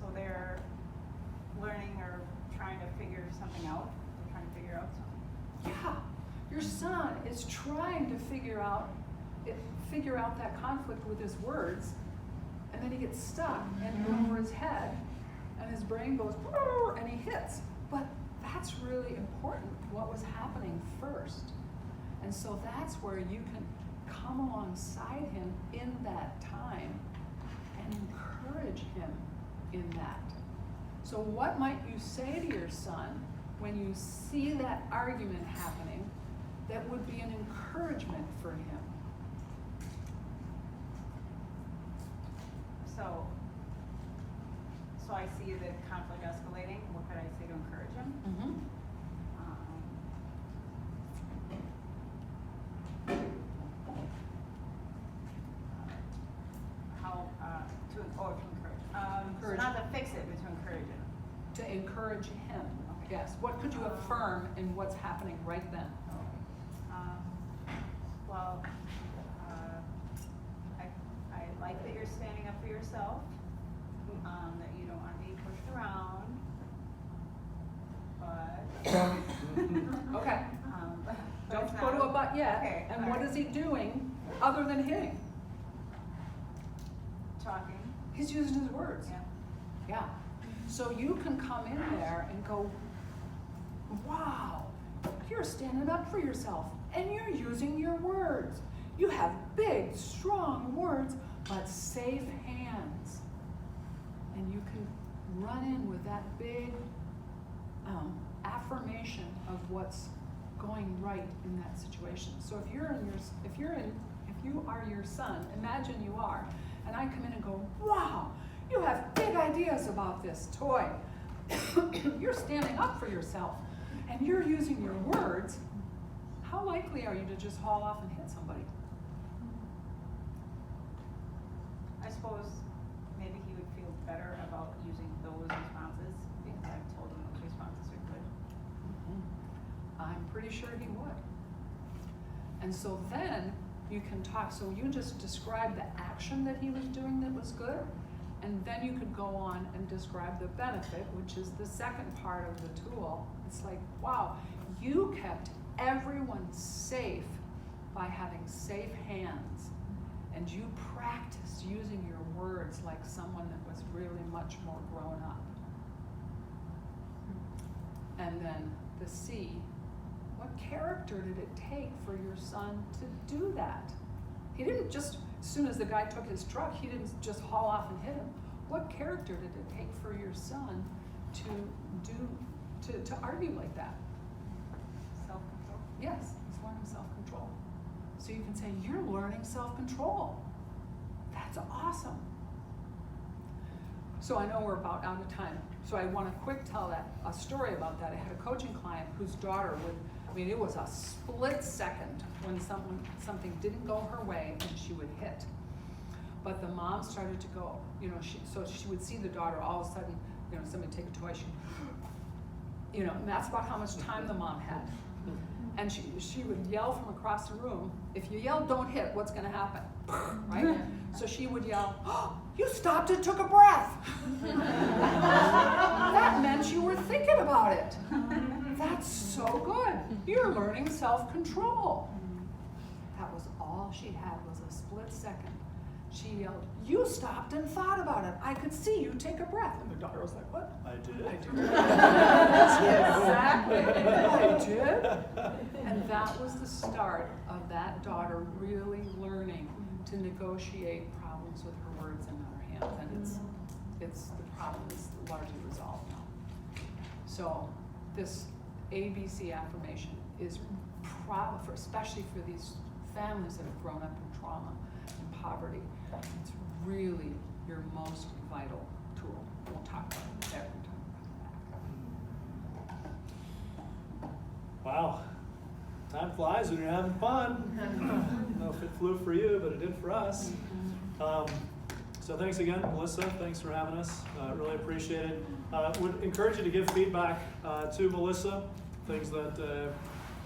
[SPEAKER 9] So they're learning or trying to figure something out. They're trying to figure out something.
[SPEAKER 4] Yeah, your son is trying to figure out that conflict with his words, and then he gets stuck and over his head, and his brain goes and he hits. But that's really important, what was happening first. And so that's where you can come alongside him in that time and encourage him in that. So what might you say to your son when you see that argument happening that would be an encouragement for him?
[SPEAKER 9] So I see the conflict escalating. What could I say to encourage him? To encourage. So not to fix it, but to encourage him.
[SPEAKER 4] To encourage him, yes. What could you affirm in what's happening right then?
[SPEAKER 9] Well, I like that you're standing up for yourself, that you don't want to be pushed around, but.
[SPEAKER 4] Okay.
[SPEAKER 9] But it's
[SPEAKER 4] Don't go to
[SPEAKER 9] not-
[SPEAKER 4] a but yet.
[SPEAKER 9] Okay,
[SPEAKER 4] And
[SPEAKER 9] all
[SPEAKER 4] what
[SPEAKER 9] right.
[SPEAKER 4] is he doing other than hitting?
[SPEAKER 9] Talking,
[SPEAKER 4] He's using his words.
[SPEAKER 9] yeah.
[SPEAKER 4] Yeah. So you can come in there and go, wow, you're standing up for yourself and you're using your words. You have big, strong words, but safe hands. And you can run in with that big affirmation of what's going right in that situation. So if you are your son, imagine you are, and I come in and go, wow, you have big ideas about this toy. You're standing up for yourself, and you're using your words. How likely are you to just haul off and hit somebody?
[SPEAKER 9] I suppose maybe he would feel better about using those responses because I've told him those responses are good.
[SPEAKER 4] I'm pretty sure he would. And so then you can talk, so you just describe the action that he was doing that was good, and then you could go on and describe the benefit, which is the second part of the tool. It's like, wow, you kept everyone safe by having safe hands, and you practiced using your words like someone that was really much more grown up. And then the C, what character did it take for your son to do that? He didn't just, as soon as the guy took his truck, he didn't just haul off and hit him. What character did it take for your son to argue like that?
[SPEAKER 9] Self-control.
[SPEAKER 4] Yes, he's learning self-control. So you can say, you're learning self-control. That's awesome. So I know we're about out of time. So I want to quick tell a story about that. I had a coaching client whose daughter would, it was a split second when something didn't go her way and she would hit. But the mom started to go, so she would see the daughter all of a sudden, somebody take a toy, and that's about how much time the mom had. And she would yell from across the room, if you yell, don't hit, what's gonna happen, right? So she would yell, oh, you stopped and took a breath. That meant you were thinking about it. That's so good. You're learning self-control. That was all she had, was a split second. She yelled, you stopped and thought about it. I could see you take a breath. And the daughter was like, what?
[SPEAKER 3] I did.
[SPEAKER 4] I did. Exactly. I did. And that was the start of that daughter really learning to negotiate problems with her words and not her hands. And it's the problem is largely resolved now. So this ABC affirmation is especially for these families that have grown up in trauma and poverty. It's really your most vital tool. We'll talk about it every time.
[SPEAKER 3] Wow. Time flies when you're having fun. I don't know if it flew for you, but it did for us. So thanks again, Melissa. Thanks for having us. Really appreciate it. Would encourage you to give feedback to Melissa. Things that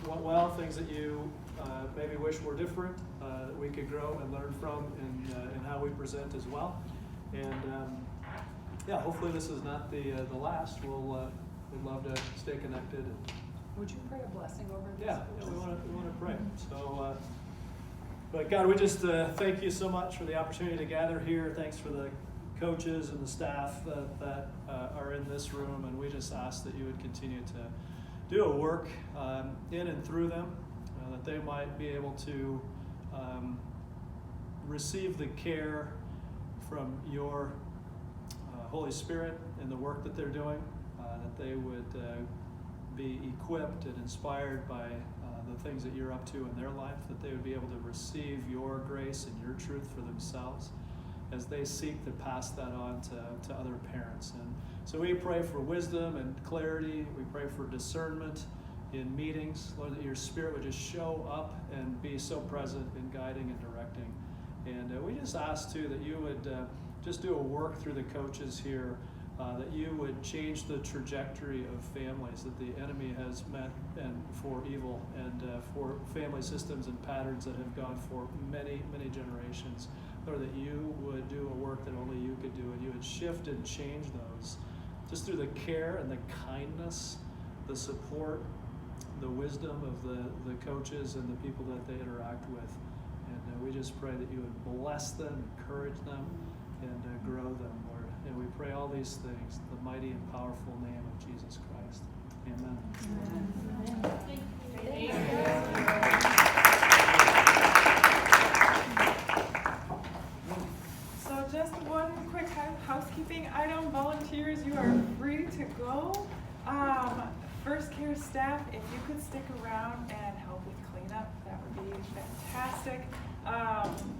[SPEAKER 3] went well, things that you maybe wish were different, that we could grow and learn from in how we present as well. And yeah, hopefully this is not the last. We'd love to stay connected.
[SPEAKER 4] Would you pray a blessing over this?
[SPEAKER 3] Yeah, we want to pray. So, but God, we just thank you so much for the opportunity to gather here. Thanks for the coaches and the staff that are in this room, and we just ask that you would continue to do a work in and through them, that they might be able to receive the care from your Holy Spirit in the work that they're doing, that they would be equipped and inspired by the things that you're up to in their life, that they would be able to receive your grace and your truth for themselves as they seek to pass that on to other parents. And so we pray for wisdom and clarity. We pray for discernment in meetings. Lord, that your Spirit would just show up and be so present in guiding and directing. And we just ask, too, that you would just do a work through the coaches here, that you would change the trajectory of families that the enemy has meant and for evil and for family systems and patterns that have gone for many, many generations. Lord, that you would do a work that only you could do, and you would shift and change those just through the care and the kindness, the support, the wisdom of the coaches and the people that they interact with. And we just pray that you would bless them, encourage them, and grow them, Lord. And we pray all these things in the mighty and powerful name of Jesus Christ.
[SPEAKER 1] So just one quick housekeeping item, volunteers, you are free to go. First care staff, if you could stick around and help with cleanup, that would be fantastic.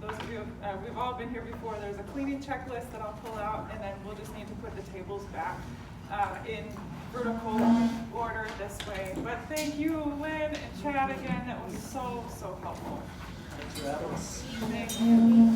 [SPEAKER 1] Those of you, we've all been here before, there's a cleaning checklist that I'll pull out, and then we'll just need to put the tables back in vertical order this way. But thank you, Lynn and Chad, again, that was so, so helpful.
[SPEAKER 3] Thanks for having us.
[SPEAKER 1] Thank you.